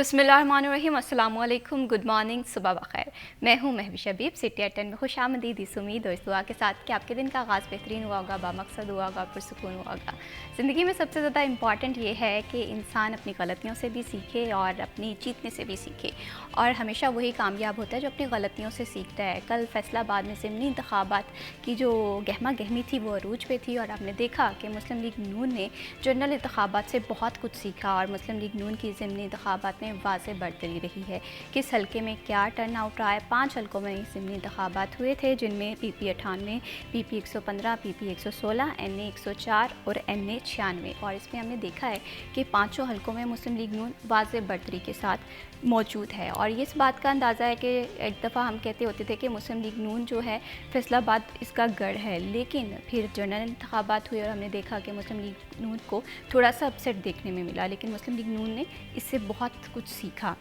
बिस्मिल्लाहिर्रहमानिर्रहीम, अस्सलाम वालेकुम, गुड मॉर्निंग, सुबह बखैर। मैं हूँ महविश हबीब, सिटी 10 में खुशामदीद, इस उम्मीद और इस दुआ के साथ कि आपके दिन का आगाज़ बेहतरीन हुआ होगा, बामकसद हुआ होगा, पुरसुकून हुआ होगा। ज़िंदगी में सबसे ज़्यादा इम्पॉर्टेंट ये है कि इंसान अपनी गलतियों से भी सीखे और अपनी जीतने से भी सीखे, और हमेशा वही कामयाब होता है जो अपनी गलतियों से सीखता है। कल फैसलाबाद में ज़िमनी इंतखाबात की जो गहमा गहमी थी वो अरूज पे थी, और आपने देखा कि मुस्लिम लीग नून ने जनरल इंतखाबात से बहुत कुछ सीखा, और मुस्लिम लीग नून की ज़िमनी इंतखाबात में वाज़ेह बढ़तरी रही है। किस हल्के में क्या टर्न आउट रहा है। 5 हल्कों में ज़िमनी इंतखाबात हुए थे, जिनमें PP 98, PP 115, PP 116, NA 104 और NA 96, और इसमें हमने देखा है कि पाँचों हल्कों में मुस्लिम लीग नून वाज़ेह बढ़तरी के साथ मौजूद है। और ये इस बात का अंदाज़ा है कि एक दफ़ा हम कहते होते थे कि मुस्लिम लीग नून जो है फैसलाबाद इसका गढ़ है, लेकिन फिर जनरल इंतखाबात हुए और हमने देखा कि मुस्लिम लीग नून को थोड़ा सा अपसेट देखने में मिला, लेकिन मुस्लिम लीग नून ने इससे बहुत कुछ सीखा,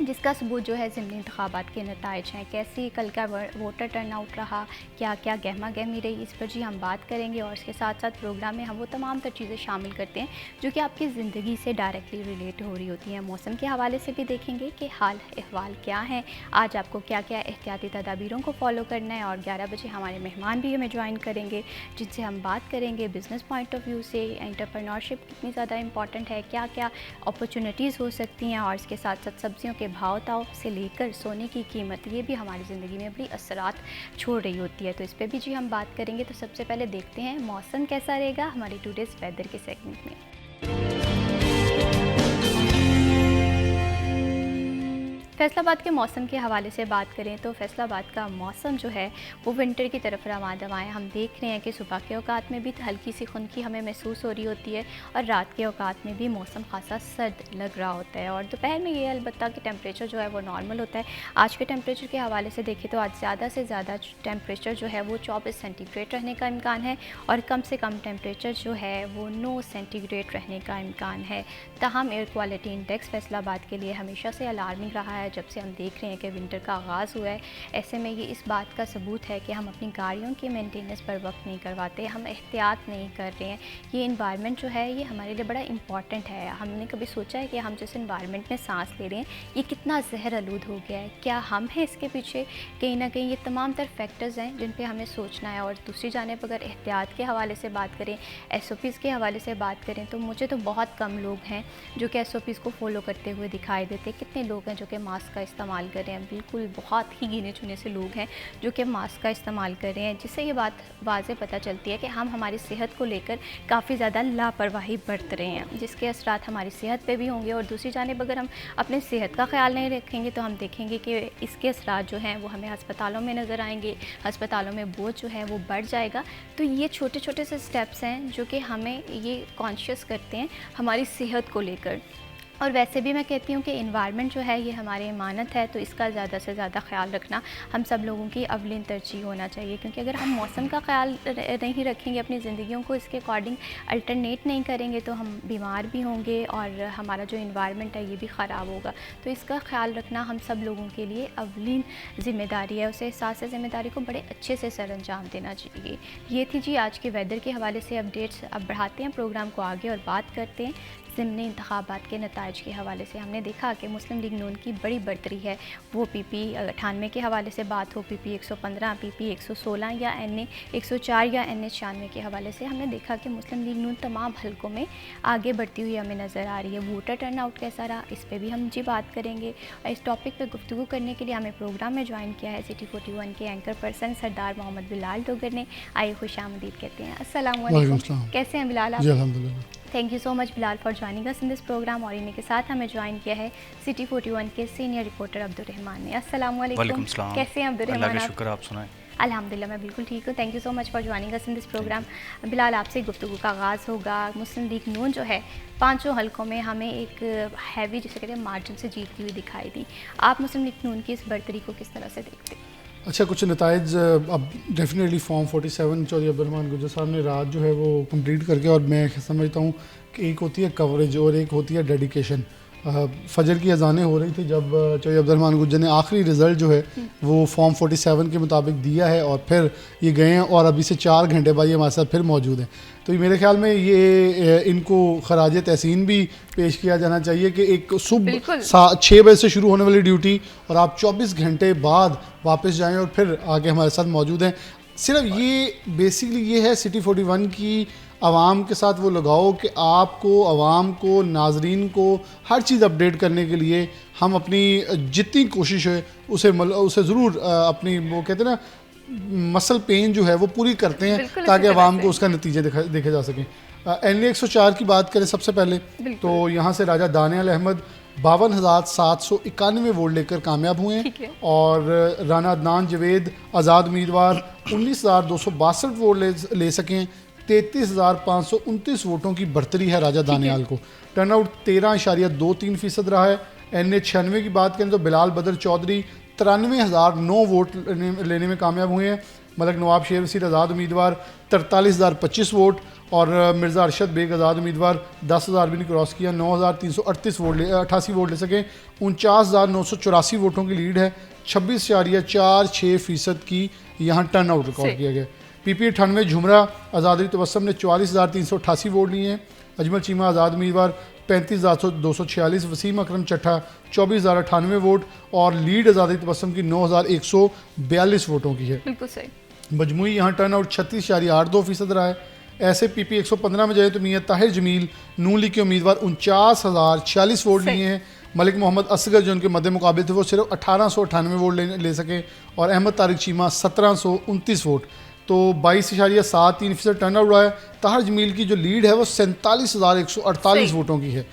जिसका सबूत जो है ज़िमनी इंतखाबात के नताइज हैं। कैसी कल का वोटर टर्न आउट रहा, क्या क्या गहमा गहमी रही, इस पर जी हम बात करेंगे। और इसके साथ साथ प्रोग्राम में हम वो तमाम तर चीज़ें शामिल करते हैं जो कि आपकी ज़िंदगी से डायरेक्टली रिलेट हो रही होती हैं। मौसम के हवाले से भी देखेंगे कि हाल अहवाल क्या है, आज आपको क्या क्या एहतियाती तदाबीरों को फॉलो करना है। और 11 बजे हमारे मेहमान भी हमें ज्वाइन करेंगे, जिनसे हम बात करेंगे बिज़नेस पॉइंट ऑफ व्यू से एंटरप्रेन्योरशिप कितनी ज़्यादा इंपॉर्टेंट है, क्या क्या अपॉर्चुनिटीज़ हो सकती हैं। और इसके साथ साथ सब्जियों के भाव ताव से लेकर सोने की कीमत, ये भी हमारी ज़िंदगी में बड़ी असरात छोड़ रही होती है, तो इस पर भी जी हम बात करेंगे। तो सबसे पहले देखते हैं मौसम कैसा रहेगा हमारी टुडेज़ वेदर के सेगमेंट में। फैसलाबाद के मौसम के हवाले से बात करें तो फैसलाबाद का मौसम जो है वो विंटर की तरफ रवाना है। हम देख रहे हैं कि सुबह के औकात में भी हल्की सी खुनकी हमें महसूस हो रही होती है, और रात के औकात में भी मौसम खासा सर्द लग रहा होता है। और दोपहर में ये अलबत्ता कि टेम्परेचर जो है वो नॉर्मल होता है। आज के टेम्परेचर के हवाले से देखें तो आज ज़्यादा से ज़्यादा टेम्परेचर जो है वो 24 सेंटीग्रेड रहने का इम्कान है, और कम से कम टेम्परेचर जो है वो 9 सेंटीग्रेड रहने का इम्कान है। ताहम एयर क्वालिटी इंडेक्स फैसलाबाद के लिए हमेशा से अलार्मिंग रहा है जब से हम देख रहे हैं कि विंटर का आगाज़ हुआ है। ऐसे में ये इस बात का सबूत है कि हम अपनी गाड़ियों की मेंटेनेंस पर वक्त नहीं करवाते, हम एहतियात नहीं कर रहे हैं। ये इन्वायरमेंट जो है ये हमारे लिए बड़ा इंपॉर्टेंट है। हमने कभी सोचा है कि हम जिस इन्वायरमेंट में सांस ले रहे हैं ये कितना जहर आलूद हो गया है, क्या हम हैं इसके पीछे? कहीं ना कहीं ये तमाम तर फैक्टर्स हैं जिन पर हमें सोचना है। और दूसरी जानिब अगर एहतियात के हवाले से बात करें, SOPs के हवाले से बात करें, तो मुझे तो बहुत कम लोग हैं जो कि SOPs को फॉलो करते हुए दिखाई देते। कितने लोग हैं जो कि मास्क का इस्तेमाल कर रहे हैं? बिल्कुल बहुत ही गिने चुने से लोग हैं जो कि मास्क का इस्तेमाल कर रहे हैं, जिससे ये बात वाज़े पता चलती है कि हम हमारी सेहत को लेकर काफ़ी ज़्यादा लापरवाही बरत रहे हैं, जिसके असरात हमारी सेहत पे भी होंगे। और दूसरी जानिब अगर हम अपने सेहत का ख्याल नहीं रखेंगे तो हम देखेंगे कि इसके असरात जो हैं वो हमें अस्पतालों में नज़र आएंगे, अस्पतालों में बोझ जो है वो बढ़ जाएगा। तो ये छोटे छोटे से स्टेप्स हैं जो कि हमें ये कॉन्शियस करते हैं हमारी सेहत को लेकर। और वैसे भी मैं कहती हूँ कि इन्वायरमेंट जो है ये हमारी अमानत है, तो इसका ज़्यादा से ज़्यादा ख्याल रखना हम सब लोगों की अवलिन तरजीह होना चाहिए। क्योंकि अगर हम मौसम का ख्याल नहीं रखेंगे, अपनी ज़िंदगियों को इसके अकॉर्डिंग अल्टरनेट नहीं करेंगे, तो हम बीमार भी होंगे और हमारा जो इन्वायरमेंट है ये भी ख़राब होगा। तो इसका ख्याल रखना हम सब लोगों के लिए अवलिन ज़िम्मेदारी है। उसे एहसास ज़िम्मेदारी को बड़े अच्छे से सर अंजाम देना चाहिए। ये थी जी आज के वेदर के हवाले से अपडेट्स। अब बढ़ाते हैं प्रोग्राम को आगे और बात करते हैं ज़िमनी इंतखाबात के नताइज के हवाले से। हमने देखा कि मुस्लिम लीग नून की बड़ी बढ़तरी है, वो PP 98 के हवाले से बात हो, PP 115, PP 116 या NA 104 या NA 96 के हवाले से। हमने देखा कि मुस्लिम लीग नून तमाम हल्कों में आगे बढ़ती हुई हमें नज़र आ रही है। वोटर टर्न आउट कैसा रहा, इस पर भी हम जी बात करेंगे। और इस टॉपिक पर गुफ्तगू करने के लिए हमें प्रोग्राम में ज्वाइन किया है सिटी 41 के एंकर पर्सन सरदार मोहम्मद बिलाल डोगर ने। आइए खुशामदीद कहते हैं। अस्सलाम वालेकुम, कैसे हैं बिलाल आप? अल्हम्दुलिल्लाह। Thank you so much Bilal for joining us in this programme. और इन्हीं के साथ हमें ज्वाइन किया है सिटी 41 के सीनियर रिपोर्टर अब्दुर्रहमान ने। अस्सलाम वालेकुम, कैसे हैं अब्दुर्रहमान? अल्लाह का शुक्र, आप सुनाएं? अल्हम्दुलिल्लाह मैं बिल्कुल ठीक हूँ। Thank you so much for joining us in this programme. Bilal आपसे गुफ्तगू का आगाज़ होगा। मुस्लिम लीग नून जो है 5 हल्कों में हमें एक हैवी जिसे कहते हैं मार्जिन से जीतती हुई दिखाई दी। आप मुस्लिम लीग नून की इस बढ़तरी को किस तरह से देखते हैं? अच्छा, कुछ नताइज अब डेफिनेटली फॉर्म 47 चौधरी अब्दुर्रहमान गुजर साहब ने रात जो है वो कंप्लीट करके, और मैं समझता हूँ कि एक होती है कवरेज और एक होती है डेडिकेशन। फजर की अजानें हो रही थी जब चौधरी अब्दुर्रहमान गुज्जर ने आखिरी रिज़ल्ट जो है वो फॉर्म 47 के मुताबिक दिया है और फिर ये गए हैं और अभी से 4 घंटे बाद ये हमारे साथ फिर मौजूद हैं। तो मेरे ख्याल में ये इनको खराज तहसीन भी पेश किया जाना चाहिए कि एक सुबह 6 बजे से शुरू होने वाली ड्यूटी और आप 24 घंटे बाद वापस जाएँ और फिर आगे हमारे साथ मौजूद हैं। सिर्फ ये बेसिकली ये है सिटी 41 की आवाम के साथ वो लगाओ कि आपको, आवाम को, नाजरीन को हर चीज़ अपडेट करने के लिए हम अपनी जितनी कोशिश है उसे ज़रूर अपनी वो कहते हैं ना मसल पेन जो है वो पूरी करते हैं ताकि आवाम को उसका नतीजे देखे जा सकें। NA 104 की बात करें सबसे पहले तो यहाँ से राजा दानियाल अहमद 52,791 वोट लेकर कामयाब हुए हैं और राना अदनान जवेद आज़ाद उम्मीदवार 19,262 वोट ले सकें। 33,529 वोटों की बढ़तरी है राजा दानियाल को। टर्नआउट 13.23% रहा है। NA 96 की बात करें तो बिलाल बदर चौधरी 93,009 वोट लेने में कामयाब हुए हैं। मलक नवाब शेर वसीर आज़ाद उम्मीदवार 43,025 वोट और मिर्ज़ा अरशद बेग आज़ाद उम्मीदवार 10,000 भी नहीं क्रॉस किया, 9,338 वोट 88 वोट ले सके। 49,984 वोटों की लीड है। 26.46% की यहाँ टर्न आउट रिकॉर्ड किया गया। PP 98 झुमरा आज़ादी तबस्सुम ने 44,388 वोट लिए हैं। अजमल चीमा आज़ाद उम्मीदवार 35,246, वसीम अकरम चट्ठा 24,098 वोट और लीड आज़ादी तबस्सुम की 9,142 वोटों की है। बिल्कुल सही। मजमूई यहाँ टर्न आउट 36.82% रहा है। ऐसे PP 115 में जाए तो मियाँ ताहिर जमील नून लीग के उम्मीदवार 49,046 वोट लिए हैं। मलिक मोहम्मद असगर जो उनके मद्दे मुकाबले थे वो सिर्फ 1,898 वोट ले सके और अहमद तारिक चीमा 1,729 वोट, तो 22.73% टर्न आउट रहा है। ताहिर जमील की जो लीड है वो 47,148 वोटों की है।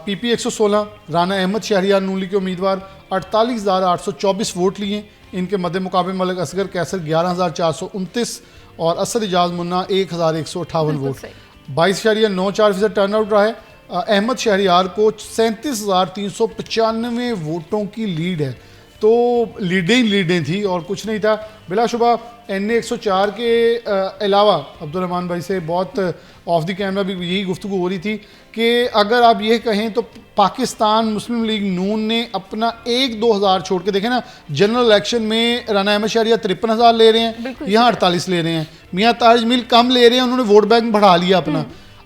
PP 116 राना अहमद शहरियार नून लीग के उम्मीदवार 48,824 वोट लिए। इनके मद्दे मुकाबले मलिक असगर कैसर 11,429 और Asad Ejaz Munna 1,158 vote. 22.94% turn out रहा है। अहमद शहरियार को 37,395 वोटों की लीड है। तो लीडें थी और कुछ नहीं था। बिलाशुबा NA 104 के अलावा अब्दुर्रहमान भाई से बहुत ऑफ द कैमरा भी यही गुफ्तगू हो रही थी कि अगर आप ये कहें तो पाकिस्तान मुस्लिम लीग नून ने अपना 1-2 हज़ार छोड़ के देखें ना, जनरल इलेक्शन में राना अहमद शहरियार 53,000 ले रहे हैं, यहाँ 48 ले रहे हैं। मियाँ ताहिर जमील कम ले रहे हैं, उन्होंने वोट बैंक बढ़ा लिया अपना।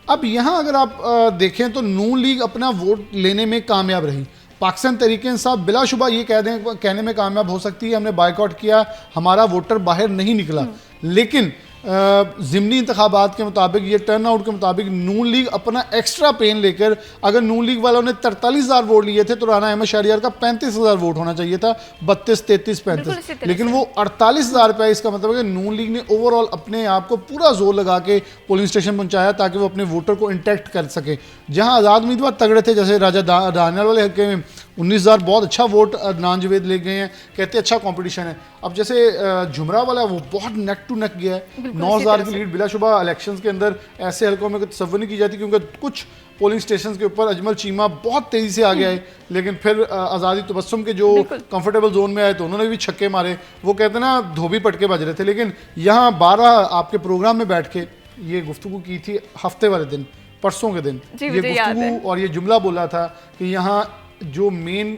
अब यहाँ अगर आप देखें तो नून लीग अपना वोट लेने में कामयाब रही। पाकिस्तान तहरीक इंसाफ बिलाशुबा ये कहने में कामयाब हो सकती है हमने बायकॉट किया, हमारा वोटर बाहर नहीं निकला, लेकिन ज़िमनी इंतखाबात के मुताबिक ये टर्न आउट के मुताबिक नून लीग अपना एक्स्ट्रा पेन लेकर, अगर नून लीग वालों ने 43,000 वोट लिए थे तो राना अहमद शहरियार का 35,000 वोट होना चाहिए था, 32, 33, 35, लेकिन वो 48,000 पे। इसका मतलब है कि नून लीग ने ओवरऑल अपने आप को पूरा जोर लगा के पोलिंग स्टेशन पहुंचाया ताकि वो अपने वोटर को इंटैक्ट कर सके। जहां आज़ाद उम्मीदवार तगड़े थे, जैसे राजा दानियाल वाले हल्के में 19,000 बहुत अच्छा वोट अदनान जवेद ले गए हैं, कहते अच्छा कंपटीशन है। अब जैसे झुमरा वाला वो बहुत नेक टू नेक गया है, 9,000 की लीड। बिलाशुबा इलेक्शंस के अंदर ऐसे हल्कों में तसव्वुर नहीं की जाती क्योंकि कुछ पोलिंग स्टेशन के ऊपर अजमल चीमा बहुत तेज़ी से आगे आए, लेकिन फिर आज़ादी तबस्सुम के जो कंफर्टेबल जोन में आए तो उन्होंने भी छक्के मारे। वो कहते ना धोबी पटके बज रहे थे। लेकिन यहाँ 12 आपके प्रोग्राम में बैठ के ये गुफ्तगू की थी हफ्ते वाले दिन, परसों के दिन ये गुफ्तगू और ये जुमला बोला था कि यहाँ जो मेन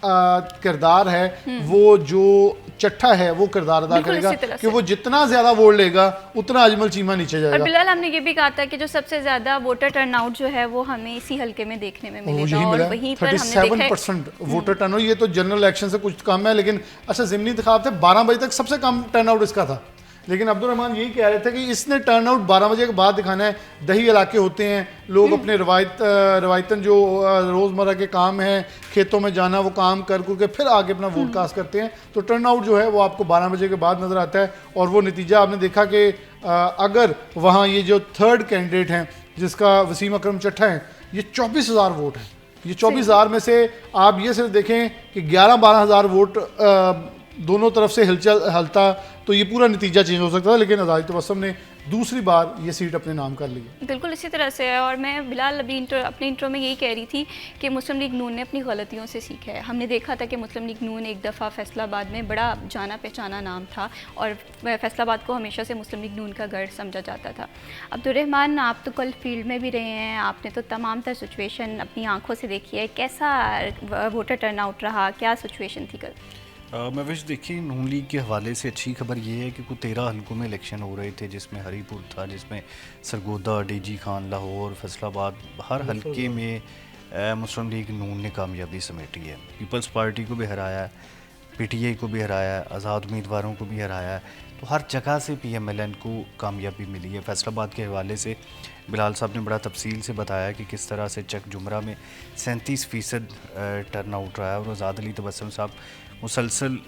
किरदार है वो जो चट्ठा है वो किरदार अदा करेगा कि वो जितना ज्यादा वोट लेगा उतना अजमल चीमा नीचे जाएगा। और बिलाल हमने ये भी कहा था कि जो सबसे ज्यादा वोटर टर्नआउट जो है वो हमें इसी हल्के में देखने में मिलेगा और वहीं पर हमने 37% वोटर टर्नआउट। ये तो जनरल इलेक्शन से कुछ कम है, लेकिन अच्छा ज़िमनी इंतखाब थे 12 बजे तक सबसे कम टर्नआउट इसका था, लेकिन अब्दुर्रहमान यही कह रहे थे कि इसने टर्नआउट 12 बजे के बाद दिखाना है। दही इलाके होते हैं, लोग अपने रवायतन जो रोज़मर्रा के काम हैं, खेतों में जाना, वो काम कर के फिर आगे अपना वोट कास्ट करते हैं। तो टर्नआउट जो है वो आपको 12 बजे के बाद नज़र आता है और वो नतीजा आपने देखा कि अगर वहाँ ये जो थर्ड कैंडिडेट हैं जिसका वसीम अकरम चट्ठा है, ये 24,000 वोट हैं। ये 24,000 में से आप ये सिर्फ देखें कि 11-12 हज़ार वोट दोनों तरफ से हलता तो ये पूरा नतीजा चेंज हो सकता था, लेकिन आज़ादी तबस्सुम ने दूसरी बार ये सीट अपने नाम कर ली। बिल्कुल इसी तरह से है। और मैं बिलाल अभी अपने इंट्रो में यही कह रही थी कि मुस्लिम लीग नून ने अपनी गलतियों से सीखा है। हमने देखा था कि मुस्लिम लीग नून एक दफ़ा फैसलाबाद में बड़ा जाना पहचाना नाम था और फैसलाबाद को हमेशा से मुस्लिम लीग नून का गढ़ समझा जाता था। अब्दुर्रहमान, आप तो कल फील्ड में भी रहे हैं, आपने तो तमाम तर सिचुएशन अपनी आंखों से देखी है, कैसा वोटर टर्नआउट रहा, क्या सिचुएशन थी कल? मैं वैसे देखिए नून लीग के हवाले से अच्छी खबर ये है कि कुछ 13 हलकों में इलेक्शन हो रहे थे, जिसमें हरीपुर था, जिसमें सरगोदा, डीजी खान, लाहौर, फैसलाबाद, हर हलके में मुस्लिम लीग नून ने कामयाबी समेटी है। पीपल्स पार्टी को भी हराया है, पीटीआई को भी हराया है, आज़ाद उम्मीदवारों को भी हराया है, तो हर जगह से पीएमएलएन को कामयाबी मिली है। फैसलाबाद के हवाले से बिलाल साहब ने बड़ा तफसील से बताया कि किस तरह से चक जुमरा में 37% टर्न आउट रहा है और आज़ाद अली तबस्सुम साहब मुसलसल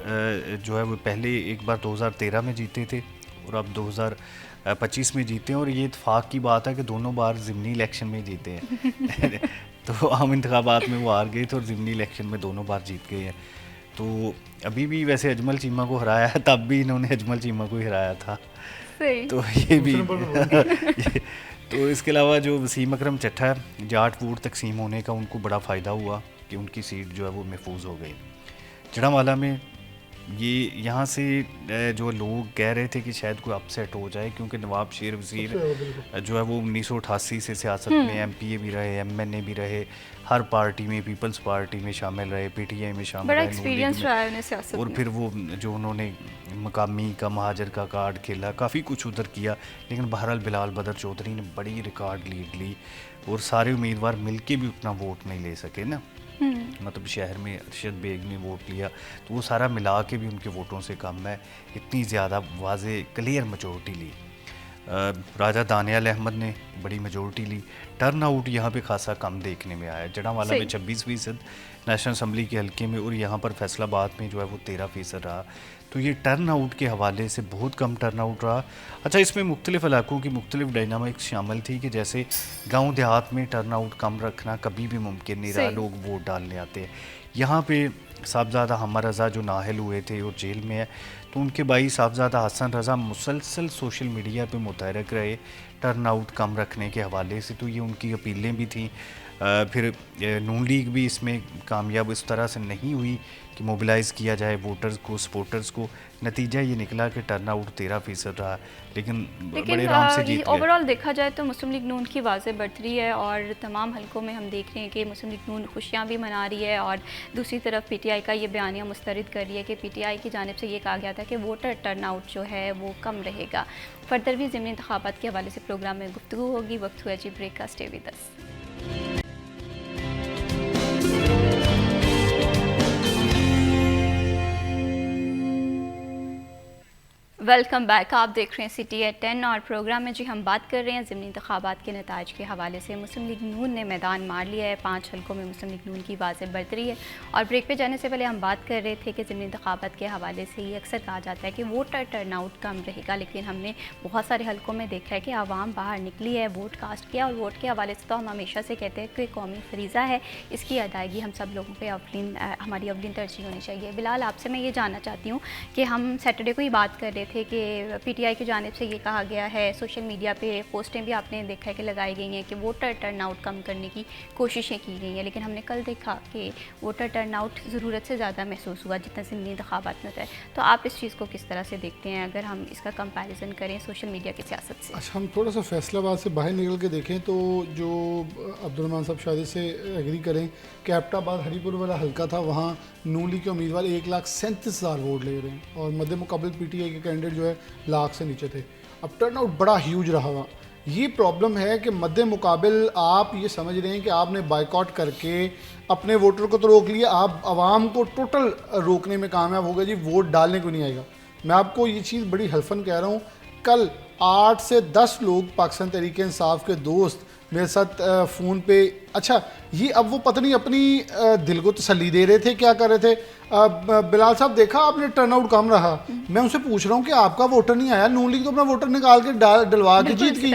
जो है वो पहले एक बार 2013 में जीते थे और अब 2025 में जीते हैं, और ये इत्फाक की बात है कि दोनों बार ज़िमनी इलेक्शन में जीते हैं तो आम इंतखाबात में वो हार गए थे और ज़िमनी इलेक्शन में दोनों बार जीत गए हैं। तो अभी भी वैसे अजमल चीमा को हराया है, तब भी इन्होंने अजमल चीमा को ही हराया था, तो ये भी तो इसके अलावा जो वसीम अकरम चट्ठा है, जाट वोट तकसीम होने का उनको बड़ा फ़ायदा हुआ कि उनकी सीट जो है वो महफूज हो गई। जड़ावाला में ये यहाँ से जो लोग कह रहे थे कि शायद कोई अपसेट हो जाए, क्योंकि नवाब शेर वज़ीर जो है वो 1988 से सियासत में एमपीए भी रहे, एमएनए भी रहे, हर पार्टी में, पीपल्स पार्टी में शामिल रहे, पीटीआई में शामिल बड़ा रहे, एक्सपीरियंस रहा है उन्हें सियासत और में। फिर वो जो उन्होंने मकामी का महाजर का कार्ड खेला, काफ़ी कुछ उधर किया, लेकिन बहरहाल बिलाल बदर चौधरी ने बड़ी रिकॉर्ड लीड ली और सारे उम्मीदवार मिलके भी उतना वोट नहीं ले सके ना। मतलब शहर में अरशद बेग ने वोट लिया तो वो सारा मिला के भी उनके वोटों से कम है, इतनी ज़्यादा वाज़े क्लियर मेजॉरिटी ली। राजा दानियाल अहमद ने बड़ी मेजॉरिटी ली। टर्न आउट यहाँ पे खासा कम देखने में आया, जड़ावाला में 26% नेशनल असम्बली के हल्के में, और यहाँ पर फैसलाबाद में जो है वो 13% रहा। तो ये टर्न आउट के हवाले से बहुत कम टर्न आउट रहा। अच्छा, इसमें मुख्तलिफ इलाकों की मुख्तलिफ डायनामिक्स शामिल थी कि जैसे गांव देहात में टर्न आउट कम रखना कभी भी मुमकिन नहीं रहा, लोग वोट डालने आते हैं। यहाँ पे साहबजादा हमर रज़ा जो नाहल हुए थे और जेल में है, तो उनके भाई साहबजादा हसन रज़ा मुसलसल सोशल मीडिया पे मुतहरक रहे टर्न आउट कम रखने के हवाले से, तो ये उनकी अपीलें भी थीं। फिर नून लीग भी इसमें कामयाब इस तरह से नहीं हुई कि मोबिलाइज़ किया जाए वोटर्स को, सपोर्टर्स को। नतीजा ये निकला कि टर्न आउट 13% रहा, लेकिन बड़े आराम से जीत गए। ओवरऑल देखा जाए तो मुस्लिम लीग नून की वाज़े बढ़ रही है और तमाम हलकों में हम देख रहे हैं कि मुस्लिम लीग नून खुशियाँ भी मना रही है, और दूसरी तरफ पीटीआई का ये बयानिया मुस्तरद कर रही है कि पीटीआई की जानिब से ये कहा गया था कि वोटर टर्न आउट जो है वो कम रहेगा। फर्दर भी ज़िमनी इंतखाबात के हवाले से प्रोग्राम में गुफ्तगू होगी। वक्त हुआ जी ब्रेक का, stay with us. Welcome back. आप देख रहे हैं सिटी एट 10 और प्रोग्राम में जी हम बात कर रहे हैं ज़िमनी इंतखाबात के नताइज के हवाले से। मुस्लिम लीग नून ने मैदान मार लिया है, 5 हलकों में मुस्लिम लीग नून की वाज़े बढ़तरी है। और ब्रेक पे जाने से पहले हम बात कर रहे थे कि ज़िमनी इंतखाबात के हवाले से ये अक्सर कहा जाता है कि वोटर टर्नआउट कम रहेगा, लेकिन हमने बहुत सारे हलकों में देखा है कि आवाम बाहर निकली है, वोट कास्ट किया, और वोट के हवाले से तो हम हमेशा से कहते हैं कि कौमी फरीज़ा है, इसकी अदायगी हम सब लोगों पर हमारी अवलिन तरजीह होनी चाहिए। बिलाल, आपसे मैं ये जानना चाहती हूँ कि हम सैटरडे को ही बात कर रहे थे कि पीटीआई की जानिब से ये कहा गया है, सोशल मीडिया पे पोस्टें भी आपने देखा है कि लगाई गई हैं कि वोटर टर्नआउट कम करने की कोशिशें की गई हैं, लेकिन हमने कल देखा कि वोटर टर्नआउट ज़रूरत से ज़्यादा महसूस हुआ जितना ज़िमनी इंतखाबात में होता है। तो आप इस चीज़ को किस तरह से देखते हैं अगर हम इसका कंपैरिजन करें सोशल मीडिया की सियासत से? अच्छा, हम थोड़ा सा फैसलाबाद से बाहर निकल के देखें तो जो अब्दुर्रहमान साहब शायद से एग्री करें कि एबटाबाद हरीपुर वाला हल्का था, वहाँ नून लीग के उम्मीदवार 1,37,000 वोट ले रहे हैं और मध्य मुकाबले पीटीआई के कैंडिडेट जो है लाख से नीचे थे। अब टर्नआउट बड़ा ह्यूज रहा हुआ। ये प्रॉब्लम है कि मध्य मुकाबिल आप ये समझ रहे हैं कि आपने बाइकआउट करके अपने वोटर को तो रोक लिया, आप आवाम को टोटल रोकने में कामयाब हो गए जी, वोट डालने को नहीं आएगा। मैं आपको ये चीज़ बड़ी हल्फन कह रहा हूँ, कल 8 से 10 लोग पाकिस्तान तहरीक इंसाफ के दोस्त मेरे साथ फ़ोन पे, अच्छा ये अब वो पता नहीं अपनी दिल को तसल्ली दे रहे थे, क्या कर रहे थे, बिलाल साहब देखा आपने टर्नआउट कम रहा, मैं उनसे पूछ रहा हूँ कि आपका वोटर नहीं आया, नून लीग तो अपना वोटर निकाल के डलवा के जीत गई,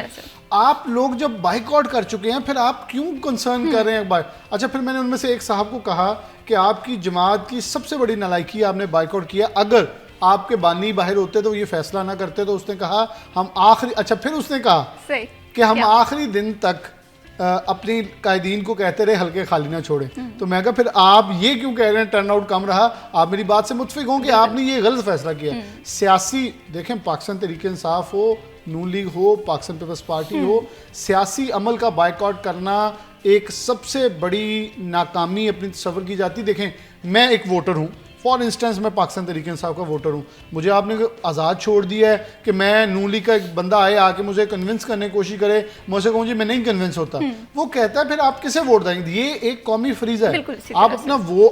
आप लोग जब बाइकआउट कर चुके हैं फिर आप क्यों कंसर्न कर रहे हैं? अच्छा, फिर मैंने उनमें से एक साहब को कहा कि आपकी जमात की सबसे बड़ी नालायकी आपने बाइकआउट किया, अगर आपके बानी बाहर होते तो ये फैसला ना करते। तो उसने कहा हम आखिरी, अच्छा फिर उसने कहा सही कि हम आखिरी दिन तक अपनी कायदीन को कहते रहे हल्के खाली ना छोड़े। तो मैं कहा फिर आप ये क्यों कह रहे हैं टर्न आउट कम रहा? आप मेरी बात से मुत्फिक हों कि आपने ये गलत फैसला किया। सियासी देखें, पाकिस्तान तहरीक इंसाफ हो, नून लीग हो, पाकिस्तान पीपल्स पार्टी हो, सियासी अमल का बायकॉट करना एक सबसे बड़ी नाकामी अपनी तस्वर की जाती। देखें, मैं एक वोटर हूँ, फॉर इंस्टेंस मैं पाकिस्तान तहरीक इंसाफ का वोटर हूँ, मुझे आपने आज़ाद छोड़ दिया है कि मैं नून लीग का एक बंदा आए आके मुझे कन्विंस करने की कोशिश करे, मुझे कहूँ जी मैं नहीं कन्विंस होता, वो कहता है फिर आप किसे वोट देंगे? ये एक कौमी फ्रीज है, आप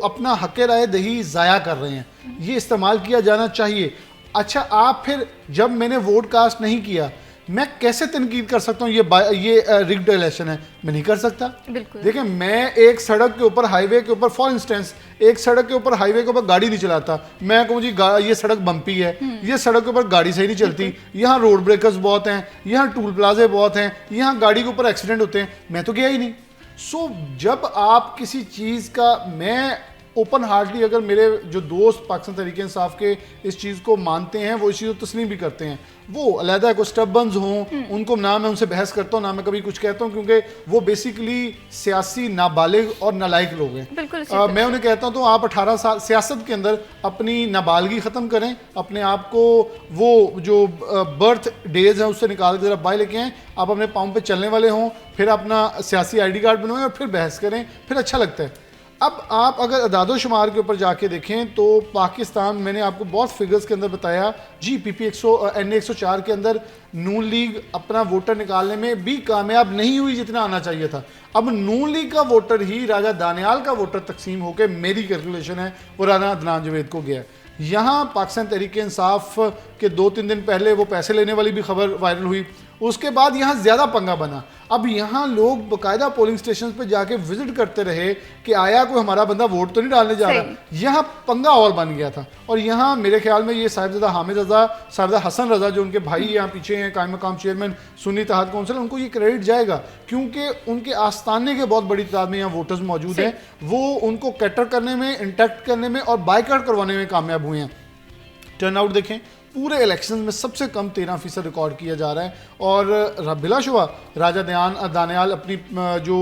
अपना हक राय दही ज़ाया कर रहे हैं, ये इस्तेमाल किया जाना चाहिए। अच्छा, आप फिर जब मैंने वोट कास्ट नहीं किया, मैं कैसे तनकीद कर सकता हूँ ये रिग्ड इलेक्शन है? मैं नहीं कर सकता। देखिए, मैं एक सड़क के ऊपर, हाईवे के ऊपर, फॉर इंस्टेंस एक सड़क के ऊपर, हाईवे के ऊपर गाड़ी नहीं चलाता, मैं कहूँ जी ये सड़क बम्पी है, ये सड़क के ऊपर गाड़ी सही नहीं चलती, यहाँ रोड ब्रेकर्स बहुत हैं, यहाँ टूल प्लाजे बहुत हैं, यहाँ गाड़ी के ऊपर एक्सीडेंट होते हैं, मैं तो गया ही नहीं। सो जब आप किसी चीज़ का, मैं ओपन हार्टली, अगर मेरे जो दोस्त पाकिस्तान तहरीक इंसाफ के इस चीज़ को मानते हैं, वो इस चीज़ को तस्लीम भी करते हैं, वो अलहदा को स्टबन्स हों, उनको ना मैं उनसे बहस करता हूँ ना मैं कभी कुछ कहता हूँ, क्योंकि वो बेसिकली सियासी नाबालिग और नालायक लोग हैं। मैं उन्हें कहता हूँ तो आप 18 साल सियासत के अंदर अपनी नाबालगी ख़त्म करें, अपने आप को वो जो बर्थ डेज हैं उससे निकाल के ज़रा बाहर लेके आएँ, आप अपने पाँव पे चलने वाले हों, फिर अपना सियासी ID कार्ड बनवाएं और फिर बहस करें, फिर अच्छा लगता है। अब आप अगर अदादो शुमार के ऊपर जाके देखें तो पाकिस्तान, मैंने आपको बहुत फिगर्स के अंदर बताया जी, PP NA 104 के अंदर नून लीग अपना वोटर निकालने में भी कामयाब नहीं हुई जितना आना चाहिए था। अब नून लीग का वोटर ही राजा दानियाल का वोटर तकसीम होकर, मेरी कैलकुलेशन है, वो राना अदनान जवेद को गया। यहाँ पाकिस्तान तहरीक इंसाफ के 2-3 दिन पहले वो पैसे लेने वाली भी खबर वायरल हुई, उसके बाद यहाँ ज़्यादा पंगा बना। अब यहाँ लोग बाकायदा पोलिंग स्टेशन पे जाके विजिट करते रहे कि आया कोई हमारा बंदा वोट तो नहीं डालने जा रहा। यहाँ पंगा और बन गया था। और यहाँ मेरे ख्याल में ये साहिबजादा हामिद रजा, साहिबजादा हसन रजा, जो उनके भाई यहाँ पीछे हैं, कायम मकाम चेयरमैन सुन्नी इत्तेहाद कौंसिल, उनको ये क्रेडिट जाएगा, क्योंकि उनके आस्थाने के बहुत बड़ी तादाद में यहाँ वोटर्स मौजूद हैं, वो उनको कैटर करने में, इंटैक्ट करने में और बाइकआउट करवाने में कामयाब हुए हैं। टर्नआउट देखें, पूरे इलेक्शन में सबसे कम 13% रिकॉर्ड किया जा रहा है। और बिलाशुबा राजा दानियाल अपनी जो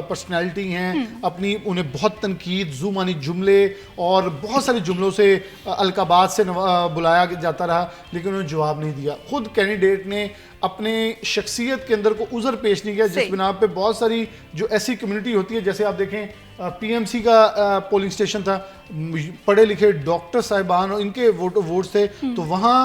पर्सनैलिटी हैं, अपनी उन्हें बहुत तनकीद, जुबानी जुमले और बहुत सारे जुमलों से, अलकाबात से बुलाया जाता रहा, लेकिन उन्होंने जवाब नहीं दिया। खुद कैंडिडेट ने अपने शख्सियत के अंदर को उज़र पेश नहीं किया, जिस बिना पे बहुत सारी जो ऐसी कम्युनिटी होती है, जैसे आप देखें PMC का पोलिंग स्टेशन था, पढ़े लिखे डॉक्टर साहिबान और इनके वोट थे, तो वहाँ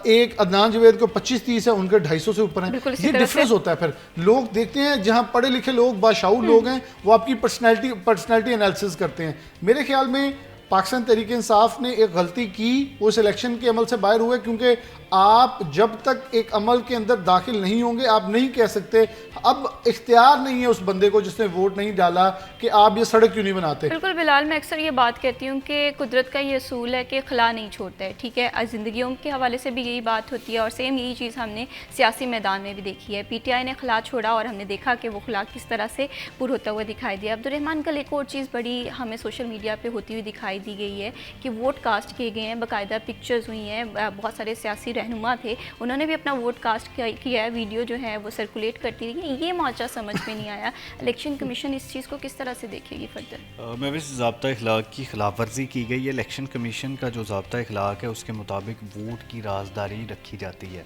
एक अदनान जवेद को 25-30 है, उनके 250 से ऊपर है। ये डिफरेंस होता है। फिर लोग देखते हैं, जहाँ पढ़े लिखे लोग, बाशाऊर लोग हैं, वो आपकी पर्सनैलिटी एनालिसिस करते हैं। मेरे ख्याल में पाकिस्तान तहरीक इंसाफ ने एक गलती की, उस इलेक्शन के अमल से बाहर हुए, क्योंकि आप जब तक एक अमल के अंदर दाखिल नहीं होंगे, आप नहीं कह सकते, अब इख्तियार नहीं है उस बंदे को जिसने वोट नहीं डाला कि आप ये सड़क क्यों नहीं बनाते। बिल्कुल बिलाल, मैं अक्सर ये बात कहती हूँ कि कुदरत का ये असूल है कि खला नहीं छोड़ता है, ठीक है। ज़िंदगियों के हवाले से भी यही बात होती है और सेम यही चीज़ हमने सियासी मैदान में भी देखी है। PTI ने खला छोड़ा और हमने देखा कि वो खला किस तरह से पूरा होता हुआ दिखाई दिया। अब्दुर्रहमान, कल एक और चीज़ बड़ी हमें सोशल मीडिया पर होती हुई दिखाई दी गई है कि वोट कास्ट किए गए हैं, बाकायदा पिक्चर्स हुई हैं, बहुत सारे सियासी रहनुमा थे, उन्होंने भी अपना वोट कास्ट किया है, वीडियो जो है वो सर्कुलेट करती रही। ये माचा समझ में नहीं आया, इलेक्शन कमीशन इस चीज़ को किस तरह से देखेगी फर्दर? मैं वैसे ज़ाब्ता इखलाक की खिलाफ वर्जी की गई है। इलेक्शन कमीशन का जो ज़ाब्ता इखलाक है उसके मुताबिक वोट की राजदारी रखी जाती है।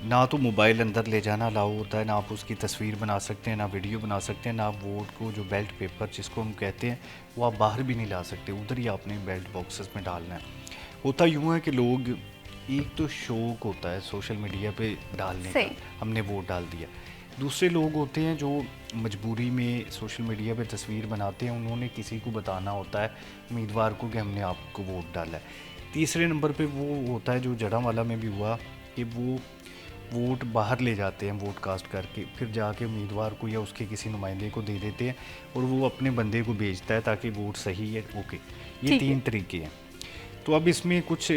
ना तो मोबाइल अंदर ले जाना अलाउ होता है, ना आप उसकी तस्वीर बना सकते हैं, ना वीडियो बना सकते हैं, ना आप वोट को जो बैलेट पेपर जिसको हम कहते हैं वो आप बाहर भी नहीं ला सकते, उधर ही आपने बैलेट बॉक्सेस में डालना है। होता यूँ है कि लोग, एक तो शौक होता है सोशल मीडिया पे डालने का, हमने वोट डाल दिया। दूसरे लोग होते हैं जो मजबूरी में सोशल मीडिया पे तस्वीर बनाते हैं, उन्होंने किसी को बताना होता है उम्मीदवार को कि हमने आपको वोट डाला है। तीसरे नंबर पे वो होता है जो जड़ावाला में भी हुआ कि वो वोट बाहर ले जाते हैं वोट कास्ट करके, फिर जाके उम्मीदवार को या उसके किसी नुमाइंदे को दे देते हैं और वो अपने बंदे को भेजता है ताकि वोट सही है। ओके, ये 3 तरीके हैं। तो अब इसमें कुछ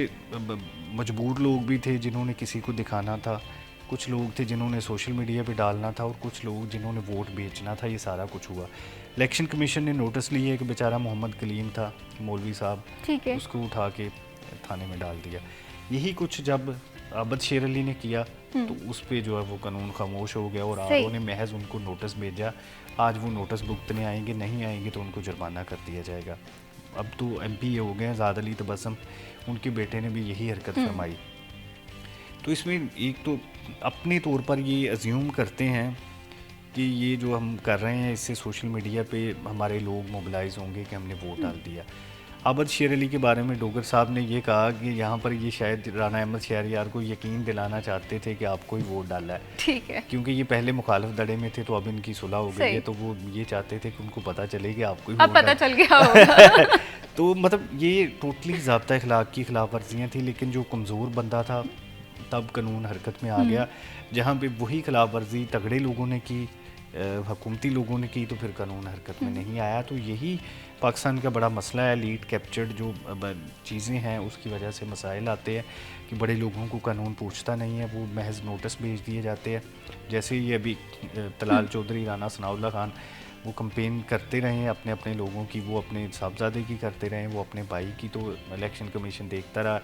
मजबूर लोग भी थे जिन्होंने किसी को दिखाना था, कुछ लोग थे जिन्होंने सोशल मीडिया पे डालना था और कुछ लोग जिन्होंने वोट बेचना था। ये सारा कुछ हुआ। इलेक्शन कमीशन ने नोटिस लिया है कि बेचारा मोहम्मद कलीम था, मौलवी साहब, उसको उठा के थाने में डाल दिया। यही कुछ जब अबद शेर अली ने किया तो उस पे जो है वो कानून खामोश हो गया और आरओ ने महज उनको नोटिस भेजा। आज वो नोटिस भुगतने आएंगे, नहीं आएंगे तो उनको जुर्माना कर दिया जाएगा। अब तो एमपी हो गए हैं ज़ाद अली तबस्सुम, उनके बेटे ने भी यही हरकत फरमाई। तो इसमें एक तो अपने तौर पर ये अज्यूम करते हैं कि ये जो हम कर रहे हैं इससे सोशल मीडिया पे हमारे लोग मोबिलाइज होंगे कि हमने वोट डाल दिया। अबद शेर अली के बारे में डोगर साहब ने ये कहा कि यहाँ पर ये शायद राना अहमद शहरयार को यकीन दिलाना चाहते थे कि आपको ही वोट डाला है, ठीक है, क्योंकि ये पहले मुखालिफ दड़े में थे तो अब इनकी सुलह हो गई है, तो वो ये चाहते थे कि उनको पता चले कि आपको ही अब वोट पता चल गया होगा। तो मतलब ये टोटली ज़ाब्ता अखलाक की खिलाफ वर्जियाँ थी, लेकिन जो कमज़ोर बंदा था तब कानून हरकत में आ गया। जहाँ पे वही खिलाफ वर्जी तगड़े लोगों ने की, हुकूमती लोगों ने की, तो फिर कानून हरकत में नहीं आया। तो यही पाकिस्तान का बड़ा मसला है। लीड कैप्चर्ड जो चीज़ें हैं उसकी वजह से मसाइल आते हैं कि बड़े लोगों को कानून पूछता नहीं है, वो महज नोटिस भेज दिए जाते हैं। जैसे ये अभी तलाल चौधरी, राना सनाउल्लाह खान वो कंपेन करते रहे हैं अपने अपने लोगों की, वो अपने साहबजादे की करते रहे, वो अपने भाई की, तो इलेक्शन कमीशन देखता रहा।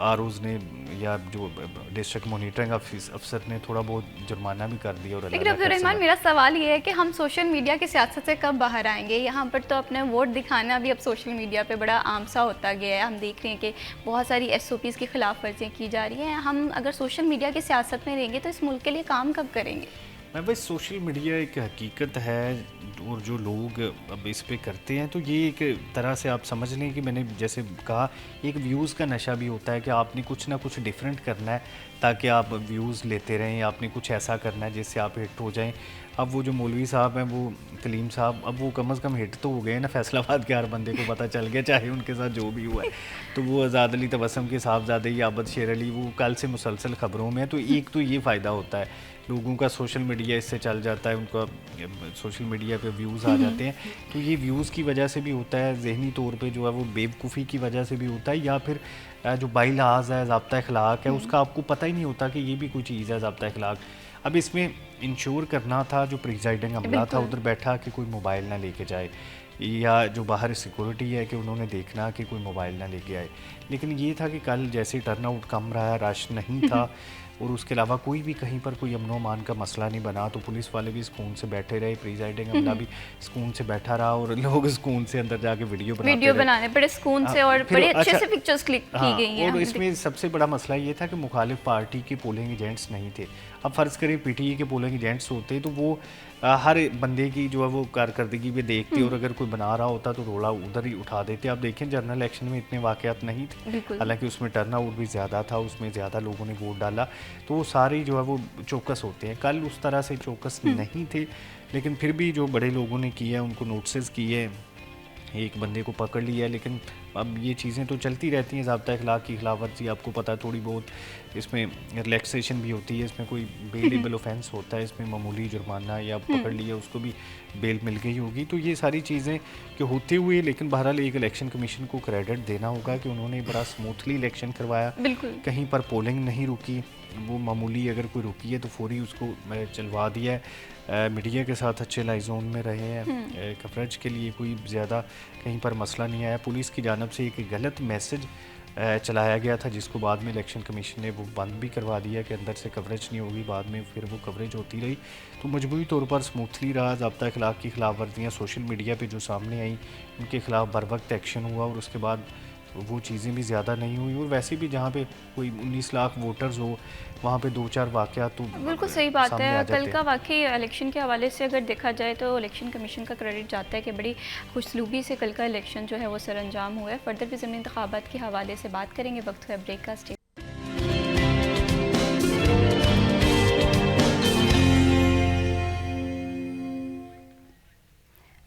आरोज़ ने या जो डिस्ट्रिक्ट मॉनिटरिंग अफसर ने थोड़ा बहुत जुर्माना भी कर दिया। और लेकिन अब्दुर्रहमान, मेरा सवाल ये है कि हम सोशल मीडिया की सियासत से कब बाहर आएंगे? यहाँ पर तो अपने वोट दिखाना भी अब सोशल मीडिया पे बड़ा आम सा होता गया है। हम देख रहे हैं कि बहुत सारी SOPs की खिलाफ वर्जियाँ की जा रही हैं। हम अगर सोशल मीडिया की सियासत में रहेंगे तो इस मुल्क के लिए काम कब करेंगे? मैं भाई, सोशल मीडिया एक हकीकत है और जो लोग अब इस पे करते हैं, तो ये एक तरह से आप समझ लें कि मैंने जैसे कहा, एक व्यूज़ का नशा भी होता है कि आपने कुछ ना कुछ डिफरेंट करना है ताकि आप व्यूज़ लेते रहें, आपने कुछ ऐसा करना है जिससे आप हिट हो जाएं। अब वो जो मौलवी साहब हैं, वो कलीम साहब, अब वो कम अज़ कम हिट तो हो गए ना, फैसलाबाद के हर बंदे को पता चल गया, चाहे उनके साथ जो भी हुआ है। तो वो आज़ाद अली तबस्सुम के साहबजादे या अबद शेर अली, वो कल से मुसलसल ख़बरों में है। तो एक तो ये फ़ायदा होता है, लोगों का सोशल मीडिया इससे चल जाता है, उनका सोशल मीडिया पे व्यूज़ आ जाते हैं। तो ये व्यूज़ की वजह से भी होता है, ज़हनी तौर पे जो है वो बेवकूफ़ी की वजह से भी होता है, या फिर जो बाइलाज है, ज़ाब्ता अखलाक है, उसका आपको पता ही नहीं होता कि ये भी कोई चीज़ है ज़ाब्ता अखलाक। अब इसमें इंश्योर करना था जो प्रिजाइडिंग अमला था उधर बैठा कि कोई मोबाइल ना लेके जाए, या जो बाहर सिक्योरिटी है कि उन्होंने देखना कि कोई मोबाइल ना लेके आए। लेकिन ये था कि कल जैसे टर्नआउट कम रहा, रश नहीं था और उसके अलावा कोई भी कहीं पर कोई अमनो मान का मसला नहीं बना, तो पुलिस वाले भी सुकून से बैठे रहे, प्रिजाइडिंग अमला भी सुकून से बैठा रहा और लोग सुकून से अंदर जाके वीडियो बनाने बड़े सुकून से और बड़े अच्छे से पिक्चर्स क्लिक की गई हैं। और इसमें सबसे बड़ा मसला ये था कि मुखालिफ पार्टी के पोलिंग एजेंट्स नहीं थे। अब फ़र्ज़ करें PTI के पोलिंग एजेंट्स होते तो वो हर बंदे की जो है वो कारकर्दगी भी देखते और अगर कोई बना रहा होता तो रोड़ा उधर ही उठा देते। आप देखें जनरल इलेक्शन में इतने वाक़यात नहीं थे, हालांकि उसमें टर्नआउट भी ज़्यादा था, उसमें ज़्यादा लोगों ने वोट डाला, तो वो सारे जो है वो चौकस होते हैं। कल उस तरह से चौकस नहीं थे, लेकिन फिर भी जो बड़े लोगों ने किया, उनको नोटिस किए, एक बंदे को पकड़ लिया। लेकिन अब ये चीज़ें तो चलती रहती हैं, ज़ाब्ता अखलाक की खिलाफ वर्जी, आपको पता है थोड़ी बहुत इसमें रिलैक्सेशन भी होती है, इसमें कोई बेलेबल ऑफेंस होता है, इसमें मामूली जुर्माना या पकड़ लिया उसको भी बेल मिल गई होगी। तो ये सारी चीज़ें कि होते हुए, लेकिन बहरहाल एक इलेक्शन कमीशन को क्रेडिट देना होगा कि उन्होंने बड़ा स्मूथली इलेक्शन करवाया, कहीं पर पोलिंग नहीं रुकी, वो मामूली अगर कोई रुकी है तो फौरी उसको चलवा दिया है। मीडिया के साथ अच्छे लाइजोन में रहे हैं, कवरेज के लिए कोई ज़्यादा कहीं पर मसला नहीं आया। पुलिस की जानिब से एक गलत मैसेज चलाया गया था जिसको बाद में इलेक्शन कमीशन ने वो बंद भी करवा दिया कि अंदर से कवरेज नहीं होगी, बाद में फिर वो कवरेज होती रही। तो मजबूरी तौर पर स्मूथली रहा। ज़ाब्ता अखलाक की खिलाफ वर्जियाँ सोशल मीडिया पे जो सामने आई उनके खिलाफ बर वक्त एक्शन हुआ और उसके बाद वो चीज़ें भी ज़्यादा नहीं हुई। और वैसे भी जहाँ पे कोई 19 लाख वोटर्स हो वहाँ पे 2-4 वाक़यात तो बिल्कुल सही बात है। कल का वाकई इलेक्शन के हवाले से अगर देखा जाए तो इलेक्शन कमीशन का क्रेडिट जाता है कि बड़ी खुशसलूबी से कल का इलेक्शन जो है वो सर अंजाम हुआ है। फर्दर भी ज़मीनी इंतखाबात के हवाले से बात करेंगे, वक्त है ब्रेक का।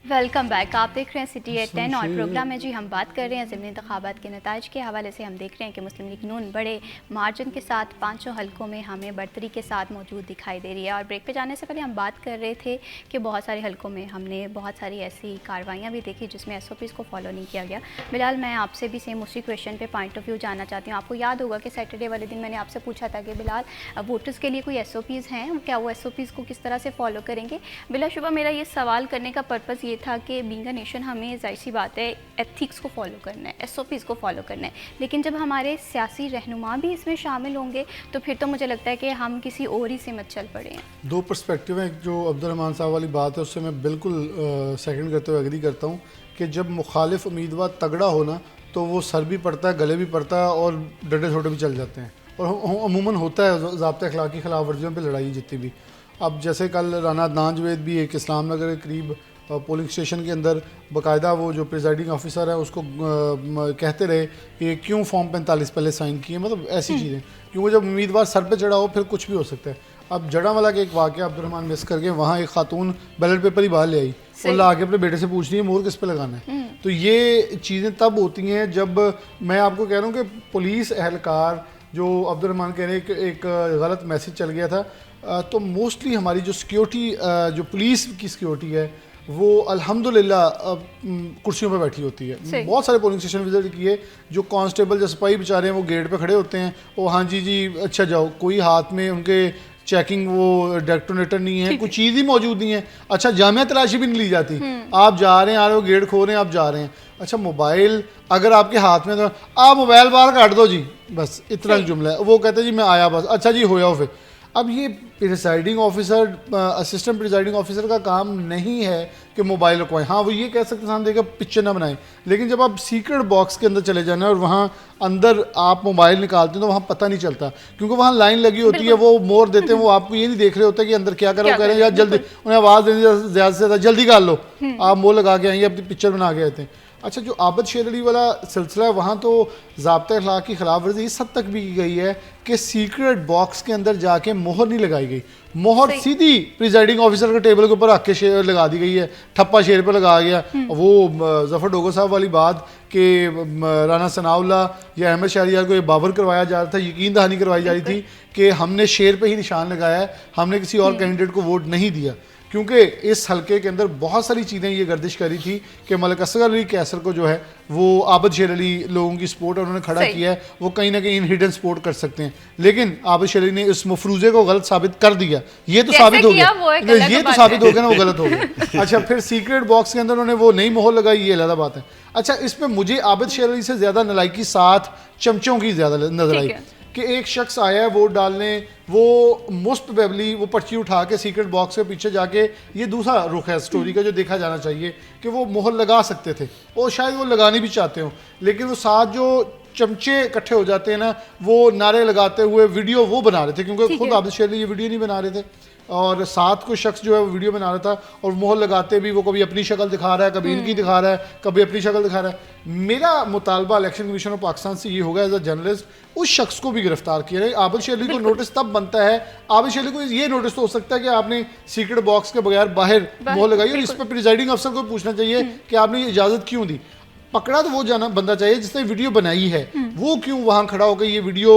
Welcome back. आप देख रहे हैं सिटी एट 10 और प्रोग्राम में जी हम बात कर रहे हैं ज़मीनी इंतखाबात के नताइज के हवाले से। हम देख रहे हैं कि मुस्लिम लीग नून बड़े मार्जिन के साथ 5 हलकों में हमें बढ़तरी के साथ मौजूद दिखाई दे रही है। और ब्रेक पे जाने से पहले हम बात कर रहे थे कि बहुत सारे हलकों में हमने बहुत सारी ऐसी कार्रवाइयाँ भी देखी जिसमें SOPs को फॉलो नहीं किया गया। बिलाल, मैं आपसे भी सेम उसी क्वेश्चन पर पॉइंट ऑफ व्यू जानना चाहती हूँ। आपको याद होगा कि सैटरडे वाले दिन मैंने आपसे पूछा था कि बिलाल वोटर्स के लिए कोई SOPs हैं, क्या वो SOPs को किस तरह से फॉलो करेंगे। बिलाशुबा मेरा ये सवाल करने का पर्पज़ ये था कि बीइंग अ नेशन हमें जाहिर सी बात है एथिक्स को फॉलो करना है, SOPs को फॉलो करना है, लेकिन जब हमारे सियासी रहनुमा भी इसमें शामिल होंगे तो फिर तो मुझे लगता है कि हम किसी और ही से मत चल पड़े हैं। दो पर्सपेक्टिव हैं। जो अब्दुर्रहमान साहब वाली बात है उससे मैं बिल्कुल सेकंड करते हुए एग्री करता हूँ कि जब मुखालिफ उम्मीदवार तगड़ा होना तो वो सर भी पड़ता है, गले भी पड़ता है और डंडे छोटे भी चल जाते हैं, और अमूमन होता है ज़ाब्ते अखलाक की खिलाफ वर्जियों पर लड़ाई जितनी भी। अब जैसे कल राना अदनान जवेद भी एक इस्लाम नगर के करीब पोलिंग स्टेशन के अंदर बाकायदा वो जो प्रिजाइडिंग ऑफिसर है उसको कहते रहे कि क्यों फॉर्म 45 पहले साइन किए, मतलब ऐसी चीज़ें, क्योंकि जब उम्मीदवार सर पे चढ़ा हो फिर कुछ भी हो सकता है। अब जड़ावाला के एक वाक़या अब्दुर्रहमान मिस करके वहाँ एक खातून बैलेट पेपर ही बाहर ले आई और ला के अपने बेटे से पूछ रही है मोहर किस पे लगाना है। तो ये चीज़ें तब होती हैं जब, मैं आपको कह रहा हूँ कि पुलिस एहलकार जो अब्दुर्रहमान कह रहे हैं कि एक गलत मैसेज चल गया था, तो मोस्टली हमारी जो सिक्योरिटी, जो पुलिस की सिक्योरिटी है वो अल्हम्दुलिल्लाह कुर्सियों पे बैठी होती है। बहुत सारे पोलिंग स्टेशन विजिट किए, जो कांस्टेबल जो सिपाही बेचारे हैं वो गेट पे खड़े होते हैं, वो हाँ जी जी अच्छा जाओ, कोई हाथ में उनके चेकिंग वो डेटोनेटर नहीं है, कुछ चीज़ ही मौजूद नहीं है। अच्छा जामिया तलाशी भी नहीं ली जाती, आप जा रहे हैं, आ रहे हो, गेट खोल रहे हैं, आप जा रहे हैं। अच्छा मोबाइल अगर आपके हाथ में, तो आप मोबाइल बाहर काट दो जी, बस इतना जुमला है। वो कहते हैं जी मैं आया बस, अच्छा जी हो जाओ फिर। अब ये presiding officer, assistant presiding officer का काम नहीं है कि मोबाइल रखवाएं। हाँ वो ये कह सकते हैं देखा पिक्चर ना बनाएं, लेकिन जब आप सीक्रेट बॉक्स के अंदर चले जाना और वहाँ अंदर आप मोबाइल निकालते हैं तो वहाँ पता नहीं चलता, क्योंकि वहाँ लाइन लगी होती है, वो मोड़ देते हैं, वो आपको ये नहीं देख रहे होते कि अंदर क्या करो, कह रहे हैं यार जल्दी, उन्हें आवाज़ देनी ज़्यादा से ज़्यादा जल्दी कर लो, आप मोड़ लगा के आएंगे, अपनी पिक्चर बना के आते हैं। अच्छा जो आबद शेर अली वाला सिलसिला है वहाँ तो ज़ाब्ता अखलाक की खिलाफ वर्जी इस हद तक भी की गई है कि सीक्रेट बॉक्स के अंदर जाके मोहर नहीं लगाई गई, मोहर सीधी प्रिजाइडिंग ऑफिसर के टेबल के ऊपर रख के शेर लगा दी गई है, ठप्पा शेर पर लगा गया। वो जफ़र डोगर साहब वाली बात कि राना सनाउल्लाह या अहमद शहरियार को ये बाबर करवाया जा रहा था, यकीन दहानी करवाई जा रही थी कि हमने शेर पे ही निशान लगाया है, हमने किसी और कैंडिडेट को वोट नहीं दिया, क्योंकि इस हलके के अंदर बहुत सारी चीज़ें ये गर्दिश करी थी कि मलिक असगर अली कैसर को जो है वो आबद शेर अली लोगों की सपोर्ट उन्होंने खड़ा किया है, वो कहीं ना कहीं हिडन सपोर्ट कर सकते हैं, लेकिन आबद शेर अली ने इस मफरूज़े को गलत साबित कर दिया। ये तो साबित हो गया, ये तो साबित हो गया ना वो गलत हो गया। अच्छा फिर सीक्रेट बॉक्स के अंदर उन्होंने वो नई मोहर लगाई, ये अलग बात है। अच्छा इसमें मुझे आबद शेर अली से ज़्यादा नलायकी 7 चमचों की ज़्यादा नजर आई कि एक शख्स आया है वोट डालने, वो मोस्ट प्रोबेबली वो पर्ची उठा के सीक्रेट बॉक्स के पीछे जाके, ये दूसरा रुख है स्टोरी का जो देखा जाना चाहिए कि वो मोहर लगा सकते थे और शायद वो लगानी भी चाहते हो, लेकिन वो साथ जो चमचे इकट्ठे हो जाते हैं ना, वो नारे लगाते हुए वीडियो वो बना रहे थे, क्योंकि खुद आबिद शेर अली ये वीडियो नहीं बना रहे थे, और साथ कोई शख्स जो है वो वीडियो बना रहा था और मोहर लगाते भी वो कभी अपनी शक्ल दिखा रहा है, कभी इनकी दिखा रहा है, कभी अपनी शक्ल दिखा रहा है। मेरा मुतालबा इलेक्शन कमीशन ऑफ पाकिस्तान से ये होगा एज अ जर्नलिस्ट, उस शख्स को भी गिरफ्तार किया जाए। आबिद शेर अली को नोटिस तब बनता है, आबिद शेर अली को ये नोटिस तो हो सकता है कि आपने सीक्रेट बॉक्स के बगैर बाहर मोहर लगाई, और इस पर प्रिजाइडिंग अफसर को पूछना चाहिए कि आपने ये इजाज़त क्यों दी। पकड़ा तो वो जाना बंदा चाहिए जिसने वीडियो बनाई है, वो क्यों वहाँ खड़ा होकर ये वीडियो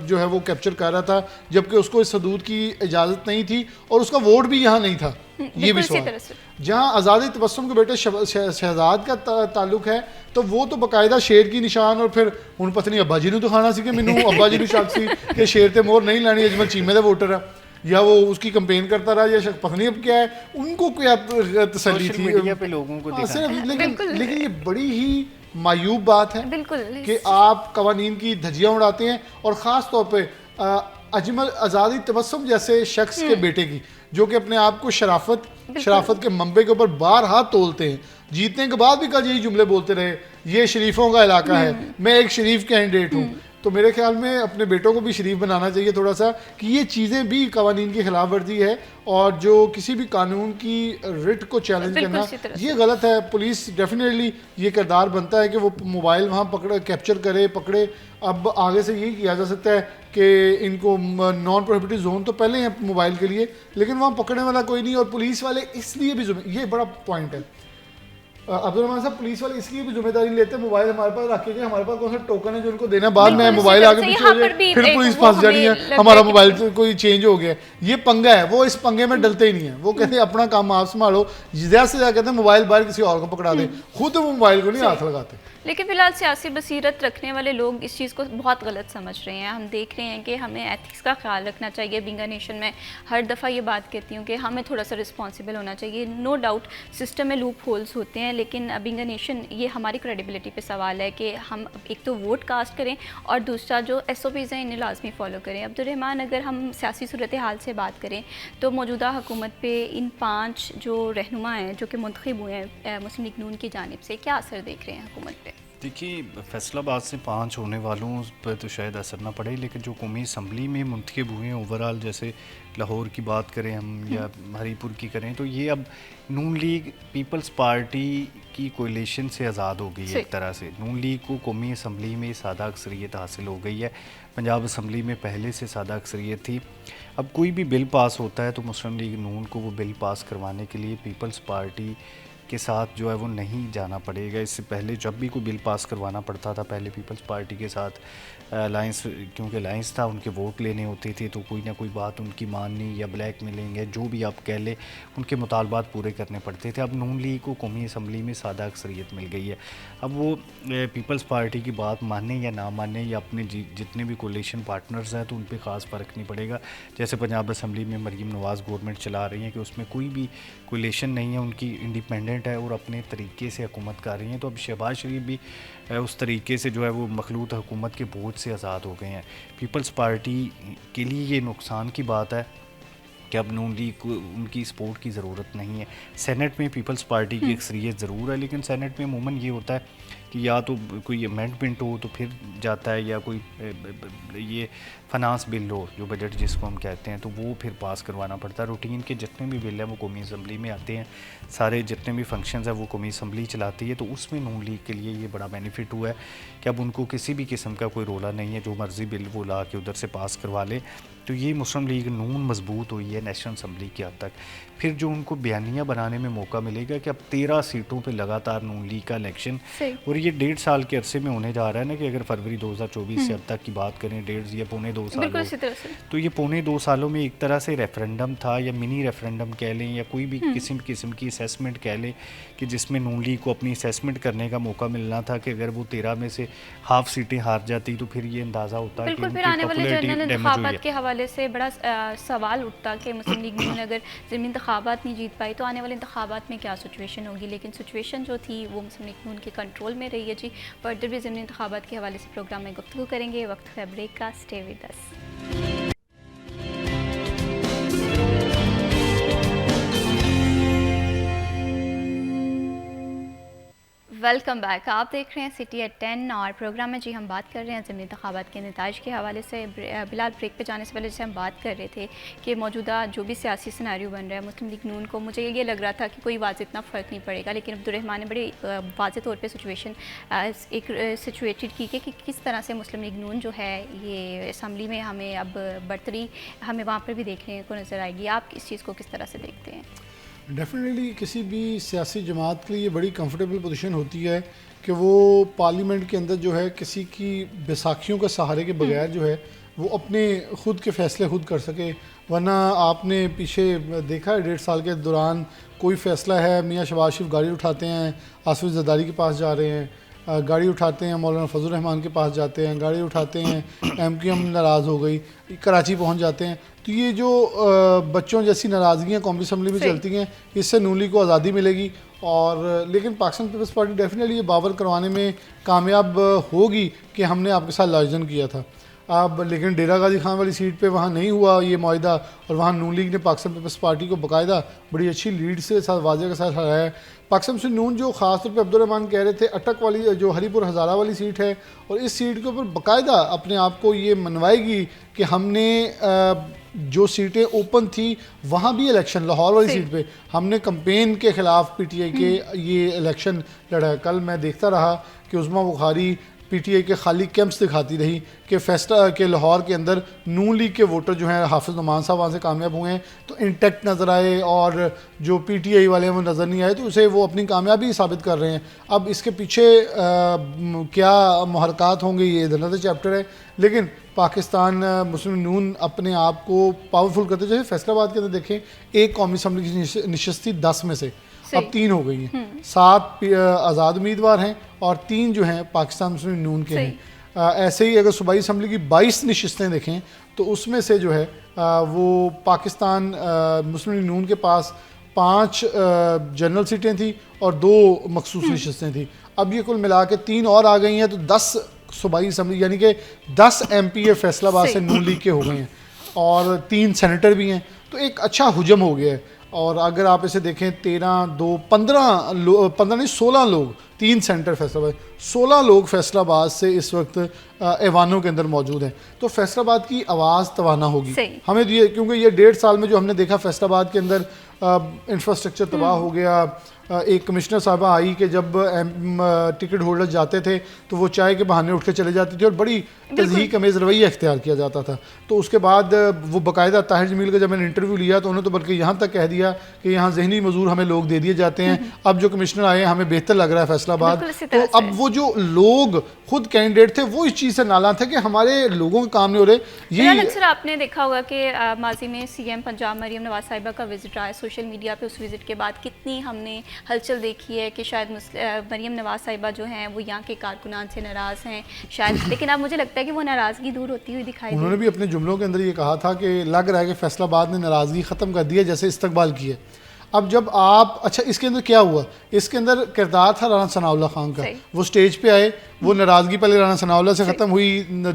जो है वो कैप्चर कर रहा था, जबकि उसको इस हदूद की इजाज़त नहीं थी और उसका वोट भी यहाँ नहीं था। ये भी सवाल, जहाँ आज़ादी तबस्सुम के बेटे शहजाद का ताल्लुक है तो वो तो बाकायदा शेर की निशान, और फिर उन पता नहीं अब्बा जी ने दिखाना सी कि मैनू अब्बा जी ने शक सी कि शेर ते मोहर नहीं लैनी, अजमल चीमे का वोटर है, या वो उसकी कंपेन करता रहा, या पता नहीं अब क्या है, उनको क्या तसल्ली थी मीडिया पे लोगों को लेकिन ये बड़ी ही मायूब बात है कि आप कवानीन की धज्जियाँ उड़ाते हैं, और ख़ास तौर पर अजमल आज़ादी तबस्सुम जैसे शख्स के बेटे की, जो कि अपने आप को शराफत के मंबे के ऊपर बार हाथ तोलते हैं, जीतने के बाद भी कल यही जुमले बोलते रहे, ये शरीफों का इलाका है, मैं एक शरीफ कैंडिडेट हूँ। तो मेरे ख्याल में अपने बेटों को भी शरीफ बनाना चाहिए थोड़ा सा, कि ये चीज़ें भी कवानीन की खिलाफ वर्जी है, और जो किसी भी कानून की रिट को चैलेंज करना ये गलत है। पुलिस डेफिनेटली ये किरदार बनता है कि वो मोबाइल वहाँ पकड़े, कैप्चर करे, पकड़े। अब आगे से यही किया जा सकता है कि इनको नॉन प्रोहिबिटेड जोन तो पहले हैं मोबाइल के लिए, लेकिन वहाँ पकड़ने वाला कोई नहीं, और पुलिस वाले इसलिए भी, ये बड़ा पॉइंट है अब्दुर्रहमान साहब, पुलिस वाले इसलिए भी जिम्मेदारी लेते हैं मोबाइल हमारे पास रखे कि हमारे पास कौन सा टोकन है जो उनको देना, बाद में मोबाइल आगे पीछे हो जाए फिर पुलिस फंस जानी है, हमारा मोबाइल कोई चेंज हो गया। ये पंगा है, वो इस पंगे में डलते ही नहीं है, वो कहते हैं अपना काम आप संभालो, ज्यादा से ज्यादा कहते हैं मोबाइल बाहर किसी और को पकड़ा दे, खुद वो मोबाइल को नहीं हाथ लगाते। लेकिन फ़िलहाल सियासी बसीरत रखने वाले लोग इस चीज़ को बहुत गलत समझ रहे हैं। हम देख रहे हैं कि हमें एथिक्स का ख्याल रखना चाहिए। बीइंग अ नेशन में हर दफ़ा ये बात कहती हूँ कि हमें थोड़ा सा रिस्पॉन्सिबल होना चाहिए। नो डाउट सिस्टम में लूप होल्स होते हैं, लेकिन बीइंग अ नेशन ये हमारी क्रेडिबिलिटी पे सवाल है कि हम एक तो वोट कास्ट करें और दूसरा जो SOPs हैं इन्हें लाजमी फ़ॉलो करें। अब्दुर्रहमान, अगर हम सियासी सूरत हाल से बात करें तो मौजूदा हुकूमत पे इन 5 जो रहनुमा हैं जो कि मुंतखब हुए हैं मुस्लिम लीग नून की जानिब से, क्या असर देख रहे हैं हुकूमत पे? देखिए, फैसलाबाद से 5 होने वालों पर तो शायद असर ना पड़े, लेकिन जो कौमी असम्बली में मुंतखब हुए हैं ओवरऑल, जैसे लाहौर की बात करें हम या हरीपुर की करें, तो ये अब नून लीग पीपल्स पार्टी की कोलिशन से आज़ाद हो गई है। एक तरह से नून लीग को कौमी असम्बली में सादा अक्सरियत हासिल हो गई है। पंजाब असम्बली में पहले से सादा अक्सरियत थी। अब कोई भी बिल पास होता है तो मुस्लिम लीग नून को वो बिल पास करवाने के लिए पीपल्स पार्टी के साथ जो है वो नहीं जाना पड़ेगा। इससे पहले जब भी कोई बिल पास करवाना पड़ता था, पहले पीपल्स पार्टी के साथ अलाइंस, क्योंकि अलाइंस था, उनके वोट लेने होते थे, तो कोई ना कोई बात उनकी माननी या ब्लैक मेलिंग है, जो भी आप कह ले, उनके मुतालबात पूरे करने पड़ते थे। अब नून लीग को कौमी असम्बली में सादा अक्सरियत मिल गई है। अब वो पीपल्स पार्टी की बात माने या ना माने या अपने जितने भी कोलिशन पार्टनर्स हैं तो उन पर ख़ास फ़र्क नहीं पड़ेगा। जैसे पंजाब असम्बली में मरीम नवाज़ गवर्नमेंट चला रही है कि उसमें कोई भी कोलिशन नहीं है, उनकी इंडिपेंडेंट है और अपने तरीके से हुकूमत कर रही हैं। तो अब शहबाज शरीफ भी उस तरीके से जो है वो मखलूत हुकूमत के बोझ से आज़ाद हो गए हैं। पीपल्स पार्टी के लिए ये नुकसान की बात है कि अब नून लीग को उनकी सपोर्ट की ज़रूरत नहीं है। सेनेट में पीपल्स पार्टी की अक्सरियत ज़रूर है, लेकिन सेनेट में अमूमन ये होता है कि या तो कोई अमेंडमेंट हो तो फिर जाता है, या कोई ये फाइनेंस बिल हो, जो बजट जिसको हम कहते हैं, तो वो फिर पास करवाना पड़ता है। रूटीन के जितने भी बिल हैं वो कौमी असम्बली में आते हैं, सारे जितने भी फंक्शंस हैं वो कौमी असम्बली चलाती है। तो उसमें नून लीग के लिए ये बड़ा बेनिफिट हुआ है कि अब उनको किसी भी किस्म का कोई रोला नहीं है, जो मर्ज़ी बिल वो ला के उधर से पास करवा ले। तो ये मुस्लिम लीग नून मजबूत हुई है नेशनल असम्बली के हद तक। फिर जो उनको बयानियाँ बनाने में मौका मिलेगा कि अब 13 सीटों पे लगातार नून लीग का इलेक्शन, और ये 1.5 साल के अरसे में होने जा रहा है ना, कि अगर फरवरी 2024 से अब तक की बात करें, 1.5 या पौने 2 साल, तो ये पौने 2 सालों में एक तरह से रेफरेंडम था, या मिनी रेफरेंडम कह लें, या कोई भी किस्म की असेसमेंट कह लें, कि जिसमें नून लीग को अपनी असेसमेंट करने का मौका मिलना था कि अगर वो 13 में से हाफ सीटें हार जाती तो फिर ये अंदाज़ा होता कि फिर आने वाले जनरल इंतखाबात के हवाले से बड़ा सवाल उठता कि मुस्लिम लीग नून अगर ज़मीनी इंतखाबात नहीं जीत पाई तो आने वाले इंतखाबात में क्या सिचुएशन होगी। लेकिन सिचुएशन जो थी वो मुस्लिम लीग नून के कंट्रोल में रही है। जी, फर्दर भी ज़मीनी इंतखाबात के हवाले से प्रोग्राम में गुफ्तगू करेंगे। वक्त है ब्रेक का, stay with us. Welcome back. आप देख रहे हैं सिटी एट 10 और प्रोग्राम में जी हम बात कर रहे हैं ज़मीनी इंतखाबात के नताइज के हवाले से। बिलाल, ब्रेक पे जाने से पहले जैसे हम बात कर रहे थे कि मौजूदा जो भी सियासी सिनेरियो बन रहा है मुस्लिम लीग नून को, मुझे ये लग रहा था कि कोई वाज़ इतना फ़र्क नहीं पड़ेगा, लेकिन अब्दुर्रहमान ने बड़े वाज़े तौर पर सिचुएशन एक सिचुएटेड की कि किस तरह से मुस्लिम लीग नून जो है ये असम्बली में हमें अब बढ़तरी हमें वहाँ पर भी देखने को नज़र आएगी। आप इस चीज़ को किस तरह से देखते हैं? डेफिनेटली किसी भी सियासी जमात के लिए बड़ी कंफर्टेबल पोजीशन होती है कि वो पार्लियामेंट के अंदर जो है किसी की बैसाखियों के सहारे के बगैर जो है वो अपने ख़ुद के फ़ैसले खुद कर सके। वरना आपने पीछे देखा है 1.5 साल के दौरान कोई फ़ैसला है, मियाँ शहबाज शरीफ गाड़ी उठाते हैं आसिफ ज़रदारी के पास जा रहे हैं, गाड़ी उठाते हैं मौलाना फजल रहमान के पास जाते हैं, गाड़ी उठाते हैं MQM नाराज़ हो गई, कराची पहुंच जाते हैं। तो ये जो बच्चों जैसी नाराज़गियाँ कौमी असम्बली में चलती हैं, इससे नून लीग को आज़ादी मिलेगी। और लेकिन पाकिस्तान पीपल्स पार्टी डेफिनेटली ये बावर करवाने में कामयाब होगी कि हमने आपके साथ लाइजन किया था। अब लेकिन डेरा गाजी खान वाली सीट पे वहाँ नहीं हुआ ये मुआहदा, और वहाँ नून लीग ने पाकिस्तान पीपल्स पार्टी को बाकायदा बड़ी अच्छी लीड से साथ वाजे के साथ हराया है। पाकिस्तान से नून जो ख़ास तौर पे अब्दुर्रहमान कह रहे थे अटक वाली जो हरीपुर हज़ारा वाली सीट है, और इस सीट के ऊपर बाकायदा अपने आप को ये मनवाएगी कि हमने जो सीटें ओपन थी वहाँ भी इलेक्शन, लाहौर वाली सीट पे हमने कैंपेन के ख़िलाफ़ PTI के ये इलेक्शन लड़ा है। कल मैं देखता रहा कि उस्मा बुखारी PTI के खाली कैंप्स दिखाती रही कि फैसला के लाहौर के अंदर नून लीग के वोटर जो हैं हाफिज़ नुमान साहब वहाँ से कामयाब हुए हैं तो इंटेक्ट नज़र आए, और जो PTI वाले हैं वो नज़र नहीं आए, तो उसे वो अपनी कामयाबी साबित कर रहे हैं। अब इसके पीछे क्या मुहरकात होंगे ये अनदर चैप्टर है, लेकिन पाकिस्तान मुस्लिम नून अपने आप को पावरफुल करते, जैसे फैसलाबाद के अंदर देखें एक कौमी असम्बली की नशस्ती 10 में से, अब 3 हो गई हैं। 7 आज़ाद उम्मीदवार हैं और 3 जो हैं पाकिस्तान मुस्लिम नून के हैं। ऐसे ही अगर सूबाई असम्बली की 22 नशिस्तें देखें तो उसमें से जो है वो पाकिस्तान मुस्लिम लीग नून के पास 5 जनरल सीटें थी और 2 मखसूस नशिस्तें थी। अब ये कुल मिला के 3 और आ गई हैं तो 10 सूबाई असम्बली यानी कि 10 MP फैसलाबाद से नून लीग के हो गए हैं और 3 सेनेटर भी हैं। तो एक अच्छा हुजम हो गया है। और अगर आप इसे देखें 13, 2, 15 नहीं 16 लोग, 3 सेंटर फैसलाबाद, 16 लोग फैसलाबाद से इस वक्त ऐवानों के अंदर मौजूद हैं। तो फैसलाबाद की आवाज़ तवाना होगी हमें ये, क्योंकि ये 1.5 साल में जो हमने देखा फैसलाबाद के अंदर इंफ्रास्ट्रक्चर तबाह हो गया। एक कमिश्नर साहबा आई कि जब टिकट होल्डर जाते थे तो वो चाय के बहाने उठ के चले जाती थी और बड़ी तज़हीक अमेज़ रवैया इख्तियार किया जाता था। तो उसके बाद वो बाकायदा ताहिर जमील का जब मैंने इंटरव्यू लिया तो उन्होंने तो बल्कि यहाँ तक कह दिया कि यहाँ जहनी मजदूर हमें लोग दे दिए जाते हैं। अब जो कमिश्नर आए हमें बेहतर लग रहा है फैसलाबाद। तो अब वो जो लोग खुद कैंडिडेट थे वो इस चीज़ से नाला थे कि हमारे लोगों के काम नहीं हो रहे। ये अक्सर आपने देखा होगा कि माजी में CM पंजाब मरियम नवाज साहिबा का विजिट रहा है। सोशल मीडिया पे उस विजिट के बाद कितनी हमने हलचल देखी है कि शायद मरियम नवाज साहिबा जो हैं वो यहाँ के कारकुनान से नाराज़ हैं शायद, लेकिन अब मुझे लगता है कि वो नाराज़गी दूर होती हुई दिखाई दी। उन्होंने भी अपने जुमलों के अंदर ये कहा था कि लग रहा है कि फैसलाबाद ने नाराज़गी ख़त्म कर दी है जैसे इस्तकबाल की है। अब जब आप अच्छा इसके अंदर क्या हुआ, इसके अंदर किरदार था राना सनाउल्लाह खान का। वो स्टेज पे आए, वो नाराज़गी पहले राना सनाउल्लाह से ख़त्म हुई,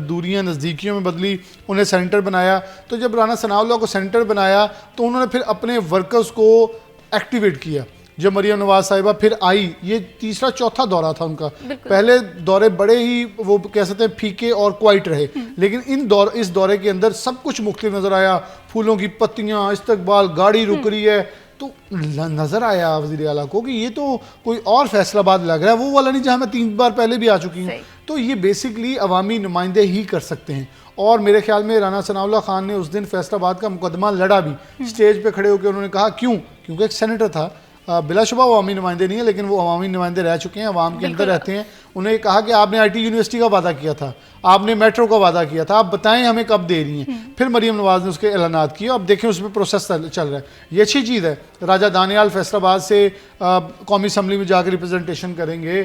दूरियां नज़दीकियों में बदली, उन्हें सेंटर बनाया। तो जब राना सनाउल्लाह को सेंटर बनाया तो उन्होंने फिर अपने वर्कर्स को एक्टिवेट किया। जब मरियम नवाज साहिबा फिर आई, ये तीसरा चौथा दौरा था उनका। पहले दौरे बड़े ही वो कह सकते हैं फीके और क्वाइट रहे, लेकिन इस दौरे के अंदर सब कुछ मुख्तलिफ नज़र आया। फूलों की पत्तियाँ, इस्तकबाल, गाड़ी रुक रही है। तो नज़र आया वज़ीर आला को कि ये तो कोई और फैसलाबाद लग रहा है, वो वाला नहीं जहाँ मैं 3 बार पहले भी आ चुकी हूँ। तो ये बेसिकली अवामी नुमाइंदे ही कर सकते हैं। और मेरे ख्याल में राना सनाउल्लाह खान ने उस दिन फैसलाबाद का मुकदमा लड़ा भी। स्टेज पे खड़े होकर उन्होंने कहा क्यों, क्योंकि एक सेनेटर था, बिलाशुबा अवामी नुमाइंदे नहीं है लेकिन वो अवामी नुमाइंदे रह चुके हैं, अवाम के अंदर रहते हैं। उन्हें कहा कि आपने IT यूनिवर्सिटी का वादा किया था, आपने मेट्रो का वादा किया था, आप बताएं हमें कब दे रही हैं। फिर मरियम नवाज ने उसके ऐलानात किए। अब देखें उसमें प्रोसेस चल रहा है, ये अच्छी चीज़ है। राजा दानियाल फैसलाबाद से कौमी असम्बली में जाकर रिप्रेजेंटेशन करेंगे।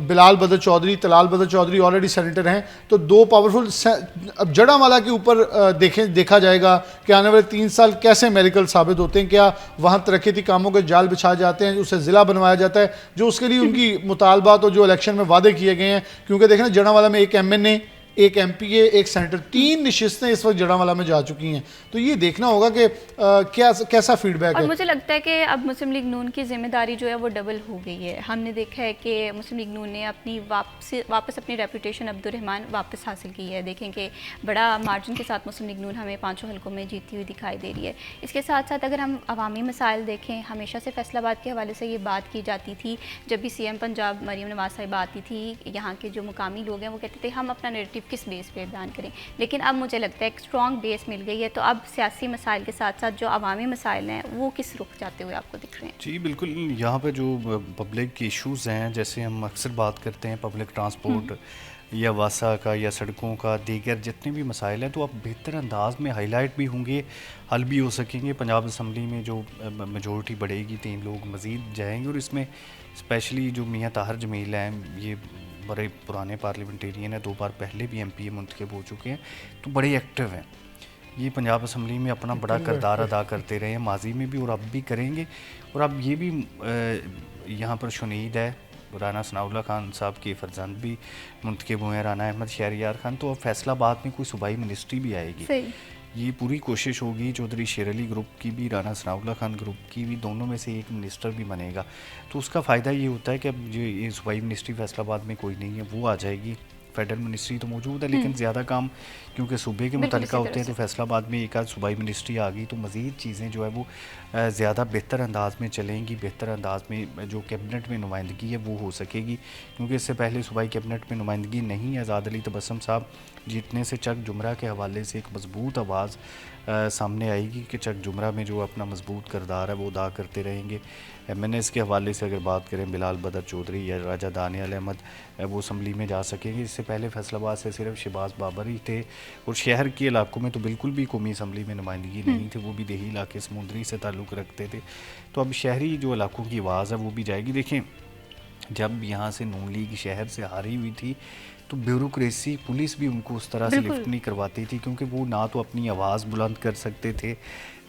बिलाल बदर चौधरी, तलाल बदर चौधरी ऑलरेडी सेनेटर हैं। तो 2 पावरफुल, अब जड़ावाला के ऊपर देखा जाएगा कि आने वाले 3 साल कैसे मेरिकल साबित होते हैं। क्या वहाँ तरक्याती कामों के जाल बिछाए जाते हैं, उसे ज़िला बनवाया जाता है, जो उसके लिए उनकी मुतालबात और जो इलेक्शन में वादे किए गए हैं। क्योंकि देखें ना, जड़ावाला में एक MNA, एक MPA, एक सेनेटर, 3 नशिस्तें इस वक्त जड़ावाला में जा चुकी हैं। तो ये देखना होगा कि कैसा फीडबैक है। और मुझे लगता है कि अब मुस्लिम लीग नून की जिम्मेदारी जो है वो डबल हो गई है। हमने देखा है कि मुस्लिम लीग नून ने अपनी वापस अपनी रेपुटेशन अब्दुर्रहमान वापस हासिल की है। देखें कि बड़ा मार्जिन के साथ मुस्लिम लीग नून हमें 5 हलकों में जीती हुई दिखाई दे रही है। इसके साथ साथ अगर हम अवामी मसाइल देखें, हमेशा से फैसलाबाद के हवाले से ये बात की जाती थी। जब भी CM पंजाब मरियम नवाज साहिबा आती थी, यहाँ के जो मुकामी लोग हैं वो कहते थे हम अपना नैरेटिव किस बेस पे बयान करें। लेकिन अब मुझे लगता है एक स्ट्रॉन्ग बेस मिल गई है। तो अब सियासी मसाइल के साथ साथ जो अवामी मसाइल हैं वो किस रुख जाते हुए आपको दिख रहे हैं? जी बिल्कुल, यहाँ पे जो पब्लिक इश्यूज़ हैं, जैसे हम अक्सर बात करते हैं पब्लिक ट्रांसपोर्ट या वासा का या सड़कों का, दीगर जितने भी मसाइल हैं, तो अब बेहतर अंदाज में हाईलाइट भी होंगे, हल भी हो सकेंगे। पंजाब असम्बली में जो मेजॉरिटी बढ़ेगी, 3 लोग मज़ीद जाएंगे और इसमें स्पेशली जो मियाँ ताहिर जमील हैं, ये बड़े पुराने पार्लियामेंटेरियन हैं, 2 बार पहले भी MP मुंतखब हो चुके हैं, तो बड़े एक्टिव हैं। ये पंजाब असम्बली में अपना बड़ा किरदार अदा करते रहे हैं माजी में भी और अब भी करेंगे। और अब ये भी यहाँ पर शुनीद है, राना सनाउल्लाह खान साहब के फर्जंद भी मुंतखब हुए हैं, राना अहमद शहरियार खान। तो अब फैसलाबाद में कोई सूबाई मिनिस्ट्री भी आएगी। ये पूरी कोशिश होगी चौधरी शेर अली ग्रुप की भी, राना सनाउल्लाह खान ग्रुप की भी, दोनों में से एक मिनिस्टर भी बनेगा। तो उसका फ़ायदा ये होता है कि अब जो ये सूबाई मिनिस्ट्री फैसलाबाद में कोई नहीं है, वो आ जाएगी। फेडरल मिनिस्ट्री तो मौजूद है लेकिन ज़्यादा काम क्योंकि सूबे के मुतल्लिका होते हैं, तो फैसलाबाद में एक आध सूबाई मिनिस्ट्री आ गई तो मज़ीद चीज़ें जो है वो ज़्यादा बेहतर अंदाज में चलेंगी, बेहतर अंदाज में जो कैबिनेट में नुमाइंदगी है वो हो सकेगी। क्योंकि इससे पहले सूबाई कैबिनेट में नुमाइंदगी नहीं है। आज़ाद अली तबस्सुम साहब जीतने से चक जुमरा के हवाले से एक मजबूत आवाज़ सामने आएगी कि चक जुमरा में जो अपना मजबूत किरदार है वो अदा करते रहेंगे। MNAs के हवाले से अगर बात करें, बिलाल बदर चौधरी या राजा दानियाल अहमद वो असम्बली में जा सकेंगे। इससे पहले फैसलाबाद से सिर्फ शहबाज बाबर ही थे और शहर के इलाकों में तो बिल्कुल भी कौमी असम्बली में नुमाइंदगी नहीं थी, वो भी देही इलाके समुद्री से ताल्लुक़ रखते थे। तो अब शहरी जो इलाकों की आवाज़ है वो भी जाएगी। देखें, जब यहाँ से नून लीग शहर से हारी हुई थी तो ब्यूरोक्रेसी, पुलिस भी उनको उस तरह से लिफ्ट नहीं करवाती थी, क्योंकि वो ना तो अपनी आवाज़ बुलंद कर सकते थे,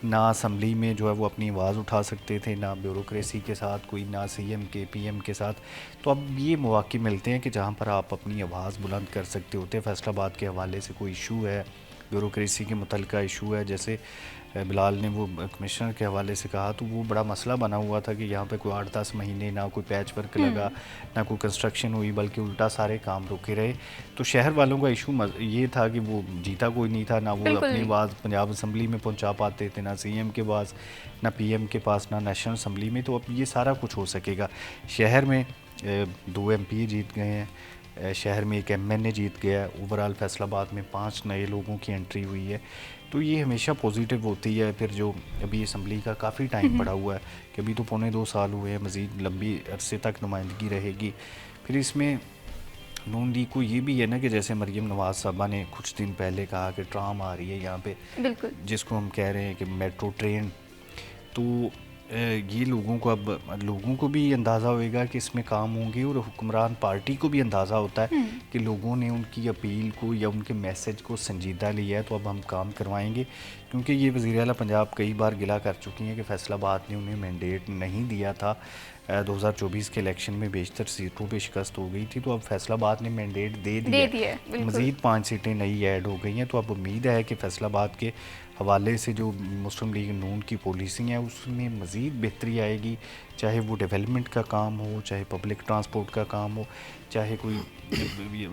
ना असम्बली में जो है वो अपनी आवाज़ उठा सकते थे, ना ब्यूरोक्रेसी के साथ कोई, ना सीएम के पीएम के साथ। तो अब ये मौके मिलते हैं कि जहाँ पर आप अपनी आवाज़ बुलंद कर सकते होते हैं। फैसलाबाद के हवाले से कोई इशू है, ब्यूरोक्रेसी के मुतल्लिका इशू है, जैसे बिलाल ने वो कमिश्नर के हवाले से कहा, तो वो बड़ा मसला बना हुआ था कि यहाँ पे कोई 8-10 महीने ना कोई पैच वर्क लगा, ना कोई कंस्ट्रक्शन हुई, बल्कि उल्टा सारे काम रुके रहे। तो शहर वालों का इशू ये था कि वो जीता कोई नहीं था, ना वो अपनी आवाज़ पंजाब असम्बली में पहुँचा पाते थे, ना सीएम के पास, ना पीएम के पास, ना नेशनल असम्बली में। तो अब ये सारा कुछ हो सकेगा। शहर में 2 एमपी जीत गए हैं, शहर में 1 एमएनए जीत गया है, ओवरऑल फैसलाबाद में 5 नए लोगों की एंट्री हुई है। तो ये हमेशा पॉजिटिव होती है। फिर जो अभी असम्बली का काफ़ी टाइम पड़ा हुआ है कि अभी तो 1.25 साल हुए हैं, मज़ीद लंबी अरसे तक नुमाइंदगी रहेगी। फिर इसमें नून लीग को ये भी है ना कि जैसे मरीम नवाज़ साहबा ने कुछ दिन पहले कहा कि ट्राम आ रही है यहाँ पे, बिल्कुल, जिसको हम कह रहे हैं कि मेट्रो ट्रेन, तो ये लोगों को भी अंदाज़ा होएगा कि इसमें काम होंगे, और हुक्मरान पार्टी को भी अंदाज़ा होता है कि लोगों ने उनकी अपील को या उनके मैसेज को संजीदा लिया है, तो अब हम काम करवाएंगे। क्योंकि ये वज़ीर आला पंजाब कई बार गिला कर चुकी हैं कि फैसलाबाद ने उन्हें मैंडेट नहीं दिया था। 2024 के इलेक्शन में बेशतर सीटों पे शिकस्त हो गई थी, तो अब फैसलाबाद ने मैंडेट दे दिया, मज़ीद 5 सीटें नई ऐड हो गई हैं। तो अब उम्मीद है कि फैसलाबाद के हवाले से जो मुस्लिम लीग नून की पॉलिसी है उसमें मज़ीद बेहतरी आएगी, चाहे वो डेवलपमेंट का काम हो, चाहे पब्लिक ट्रांसपोर्ट का काम हो, चाहे कोई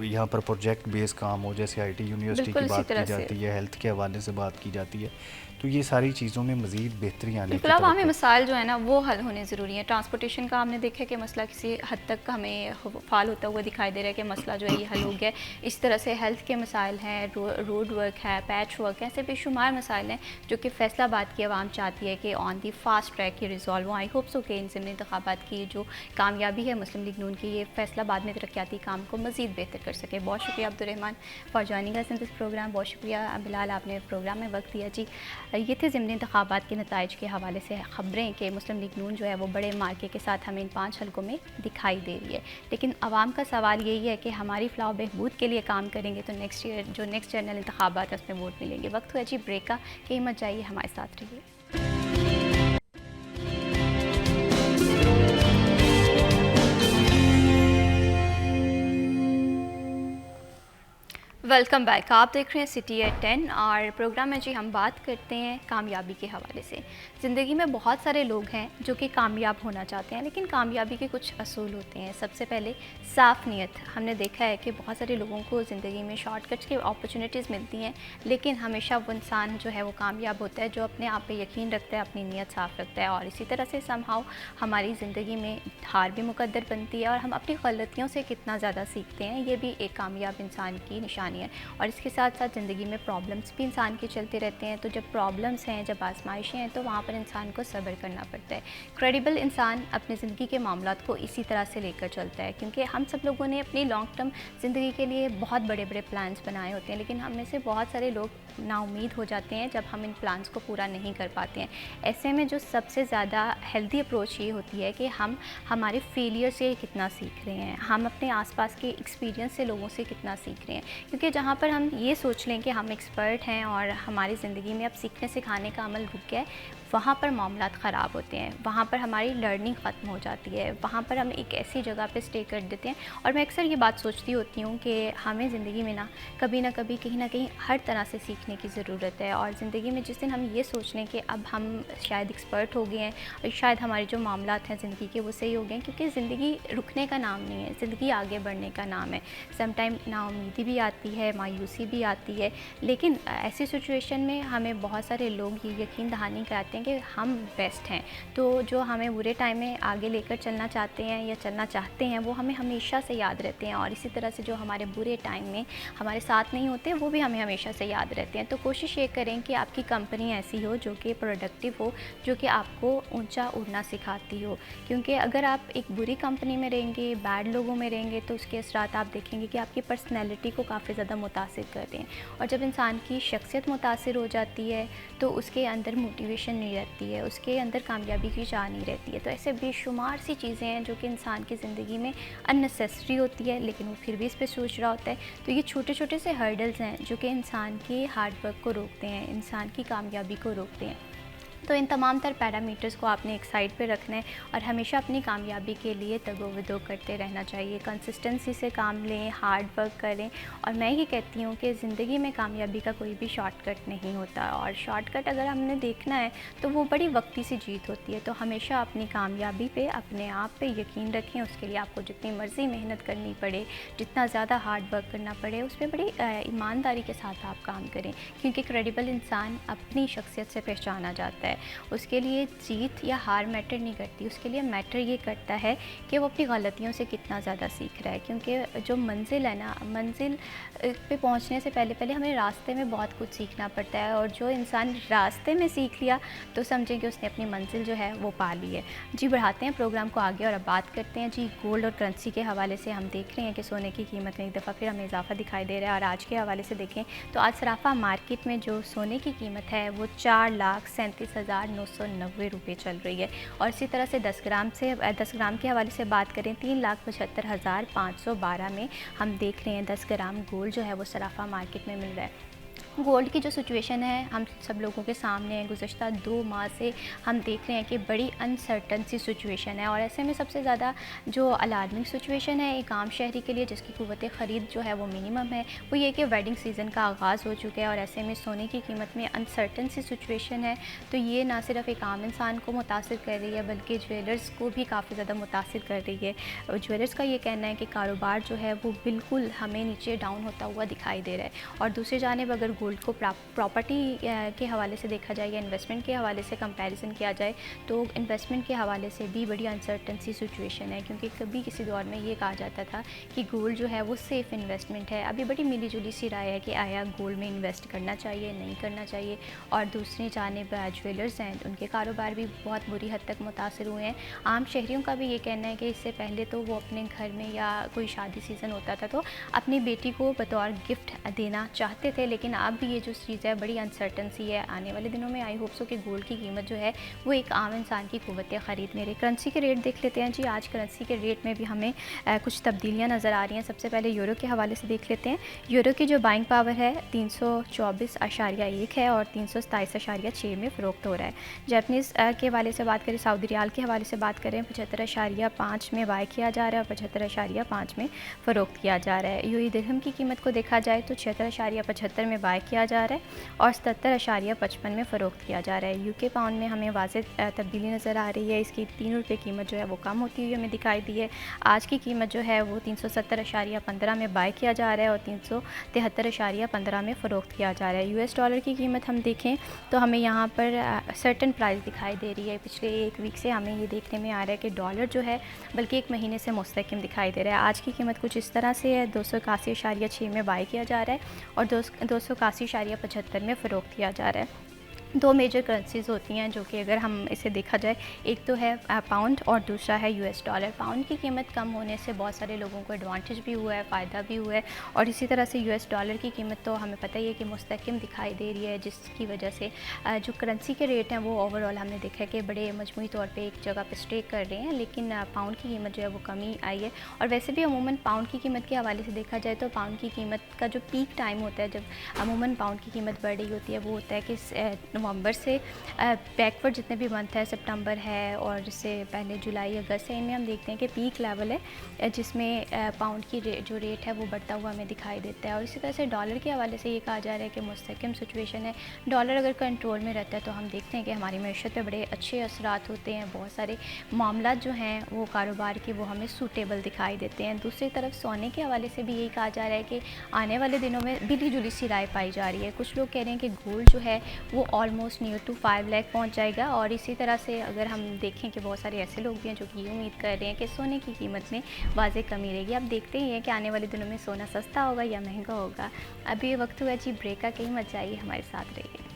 यहाँ पर प्रोजेक्ट बेस्ड काम हो, जैसे आईटी यूनिवर्सिटी की बात की जाती है, हेल्थ के हवाले से बात की जाती है। तो ये सारी चीज़ों में मज़ीद बेहतरी आने की तरफ हमें मसाइल जो है ना वो हल होने ज़रूरी है। ट्रांसपोर्टेशन का हमने देखा कि मसला किसी हद तक हमें फाल होता हुआ दिखाई दे रहा है कि मसला जो है ये हल हो गया। इस तरह से हेल्थ के मसाइल हैं, रोड वर्क है, पैच वर्क है, ऐसे बेशुमार मसाइल हैं जो कि फैसलाबाद की आवाम चाहती है कि ऑन दी फास्ट ट्रैक ये रिजॉल्व हो। आई होप सो कि इन ज़िमनी इंतखाबात की जो कामयाबी है मुस्लिम लीग नून की, ये फैसलाबाद में तरक्याती काम को मज़ीद बेहतर कर सके। बहुत शुक्रिया Abdurrahman for joining us in this programme. बहुत शुक्रिया बिलाल, आपने प्रोग्राम में वक्त दिया जी। ये थे ज़िमनी इंतखाबात के नताइज के हवाले से ख़बरें कि मुस्लिम लीग नून जो है वो बड़े मार्के के साथ हमें इन 5 हलकों में दिखाई दे रही है। लेकिन आवाम का सवाल यही है कि हमारी फ़लाह बहबूद के लिए काम करेंगे तो नेक्स्ट जनरल इंतखाबात है उसमें वोट मिलेंगे। वक्त हुआ जी ब्रेक का, कि मत जाइए, हमारे साथ रहिए। Welcome back. आप देख रहे हैं सिटी एट 10 और प्रोग्राम में जी हम बात करते हैं कामयाबी के हवाले से। ज़िंदगी में बहुत सारे लोग हैं जो कि कामयाब होना चाहते हैं, लेकिन कामयाबी के कुछ असूल होते हैं। सबसे पहले साफ़ नीयत। हमने देखा है कि बहुत सारे लोगों को ज़िंदगी में शॉर्टकट्स की अपॉर्चुनिटीज़ मिलती हैं, लेकिन हमेशा वो इंसान जो है वो कामयाब होता है जो अपने आप पे यकीन रखता है, अपनी नीयत साफ़ रखता है। और इसी तरह से समहाउ हमारी ज़िंदगी में हार भी मुकद्दर बनती है और हम अपनी गलतियों से कितना ज़्यादा सीखते हैं, ये भी एक कामयाब इंसान की निशानी है। और इसके साथ साथ ज़िंदगी में प्रॉब्लम्स भी इंसान के चलते रहते हैं। तो जब प्रॉब्लम्स हैं, जब आजमाइशें हैं, तो वहाँ पर इंसान को सब्र करना पड़ता है। क्रेडिबल इंसान अपनी ज़िंदगी के मामलात को इसी तरह से लेकर चलता है, क्योंकि हम सब लोगों ने अपनी लॉन्ग टर्म ज़िंदगी के लिए बहुत बड़े बड़े प्लान्स बनाए होते हैं, लेकिन हम में से बहुत सारे लोग नाउम्मीद हो जाते हैं जब हम इन प्लान्स को पूरा नहीं कर पाते हैं। ऐसे में जो सबसे ज़्यादा हेल्दी अप्रोच ये होती है कि हम हमारे फेलियर से कितना सीख रहे हैं, हम अपने आसपास के एक्सपीरियंस से लोगों से कितना सीख रहे हैं। क्योंकि जहाँ पर हम ये सोच लें कि हम एक्सपर्ट हैं और हमारी ज़िंदगी में अब सीखने सिखाने का अमल रुक गया है, वहाँ पर मामलात ख़राब होते हैं, वहाँ पर हमारी लर्निंग ख़त्म हो जाती है, वहाँ पर हम एक ऐसी जगह पे स्टे कर देते हैं। और मैं अक्सर ये बात सोचती होती हूँ कि हमें ज़िंदगी में ना कभी कहीं ना कहीं हर तरह से सीखने की ज़रूरत है। और ज़िंदगी में जिस दिन हम ये सोच लें कि अब हम शायद एक्सपर्ट हो गए हैं और शायद हमारे जो मामलात हैं ज़िंदगी के वो सही हो गए हैं, क्योंकि ज़िंदगी रुकने का नाम नहीं है, ज़िंदगी आगे बढ़ने का नाम है। समटाइम नाउम्मीदी भी आती है, मायूसी भी आती है, लेकिन ऐसी सिचुएशन में हमें बहुत सारे लोग ये यकीन दहानी कराते हैं हैं कि हम बेस्ट हैं। तो जो हमें बुरे टाइम में आगे लेकर चलना चाहते हैं या चलना चाहते हैं, वो हमें हमेशा से याद रहते हैं, और इसी तरह से जो हमारे बुरे टाइम में हमारे साथ नहीं होते, वो भी हमें हमेशा से याद रहते हैं। तो कोशिश ये करें कि आपकी कंपनी ऐसी हो जो कि प्रोडक्टिव हो, जो कि आपको ऊंचा उड़ना सिखाती हो, क्योंकि अगर आप एक बुरी कंपनी में रहेंगे, बैड लोगों में रहेंगे, तो उसके असरात आप देखेंगे कि आपकी पर्सनैलिटी को काफ़ी ज़्यादा मुतासिर करते हैं। और जब इंसान की शख्सियत मुतासिर हो जाती है तो उसके अंदर मोटिवेशन नहीं रहती है, उसके अंदर कामयाबी की चाह नहीं रहती है। तो ऐसे बेशुमार सी चीज़ें हैं जो कि इंसान की ज़िंदगी में अननेसेसरी होती है, लेकिन वो फिर भी इस पर सोच रहा होता है। तो ये छोटे छोटे से हर्डल्स हैं जो कि इंसान के हार्ड वर्क को रोकते हैं, इंसान की कामयाबी को रोकते हैं। तो इन तमाम तर पैरामीटर्स को आपने एक साइड पे रखना है और हमेशा अपनी कामयाबी के लिए तगो-विदो करते रहना चाहिए। कंसिस्टेंसी से काम लें, हार्ड वर्क करें, और मैं ये कहती हूँ कि ज़िंदगी में कामयाबी का कोई भी शॉर्टकट नहीं होता, और शॉर्टकट अगर हमने देखना है तो वो बड़ी वक्ती सी जीत होती है। तो हमेशा अपनी कामयाबी पे, अपने आप पे यकीन रखें। उसके लिए आपको जितनी मर्ज़ी मेहनत करनी पड़े, जितना ज़्यादा हार्ड वर्क करना पड़े, उस पर बड़ी ईमानदारी के साथ आप काम करें, क्योंकि क्रेडिबल इंसान अपनी शख्सियत से पहचाना जाता है। उसके लिए जीत या हार मैटर नहीं करती, उसके लिए मैटर ये करता है कि वो अपनी गलतियों से कितना ज़्यादा सीख रहा है। क्योंकि जो मंजिल है ना, मंजिल पे पहुंचने से पहले पहले हमें रास्ते में बहुत कुछ सीखना पड़ता है, और जो इंसान रास्ते में सीख लिया तो समझें कि उसने अपनी मंजिल जो है वो पा ली है। जी, बढ़ाते हैं प्रोग्राम को आगे और अब बात करते हैं जी गोल्ड और करेंसी के हवाले से। हम देख रहे हैं कि सोने की कीमत में एक दफ़ा फिर हमें इजाफा दिखाई दे रहा है, और आज के हवाले से देखें तो आज सराफा मार्केट में जो सोने की कीमत है वो 4,37,990 रुपये चल रही है। और इसी तरह से 10 ग्राम के हवाले से बात करें 3,75,512 में हम देख रहे हैं 10 ग्राम गोल्ड जो है वो सराफा मार्केट में मिल रहा है। गोल्ड की जो सिचुएशन है हम सब लोगों के सामने है, गुज़श्ता 2 माह से हम देख रहे हैं कि बड़ी अनसर्टन सी सिचुएशन है, और ऐसे में सबसे ज़्यादा जो अलार्मिंग सिचुएशन है एक आम शहरी के लिए जिसकी क़ुव्वत ख़रीद जो है वो मिनिमम है, वो ये कि वेडिंग सीज़न का आगाज़ हो चुका है, और ऐसे में सोने की कीमत में अनसर्टन सी सिचुएशन है। तो ये ना सिर्फ एक आम इंसान को मुतासिर कर रही है, बल्कि ज्वेलर्स को भी काफ़ी ज़्यादा मुतासिर कर रही है। ज्वेलर्स का ये कहना है कि कारोबार जो है वो बिल्कुल हमें नीचे डाउन होता हुआ दिखाई दे रहा है। और दूसरी जानिब अगर गोल्ड को प्रॉपर्टी के हवाले से देखा जाए या इन्वेस्टमेंट के हवाले से कंपैरिजन किया जाए, तो इन्वेस्टमेंट के हवाले से भी बड़ी अनसर्टन सी सिचुएशन है, क्योंकि कभी किसी दौर में ये कहा जाता था कि गोल्ड जो है वो सेफ़ इन्वेस्टमेंट है। अभी बड़ी मिली जुली सी राय है कि आया गोल्ड में इन्वेस्ट करना चाहिए, नहीं करना चाहिए। और दूसरी जानिब ज्वेलर्स हैं, उनके कारोबार भी बहुत बुरी हद तक मुतासर हुए हैं। आम शहरियों का भी ये कहना है कि इससे पहले तो वो अपने घर में या कोई शादी सीज़न होता था तो अपनी बेटी को बतौर गिफ्ट देना चाहते थे, लेकिन अब भी ये जो चीज़ है बड़ी अनसर्टन सी है। आने वाले दिनों में आई होप सो कि गोल्ड की कीमत जो है वो एक आम इंसान की क़ुव्वत ख़रीद मेरे। करेंसी के रेट देख लेते हैं जी। आज करेंसी के रेट में भी हमें कुछ तब्दीलियाँ नज़र आ रही हैं। सबसे पहले यूरो के हवाले से देख लेते हैं। यूरो की जो बाइंग पावर है 324.1 है और 327.6 में फ़रोख्त हो रहा है। जैपनीज़ के हवाले से बात करें, सऊदी रियाल के हवाले से बात करें 75.5 में बाय किया जा रहा है और 75.5 में फ़रोख्त किया जा रहा है। यूएई दिरहम की कीमत को देखा जाए तो 76.75 में बाय किया जा रहा है और 77.55 में फ़रोख्त किया जा रहा है। यूके पाउंड में हमें वाज़ेह तब्दीली नज़र आ रही है। इसकी 3 रुपये कीमत जो है वो कम होती हुई हमें दिखाई दी है। आज की कीमत जो है वो 370.15 में बाय किया जा रहा है और 373.15 में फ़रोख्त किया जा रहा है। यूएस डॉलर की कीमत हम देखें तो हमें यहाँ पर सर्टन प्राइस दिखाई दे रही है। पिछले एक वीक से हमें ये देखने में आ रहा है कि डॉलर जो है बल्कि एक महीने से मुस्तकिम दिखाई दे रहा है। आज की कीमत कुछ इस तरह से है, 281.6 में बाय किया जा रहा है और 281.75 में फ़रोख्त किया जा रहा है। 2 मेजर करेंसीज़ होती हैं जो कि अगर हम इसे देखा जाए, एक तो है पाउंड और दूसरा है यूएस डॉलर। पाउंड की कीमत कम होने से बहुत सारे लोगों को एडवांटेज भी हुआ है, फ़ायदा भी हुआ है, और इसी तरह से यूएस डॉलर की कीमत तो हमें पता ही है कि मुस्तकिम दिखाई दे रही है, जिसकी वजह से जो करेंसी के रेट हैं वो ओवरऑल हमने देखा है कि बड़े मजमूई तौर पर एक जगह पर स्टे कर रहे हैं, लेकिन पाउंड की कीमत जो है वो कमी आई है। और वैसे भी अमूमन पाउंड की कीमत के हवाले से देखा जाए तो पाउंड की कीमत का जो पीक टाइम होता है, जब अमूमन पाउंड की कीमत बढ़ रही होती है, वो होता है कि नवंबर से बैकवर्ड जितने भी मंथ है, सितंबर है और इससे पहले जुलाई अगस्त है, इनमें हम देखते हैं कि पीक लेवल है जिसमें पाउंड की जो रेट है वो बढ़ता हुआ हमें दिखाई देता है। और इसी तरह से डॉलर के हवाले से ये कहा जा रहा है कि मुस्तकिम सिचुएशन है। डॉलर अगर कंट्रोल में रहता है तो हम देखते हैं कि हमारी मैशत पे बड़े अच्छे असरात होते हैं, बहुत सारे मामला जो हैं वो कारोबार के वो हमें सूटेबल दिखाई देते हैं। दूसरी तरफ सोने के हवाले से भी यही कहा जा रहा है कि आने वाले दिनों में मिली जुली सी राय पाई जा रही है। कुछ लोग कह रहे हैं कि गोल्ड जो है वो ऑलमोस्ट नियर टू 5 लाख पहुंच जाएगा। और इसी तरह से अगर हम देखें कि बहुत सारे ऐसे लोग भी हैं जो कि ये उम्मीद कर रहे हैं कि सोने की कीमत में वाज़ेह कमी रहेगी। अब देखते ही हैं कि आने वाले दिनों में सोना सस्ता होगा या महंगा होगा। अभी ये वक्त हुआ जी ब्रेक का, कहीं मत जाइए, हमारे साथ रहिए।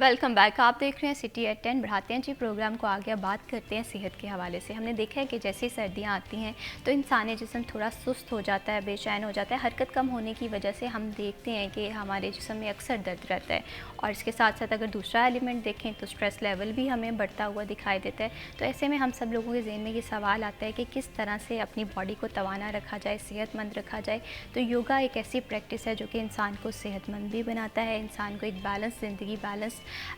Welcome back. आप देख रहे हैं सिटी एट 10। बढ़ाते हैं जी प्रोग्राम को आगे। अब बात करते हैं सेहत के हवाले से। हमने देखा है कि जैसे ही सर्दियां आती हैं तो इंसानी जिस्म थोड़ा सुस्त हो जाता है, बेचैन हो जाता है। हरकत कम होने की वजह से हम देखते हैं कि हमारे जिस्म में अक्सर दर्द रहता है। और इसके साथ साथ अगर दूसरा एलिमेंट देखें तो स्ट्रेस लेवल भी हमें बढ़ता हुआ दिखाई देता है। तो ऐसे में हम सब लोगों के ज़हन में ये सवाल आता है कि किस तरह से अपनी बॉडी को तवाना रखा जाए, सेहतमंद रखा जाए। तो योगा एक ऐसी प्रैक्टिस है जो कि इंसान को सेहतमंद भी बनाता है, इंसान को एक बैलेंस ज़िंदगी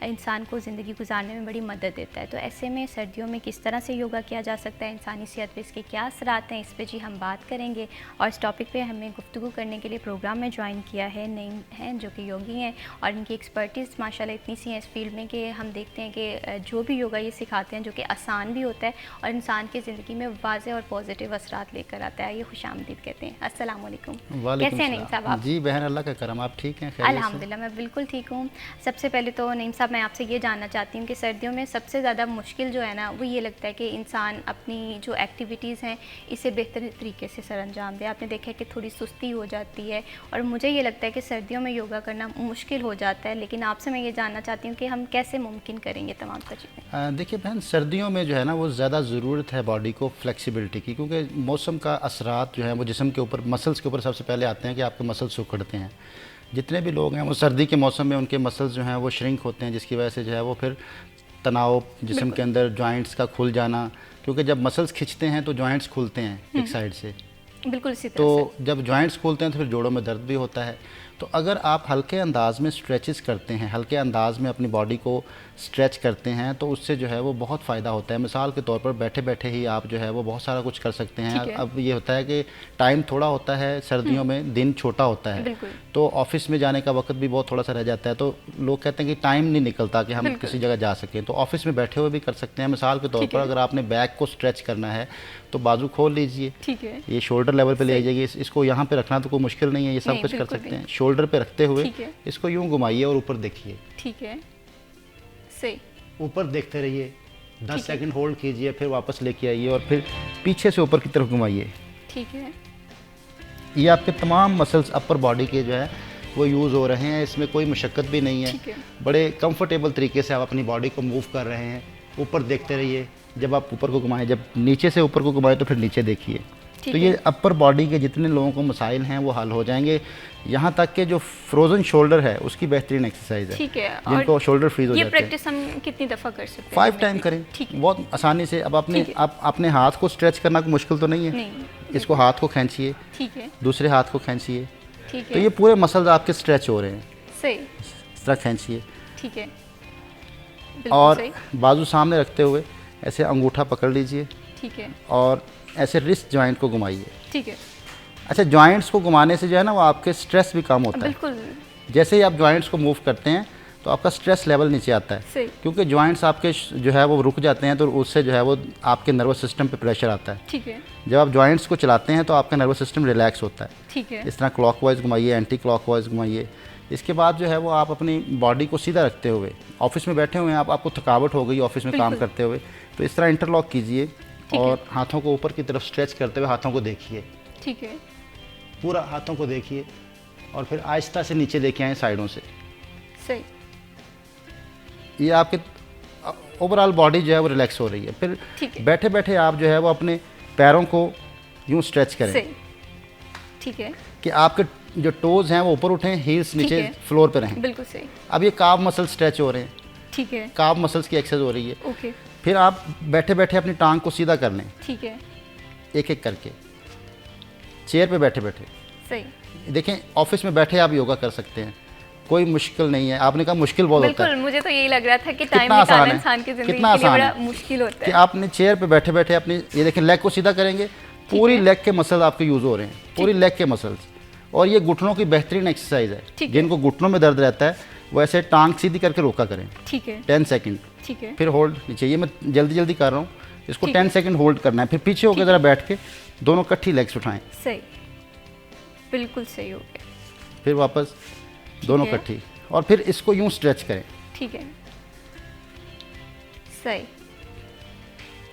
इंसान को ज़िंदगी गुजारने में बड़ी मदद देता है। तो ऐसे में सर्दियों में किस तरह से योगा किया जा सकता है, इंसानी सेहत पे इसके क्या असरात हैं, इस पे जी हम बात करेंगे। और इस टॉपिक पे हमें गुफ्तगू करने के लिए प्रोग्राम में ज्वाइन किया है नईम हैं जो कि योगी हैं और इनकी एक्सपर्टीज़ माशाल्लाह इतनी सी है इस फील्ड में कि हम देखते हैं कि जो भी योगा ये सिखाते हैं जो कि आसान भी होता है और इंसान की ज़िंदगी में वाज़ेह और पॉजिटिव असरात लेकर आता है। ये खुशामदीद कहते हैं। अस्सलाम वालेकुम। कैसे हैं नईम साहब आप? जी बहन, अल्लाह का करम, आप ठीक हैं? अल्हम्दुलिल्लाह मैं बिल्कुल ठीक हूँ। सबसे पहले तो नईम साहब मैं आपसे ये जानना चाहती हूँ कि सर्दियों में सबसे ज़्यादा मुश्किल जो है ना वो ये लगता है कि इंसान अपनी जो एक्टिविटीज़ हैं इसे बेहतर तरीके से सरअंजाम दे। आपने देखा है कि थोड़ी सुस्ती हो जाती है और मुझे ये लगता है कि सर्दियों में योगा करना मुश्किल हो जाता है। लेकिन आपसे मैं ये जानना चाहती हूँ कि हम कैसे मुमकिन करेंगे तमाम चीज़ें। देखिए बहन, सर्दियों में जो है ना वो ज़्यादा ज़रूरत है बॉडी को फ्लेक्सिबिलिटी की, क्योंकि मौसम का असरात जो है वो जिस्म के ऊपर, मसल्स के ऊपर सबसे पहले आते हैं कि आपके मसल्स उखड़ते हैं। जितने भी लोग हैं वो सर्दी के मौसम में उनके मसल्स जो हैं वो श्रिंक होते हैं, जिसकी वजह से जो है वो फिर तनाव, जिस्म के अंदर जॉइंट्स का खुल जाना, क्योंकि जब मसल्स खिंचते हैं तो जॉइंट्स खुलते हैं एक साइड से। बिल्कुल इसी तरह तो जब जॉइंट्स खुलते हैं तो फिर जोड़ों में दर्द भी होता है। तो अगर आप हल्के अंदाज में स्ट्रेचेस करते हैं, हल्के अंदाज में अपनी बॉडी को स्ट्रेच करते हैं तो उससे जो है वो बहुत फ़ायदा होता है। मिसाल के तौर पर बैठे बैठे ही आप जो है वो बहुत सारा कुछ कर सकते हैं। अब ये होता है कि टाइम थोड़ा होता है सर्दियों में, दिन छोटा होता है, तो ऑफिस में जाने का वक्त भी बहुत थोड़ा सा रह जाता है। तो लोग कहते हैं कि टाइम नहीं निकलता कि हम किसी जगह जा सकें, तो ऑफिस में बैठे हुए भी कर सकते हैं। मिसाल के तौर पर अगर आपने बैक को स्ट्रेच करना है तो बाजू खोल लीजिए, ठीक है, ये शोल्डर लेवल पे ले जाइए, इसको यहाँ पे रखना तो कोई मुश्किल नहीं है, ये सब कुछ कर सकते हैं। शोल्डर पे रखते हुए इसको यूं घुमाइए और ऊपर देखिए, ठीक है, सही, ऊपर देखते रहिए, 10 सेकंड होल्ड कीजिए, फिर वापस लेके आइए और फिर पीछे से ऊपर की तरफ घुमाइए, ठीक है। ये आपके तमाम मसल्स अपर बॉडी के जो है वो यूज़ हो रहे हैं, इसमें कोई मशक्क़त भी नहीं है। बड़े कंफर्टेबल तरीके से आप अपनी बॉडी को मूव कर रहे हैं। ऊपर देखते रहिए, जब आप ऊपर को घुमाएं, जब नीचे से ऊपर को घुमाएं तो फिर नीचे देखिए। तो ये अपर बॉडी के जितने लोगों को मसाइल हैं वो हल हो जाएंगे। यहाँ तक के जो फ्रोजन शोल्डर है उसकी बेहतरीन एक्सरसाइज है, ठीक है, जिनको शोल्डर फ्रीज हो जाते हैं। ये प्रैक्टिस हम कितनी दफ़ा कर सकते हैं? 5 टाइम करें, बहुत आसानी से। अब अपने हाथ को स्ट्रेच करना कोई मुश्किल तो नहीं है, इसको हाथ को खींचिए, ठीक है, दूसरे हाथ को खींचिए, ठीक है, तो ये पूरे मसल्स आपके स्ट्रेच हो रहे हैं। सही, इस तरह खींचिए, ठीक है, और बाजू सामने रखते हुए ऐसे अंगूठा पकड़ लीजिए, ठीक है, और ऐसे रिस्ट जॉइंट को घुमाइए, ठीक है। अच्छा, जॉइंट्स को घुमाने से जो है ना वो आपके स्ट्रेस भी कम होता है। बिल्कुल। जैसे ही आप जॉइंट्स को मूव करते हैं तो आपका स्ट्रेस लेवल नीचे आता है, क्योंकि जॉइंट्स आपके जो है वो रुक जाते हैं, तो उससे जो है वो आपके नर्वस सिस्टम पे प्रेशर आता है। ठीक है। जब आप जॉइंट्स को चलाते हैं तो आपका नर्वस सिस्टम रिलैक्स होता है। ठीक है। इस तरह क्लॉकवाइज घुमाइए, एंटी क्लॉकवाइज घुमाइए। इसके बाद जो है वो आप अपनी बॉडी को सीधा रखते हुए, ऑफिस में बैठे हुए हैं आपको थकावट हो गई ऑफिस में काम करते हुए, तो इस तरह इंटरलॉक कीजिए और हाथों को ऊपर की तरफ स्ट्रेच करते हुए हाथों को देखिए, ठीक है, पूरा हाथों को देखिए, और फिर आहिस्ता से नीचे लेके आए साइडों से। सही। ये आपके ओवरऑल बॉडी जो है वो रिलैक्स हो रही है। फिर बैठे बैठे आप जो है वो अपने पैरों को यूं स्ट्रेच करें। सही। ठीक है, कि आपके जो टोज हैं वो ऊपर उठें, हील्स नीचे फ्लोर पे रहें। बिल्कुल सही। अब ये काफ मसल स्ट्रेच हो रहे हैं, ठीक है, काफ मसल्स की एक्सरसाइज हो रही है। ओके। फिर आप बैठे बैठे अपनी टांग को सीधा कर लें, ठीक है, एक एक करके, चेयर पे बैठे बैठे। सही। देखें, ऑफिस में बैठे आप योगा कर सकते हैं, कोई मुश्किल नहीं है। आपने कहा मुश्किल बहुत होता है, बिल्कुल, मुझे तो यही लग रहा था कि टाइम निकालना इंसान की जिंदगी के लिए बड़ा मुश्किल होता है। कि आपने चेयर पे बैठे बैठे अपनी, ये देखें, लेग को सीधा करेंगे, पूरी लेग के मसल आपके यूज हो रहे हैं, पूरी लेग के मसल्स। और ये घुटनों की बेहतरीन एक्सरसाइज है। जिनको घुटनों में दर्द रहता है वो ऐसे टांग सीधी करके रोका करें, ठीक है, 10 सेकंड, ठीक है, फिर होल्ड नीचे। ये मैं जल्दी जल्दी कर रहा हूँ इसको ठीक 10 है। सेकंड होल्ड करना है, फिर पीछे होकर ज़रा बैठ के दोनों इकट्ठी लेग्स उठाएं, सही, बिल्कुल सही हो गया। फिर वापस दोनों है। इकट्ठी, और फिर इसको यूं स्ट्रेच करें। ठीक है, सही।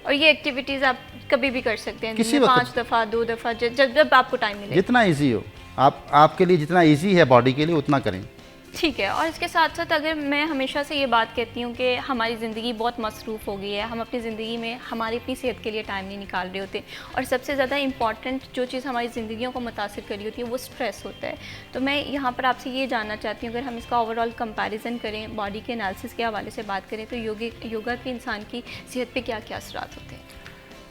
और ये एक्टिविटीज़ आप कभी भी कर सकते हैं, किसी दिन में वक्त। 5 दफ़ा 2 दफ़ा, जब जब आपको टाइम मिले। जितना इजी हो, आपके लिए जितना इजी है बॉडी के लिए उतना करें। ठीक है। और इसके साथ साथ अगर मैं हमेशा से ये बात कहती हूँ कि हमारी ज़िंदगी बहुत मसरूफ़ हो गई है, हम अपनी ज़िंदगी में हमारी अपनी सेहत के लिए टाइम नहीं निकाल रहे होते, और सबसे ज़्यादा इम्पॉर्टेंट जो चीज़ हमारी ज़िंदगियों को मुतासिर कर रही होती है वो स्ट्रेस होता है। तो मैं यहाँ पर आपसे ये जानना चाहती हूँ, अगर हम इसका ओवरऑल कंपैरिजन करें, बॉडी के एनालिसिस के हवाले से बात करें, तो योगा के इंसान की सेहत पर क्या क्या असरात होते हैं?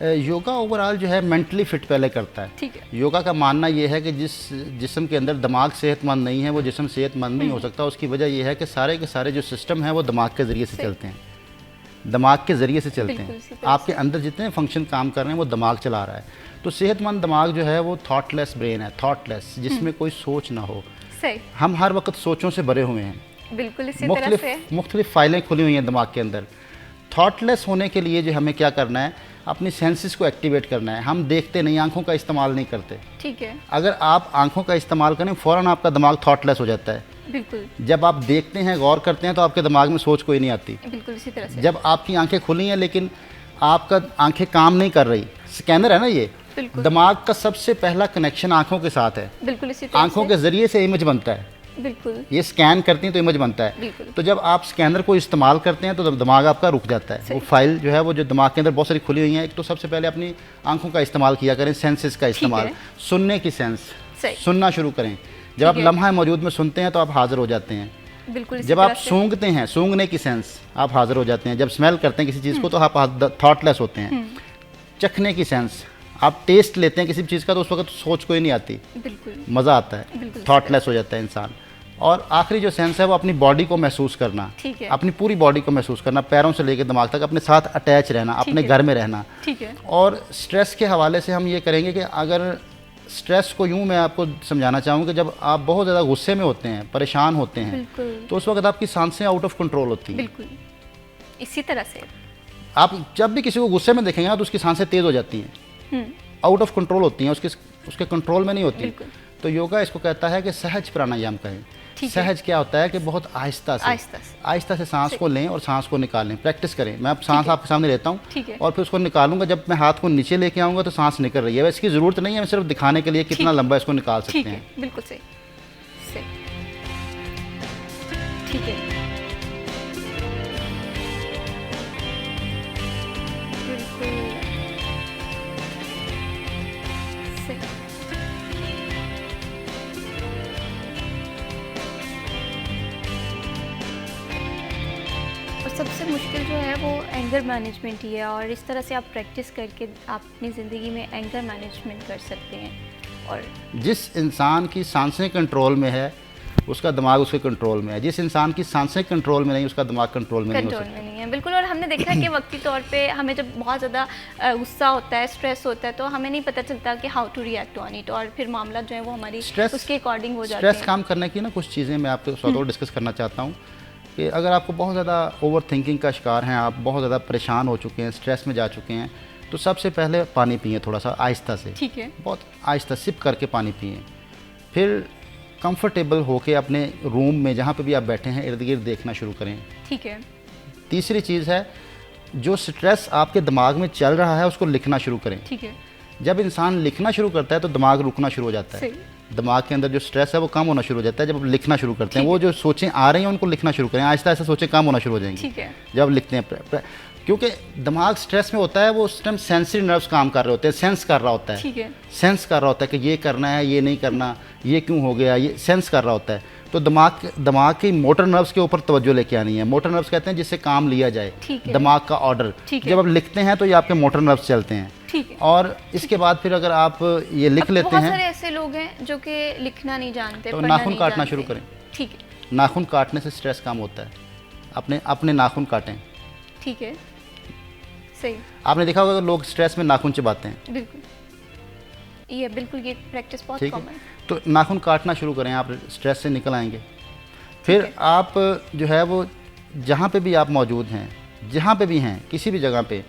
योगा ओवरऑल जो है मेंटली फिट पहले करता है। ठीक है। योगा का मानना यह है कि जिस जिस्म के अंदर दिमाग सेहतमंद नहीं है वो जिस्म सेहतमंद नहीं हो सकता। उसकी वजह यह है कि सारे के सारे जो सिस्टम हैं वो दिमाग के ज़रिए से चलते हैं, दिमाग के ज़रिए से चलते बिल्कुल हैं। इसी तरह आपके अंदर जितने फंक्शन काम कर रहे हैं वो दिमाग चला रहा है। तो सेहतमंद दिमाग जो है वो थॉटलेस ब्रेन है, थॉटलेस, जिसमें कोई सोच ना हो। सही, हम हर वक्त सोचों से भरे हुए हैं, बिल्कुल इसी तरह से। मुख्तलिफ फाइलें खुली हुई हैं दिमाग के अंदर। थॉटलेस होने के लिए जो हमें क्या करना है, अपनी सेंसेस को एक्टिवेट करना है। हम देखते नहीं, आंखों का इस्तेमाल नहीं करते। ठीक है, अगर आप आंखों का इस्तेमाल करें फ़ौरन आपका दिमाग थॉटलेस हो जाता है। बिल्कुल जब आप देखते हैं, गौर करते हैं, तो आपके दिमाग में सोच कोई नहीं आती। बिल्कुल इसी तरह से। जब आपकी आंखें खुली हैं लेकिन आपका आंखें काम नहीं कर रही, स्कैनर है ना ये, बिल्कुल दिमाग का सबसे पहला कनेक्शन आंखों के साथ है। बिल्कुल इसी तरह आंखों से। के ज़रिए से इमेज बनता है, बिल्कुल ये स्कैन करती हैं तो इमेज बनता है। बिल्कुल। तो जब आप स्कैनर को इस्तेमाल करते हैं तो दिमाग आपका रुक जाता है। वो फाइल जो है वो जो दिमाग के अंदर बहुत सारी खुली हुई हैं, एक तो सबसे पहले अपनी आंखों का इस्तेमाल किया करें, सेंसेस का इस्तेमाल, है। सुनने की सेंस, सही। सुनना शुरू करें। जब आप है। लम्हा मौजूद में सुनते हैं तो आप हाजिर हो जाते हैं। बिल्कुल इसी जब आप तरह से। सूंघते हैं, सूंघने की सेंस, आप हाजिर हो जाते हैं। जब स्मेल करते हैं किसी चीज़ को तो आप थॉटलेस होते हैं। चखने की सेंस, आप टेस्ट लेते हैं किसी चीज़ का तो उस वक्त सोच कोई नहीं आती, बिल्कुल मज़ा आता है, बिल्कुल थॉटलेस हो जाता है इंसान। और आखिरी जो सेंस है वो अपनी बॉडी को महसूस करना, ठीक है। अपनी पूरी बॉडी को महसूस करना, पैरों से लेकर दिमाग तक अपने साथ अटैच रहना, अपने है। घर में रहना। ठीक है, और स्ट्रेस के हवाले से हम ये करेंगे कि अगर स्ट्रेस को यूँ मैं आपको समझाना चाहूँगा, जब आप बहुत ज़्यादा गुस्से में होते हैं, परेशान होते हैं, बिल्कुल तो उस वक्त आपकी सांसें आउट ऑफ कंट्रोल होती हैं। बिल्कुल इसी तरह से। आप जब भी किसी को गुस्से में देखेंगे ना तो उसकी सांसें तेज़ हो जाती हैं, आउट ऑफ कंट्रोल होती हैं, उसके कंट्रोल में नहीं होती। बिल्कुल। तो योगा इसको कहता है कि सहज प्राणायाम करें। ठीक है। सहज क्या होता है कि बहुत आहिस्ता आहिस्ता से। सांस को लें और सांस को निकालें, प्रैक्टिस करें। मैं अब सांस आपके सामने लेता हूँ ठीक है। और फिर उसको निकालूंगा। जब मैं हाथ को नीचे लेके आऊँगा तो सांस निकल रही है। इसकी ज़रूरत नहीं है, मैं सिर्फ दिखाने के लिए कितना लंबा इसको निकाल सकते ठीक है, हैं। बिल्कुल सही सही। ठीक है, बिल्कुल सही। और सबसे मुश्किल जो है वो एंगर मैनेजमेंट ही है, और इस तरह से आप प्रैक्टिस करके आप अपनी ज़िंदगी में एंगर मैनेजमेंट कर सकते हैं। और जिस इंसान की सांसें कंट्रोल में है उसका दिमाग उसके कंट्रोल में है। जिस इंसान की सांसें कंट्रोल में नहीं उसका दिमाग कंट्रोल में नहीं हो कंट्रोल सकता। में नहीं है, बिल्कुल। और हमने देखा है कि वक्ती तौर पे हमें जब बहुत ज़्यादा गुस्सा होता है, स्ट्रेस होता है, तो हमें नहीं पता चलता कि how to react on it, और फिर मामला जो है वो हमारी उसके अकॉर्डिंग हो जाते हैं। स्ट्रेस काम करने की ना कुछ चीज़ें मैं आपके साथ और डिस्कस करना चाहता हूँ कि अगर आपको बहुत ज़्यादा ओवर थिंकिंग का शिकार हैं, आप बहुत ज़्यादा परेशान हो चुके हैं, स्ट्रेस में जा चुके हैं, तो सबसे पहले पानी पिए थोड़ा सा आहिस्ता से। ठीक है, बहुत आहिस्ता सिप करके पानी पिए। फिर कंफर्टेबल होके अपने रूम में जहाँ पे भी आप बैठे हैं इर्द गिर्द देखना शुरू करें। ठीक है, तीसरी चीज़ है, जो स्ट्रेस आपके दिमाग में चल रहा है उसको लिखना शुरू करें। ठीक है, जब इंसान लिखना शुरू करता है तो दिमाग रुकना शुरू हो जाता है। सही। दिमाग के अंदर जो स्ट्रेस है वो कम होना शुरू हो जाता है जब आप लिखना शुरू करते हैं। वो जो सोचें आ रही हैं उनको लिखना शुरू करें, आहिस्ता आहिस्ता सोचें कम होना शुरू हो जाएंगी ठीक है, जब आप लिखते हैं। क्योंकि दिमाग स्ट्रेस में होता है, वो उस टाइम सेंसरी नर्व्स काम कर रहे होते हैं, सेंस कर रहा होता है। ठीक है, सेंस कर रहा होता है कि ये करना है, ये नहीं करना, ये क्यों हो गया, ये सेंस कर रहा होता है। तो दिमाग की मोटर नर्व्स के ऊपर तवज्जो लेके आनी है। मोटर नर्व्स कहते हैं जिससे काम लिया जाए, ठीक है। दिमाग का ऑर्डर। ठीक है। जब आप लिखते हैं तो ये आपके मोटर नर्व्स चलते हैं। ठीक है। और इसके बाद फिर अगर आप ये लिख अब लेते बहुत हैं सारे ऐसे लोग हैं जो कि लिखना नहीं जानते, तो पढ़ना नाखून नहीं काटना जानते। शुरू करें। ठीक है, नाखून काटने से स्ट्रेस कम होता है। अपने नाखून काटें। ठीक है, सही, आपने देखा होगा लोग स्ट्रेस में नाखून चबाते हैं, बिल्कुल। ये बिल्कुल ये प्रैक्टिस बहुत ठीक कॉमन है। है। तो नाखून काटना शुरू करें, आप स्ट्रेस से निकल आएंगे। फिर आप जो है वो जहाँ पे भी आप मौजूद हैं, जहाँ पे भी हैं, किसी भी जगह पे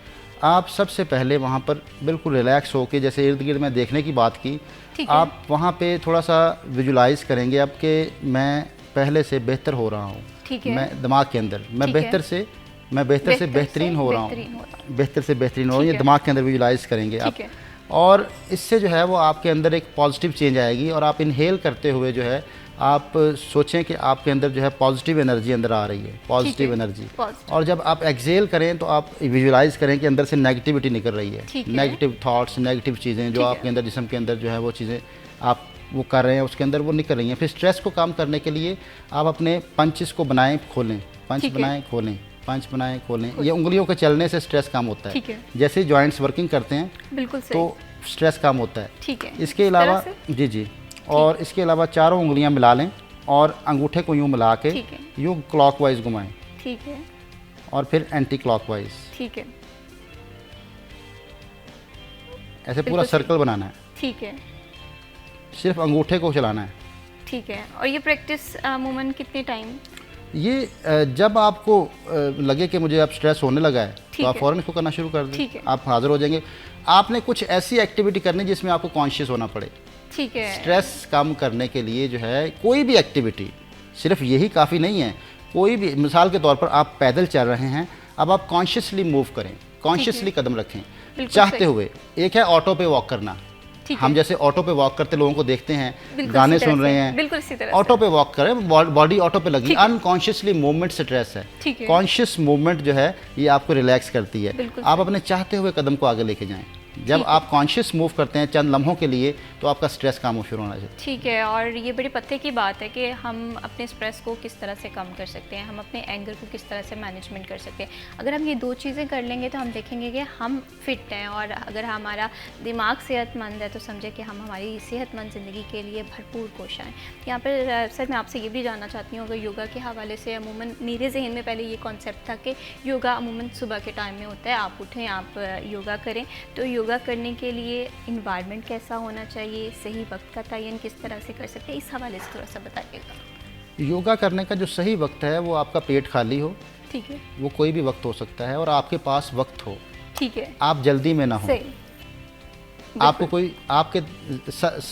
आप सबसे पहले वहाँ पर बिल्कुल रिलैक्स होके, जैसे इर्द गिर्द में देखने की बात की, ठीक है। आप वहाँ पे थोड़ा सा विजुलाइज करेंगे अब कि मैं पहले से बेहतर हो रहा हूँ। ठीक है। मैं दिमाग के अंदर मैं ठीक है। बेहतर से बेहतरीन हो रहा बेहतरीन हो रहा हूँ, बेहतर से बेहतरीन हो रहा हूँ, ठीक ये है। दिमाग के अंदर विजुलाइज करेंगे आप। ठीक है। और इससे जो है वो आपके अंदर एक पॉजिटिव चेंज आएगी, और आप इनहेल करते हुए जो है आप सोचें कि आपके अंदर जो है पॉजिटिव एनर्जी अंदर आ रही है, पॉजिटिव एनर्जी। Positive। और जब आप एक्सेल करें तो आप विजुलाइज करें कि अंदर से नेगेटिविटी निकल रही है, ठीक है। नेगेटिव थॉट्स, नेगेटिव चीज़ें जो ठीक है। आपके अंदर जिस्म के अंदर जो है वो चीज़ें आप वो कर रहे हैं उसके अंदर वो निकल रही हैं। फिर स्ट्रेस को कम करने के लिए आप अपने पंचेस को बनाएं खोलें, पंच ठीक है। बनाएं खोलें, पंच बनाएं खोलें। ये उंगलियों के चलने से स्ट्रेस कम होता ठीक है। है। जैसे जॉइंट्स वर्किंग करते हैं बिल्कुल सही। तो स्ट्रेस कम होता है। ठीक है। इसके इस तरह अलावा से? जी, और इसके अलावा चारों उंगलियां मिला लें और अंगूठे को यूं मिला के ठीक है। यूं क्लॉकवाइज घुमाएं, ठीक है। और फिर एंटी क्लॉकवाइज, ठीक है। ऐसे पूरा बिल्कुल सही। सर्कल बनाना है। ठीक है। सिर्फ अंगूठे को चलाना है। ठीक है। और ये प्रैक्टिस अमूमन कितने टाइम? ये जब आपको लगे कि मुझे अब स्ट्रेस होने लगा है ठीक तो आप है। फ़ौरन इसको करना शुरू कर दें। ठीक है। आप हाजिर हो जाएंगे। आपने कुछ ऐसी एक्टिविटी करनी जिसमें आपको कॉन्शियस होना पड़े। ठीक है। स्ट्रेस कम करने के लिए जो है कोई भी एक्टिविटी, सिर्फ यही काफ़ी नहीं है। कोई भी, मिसाल के तौर पर आप पैदल चल रहे हैं, अब आप कॉन्शियसली मूव करें, कॉन्शियसली कदम रखें बिल्कुल चाहते सही। हुए। एक है ऑटो पे वॉक करना, ठीक हम है। जैसे ऑटो पे वॉक करते लोगों को देखते हैं, बिल्कुल गाने इसी तरह सुन रहे से, हैं, बिल्कुल इसी तरह ऑटो से। पे वॉक करें, बॉडी ऑटो पे लगी। ठीक है। अनकॉन्शियसली मूवमेंट स्ट्रेस है, ठीक है। कॉन्शियस मूवमेंट जो है ये आपको रिलैक्स करती है। बिल्कुल आप सही। अपने चाहते हुए कदम को आगे लेके जाएं। जब ठीक है। आप कॉन्शियस मूव करते हैं चंद लम्हों के लिए तो आपका स्ट्रेस कम हो शुरू होना चाहिए। ठीक है। और ये बड़े पते की बात है कि हम अपने स्ट्रेस को किस तरह से कम कर सकते हैं, हम अपने एंगर को किस तरह से मैनेजमेंट कर सकते हैं। अगर हम ये दो चीज़ें कर लेंगे तो हम देखेंगे कि हम फिट हैं, और अगर हमारा दिमाग सेहतमंद है तो समझे कि हम हमारी सेहतमंद ज़िंदगी के लिए भरपूर कोशिश हैं। यहाँ पर सर मैं आपसे ये भी जानना चाहती हूँ, अगर योगा के हवाले से अमूमन मेरे जहन में पहले ये कॉन्सेप्ट था कि योगा अमूमन सुबह के टाइम में होता है, आप उठें आप योगा करें, तो योगा करने के लिए इन्वायरमेंट कैसा होना चाहिए, सही वक्त का तयन किस तरह से कर सकते हैं, इस हवाले से थोड़ा सा बताइएगा। योगा करने का जो सही वक्त है वो आपका पेट खाली हो, ठीक है। वो कोई भी वक्त हो सकता है, और आपके पास वक्त हो, ठीक है। आप जल्दी में ना हो। सही। आपको कोई आपके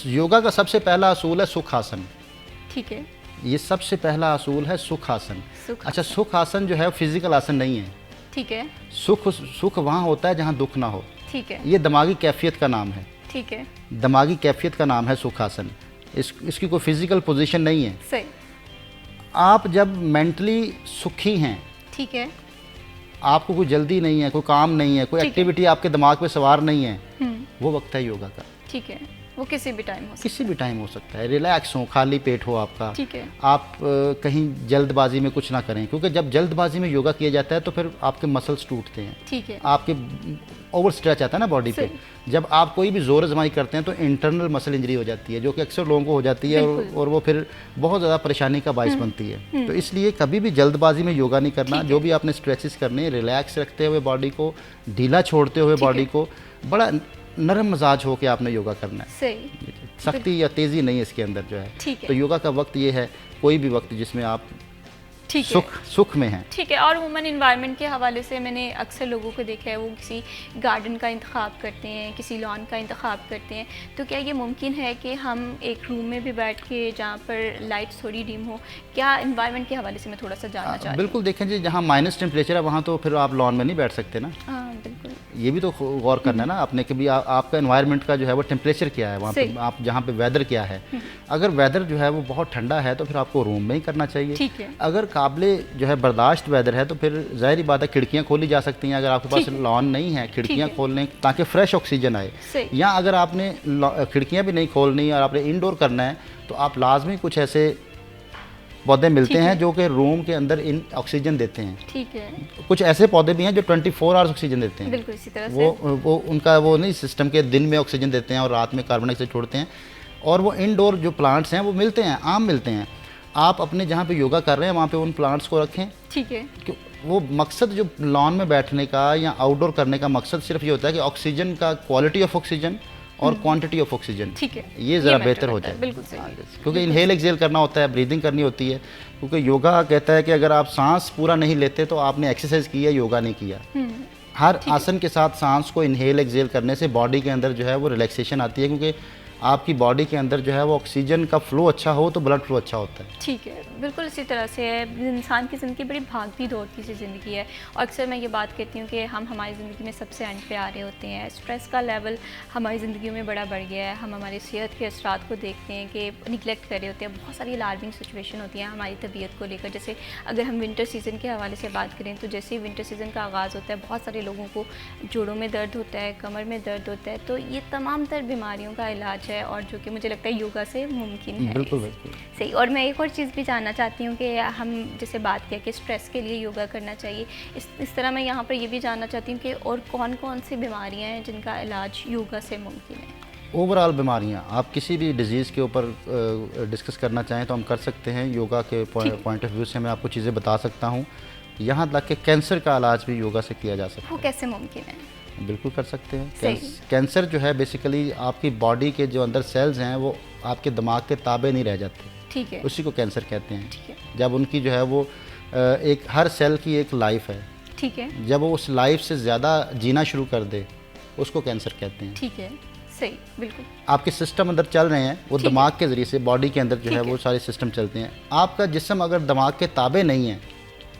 योगा का सबसे पहला असूल है सुख आसन। ठीक है। ये सबसे पहला असूल है सुख आसन। सुख अच्छा, सुख आसन जो है फिजिकल आसन नहीं है। ठीक है। सुख वहाँ होता है जहाँ दुख ना हो। ठीक है। ये दिमागी कैफियत का नाम है, ठीक है। दिमागी कैफियत का नाम है सुखासन। इसकी कोई फिजिकल पोजीशन नहीं है। सही। आप जब मेंटली सुखी हैं, ठीक है। आपको कोई जल्दी नहीं है, कोई काम नहीं है, कोई ठीक है। एक्टिविटी आपके दिमाग पे सवार नहीं है, हम्म। वो वक्त है योगा का। ठीक है। वो किसी भी टाइम हो सकता किसी भी टाइम हो सकता है। रिलैक्स हो, खाली पेट हो आपका। ठीक है। आप कहीं जल्दबाजी में कुछ ना करें, क्योंकि जब जल्दबाजी में योगा किया जाता है तो फिर आपके मसल्स टूटते हैं, ठीक है। आपके ओवर स्ट्रेच आता है ना बॉडी पे। जब आप कोई भी जोर आजमाई करते हैं तो इंटरनल मसल इंजरी हो जाती है, जो कि अक्सर लोगों को हो जाती है, बिल्कुल। और वो फिर बहुत ज़्यादा परेशानी का बायस बनती है। तो इसलिए कभी भी जल्दबाजी में योगा नहीं करना। जो भी आपने स्ट्रेचेस करने, रिलैक्स रखते हुए बॉडी को, ढीला छोड़ते हुए बॉडी को, बड़ा नरम मिजाज हो के आपने योगा करना है। सही। सख्ती या तेज़ी नहीं इसके अंदर जो है। ठीक है। तो योगा का वक्त ये है, कोई भी वक्त जिसमें आप ठीक है। सुख में हैं। ठीक है। और वुमन इन्वायरमेंट के हवाले से मैंने अक्सर लोगों को देखा है, वो किसी गार्डन का इंतखाब करते हैं, किसी लॉन का इंतखाब करते हैं, तो क्या ये मुमकिन है कि हम एक रूम में भी बैठ के जहाँ पर लाइट्स थोड़ी डिम हो, क्या इन्वायरमेंट के हवाले से मैं थोड़ा सा जानना चाहती हूँ। बिल्कुल देखें जी, जहाँ माइनस टेम्परेचर है वहाँ तो फिर आप लॉन में नहीं बैठ सकते ना। हाँ बिल्कुल। ये भी तो गौर करना है ना आपने कि भी आपका एनवायरनमेंट का जो है वो टेम्परेचर क्या है, वहाँ पे सही। आप जहाँ पे वेदर क्या है। अगर वेदर जो है वो बहुत ठंडा है तो फिर आपको रूम में ही करना चाहिए। ठीक है। अगर काबिले जो है बर्दाश्त वेदर है तो फिर जाहिर बात है खिड़कियाँ खोली जा सकती हैं। अगर आपके पास ठीक है। लॉन नहीं है, खिड़कियाँ है। खोल लें ताकि फ्रेश ऑक्सीजन आए। सही। या अगर आपने खिड़कियाँ भी नहीं खोलनी और आपने इंडोर करना है तो आप लाजमी कुछ ऐसे पौधे मिलते ठीक है। हैं जो कि रूम के अंदर इन ऑक्सीजन देते हैं। ठीक है। कुछ ऐसे पौधे भी हैं जो 24 आवर्स ऑक्सीजन देते हैं। बिल्कुल इसी तरह से। वो उनका वो नहीं सिस्टम के दिन में ऑक्सीजन देते हैं और रात में कार्बन डाइऑक्साइड छोड़ते हैं। और वो इंडोर जो प्लांट्स हैं वो मिलते हैं, आम मिलते हैं। आप अपने जहाँ पे योगा कर रहे हैं वहाँ पे उन प्लांट्स को रखें। ठीक है। वो मकसद जो लॉन में बैठने का या आउटडोर करने का मकसद सिर्फ ये होता है कि ऑक्सीजन का क्वालिटी ऑफ ऑक्सीजन और क्वांटिटी ऑफ ऑक्सीजन ठीक है। ये ज़रा मैटर बेहतर हो करता है, जाए। बिल्कुल सही। हाँ, क्योंकि इनहेल एक्सेल करना होता है, ब्रीदिंग करनी होती है। क्योंकि योगा कहता है कि अगर आप सांस पूरा नहीं लेते तो आपने एक्सरसाइज की है, योगा नहीं किया। हर आसन के साथ सांस को इनहेल एक्सहेल करने से बॉडी के अंदर जो है वो रिलैक्सेशन आती है, क्योंकि आपकी बॉडी के अंदर जो है वो ऑक्सीजन का फ्लो अच्छा हो तो ब्लड फ्लो अच्छा होता है। ठीक है, बिल्कुल इसी तरह से है। इंसान की ज़िंदगी बड़ी भागती दौड़ती सी ज़िंदगी है और अक्सर मैं ये बात कहती हूँ कि हम हमारी ज़िंदगी में सबसे एंड पे आ रहे होते हैं। स्ट्रेस का लेवल हमारी ज़िंदगी में बड़ा बढ़ गया है। हम हमारी सेहत के असरात को देखते हैं कि निगलेक्ट कर रहे होते हैं। बहुत सारी अलार्मिंग सिचुएशन होती हैं हमारी तबीयत को लेकर। जैसे अगर हम विंटर सीज़न के हवाले से बात करें तो जैसे ही विंटर सीज़न का आगाज़ होता है बहुत सारे लोगों को जोड़ों में दर्द होता है, कमर में दर्द होता है। तो ये तमाम तर बीमारियों का इलाज है और जो कि मुझे लगता है योगा से मुमकिन है। बिल्कुल बिल्कुल सही। और मैं एक और चीज़ भी जानना चाहती हूँ कि हम जैसे बात किया कि स्ट्रेस के लिए योगा करना चाहिए, इस तरह मैं यहाँ पर ये भी जानना चाहती हूँ कि और कौन कौन सी बीमारियाँ हैं जिनका इलाज योगा से मुमकिन है। ओवरऑल बीमारियाँ आप किसी भी डिजीज़ के ऊपर डिस्कस करना चाहें तो हम कर सकते हैं। योगा के पॉइंट ऑफ व्यू से मैं आपको चीज़ें बता सकता हूँ। यहाँ तक कि कैंसर का इलाज भी योगा से किया जा सकता है। वो कैसे मुमकिन है? बिल्कुल कर सकते हैं। कैंसर जो है बेसिकली आपकी बॉडी के जो अंदर सेल्स हैं वो आपके दिमाग के ताबे नहीं रह जाते। ठीक है। उसी को कैंसर कहते हैं। ठीक है। जब उनकी जो है वो एक हर सेल की एक लाइफ है। ठीक है। जब वो उस लाइफ से ज़्यादा जीना शुरू कर दे उसको कैंसर कहते हैं। ठीक है, सही, बिल्कुल। आपके सिस्टम अंदर चल रहे हैं वो दिमाग के ज़रिए से, बॉडी के अंदर जो है वो सारे सिस्टम चलते हैं। आपका जिस्म अगर दिमाग के ताबे नहीं है,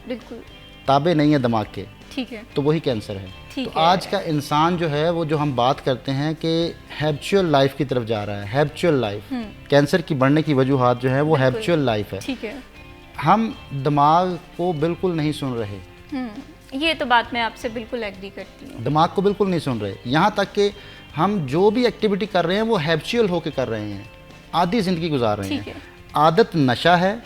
बिल्कुल ताबे नहीं है दिमाग के, ठीक है, तो वही कैंसर है। तो है। आज का इंसान जो है वो जो हम बात करते हैं कि हैबिचुअल लाइफ की तरफ जा रहा है। हैबिचुअल लाइफ कैंसर की बढ़ने की वजूहात जो है वो हैबिचुअल लाइफ है। ठीक है। हम दिमाग को बिल्कुल नहीं सुन रहे। ये तो बात मैं आपसे बिल्कुल एग्री करती हूँ। दिमाग को बिल्कुल नहीं सुन रहे। यहाँ तक कि हम जो भी एक्टिविटी कर रहे हैं वो हैबिचुअल होके कर रहे हैं, आधी ज़िंदगी गुजार रहे हैं। आदत नशा है,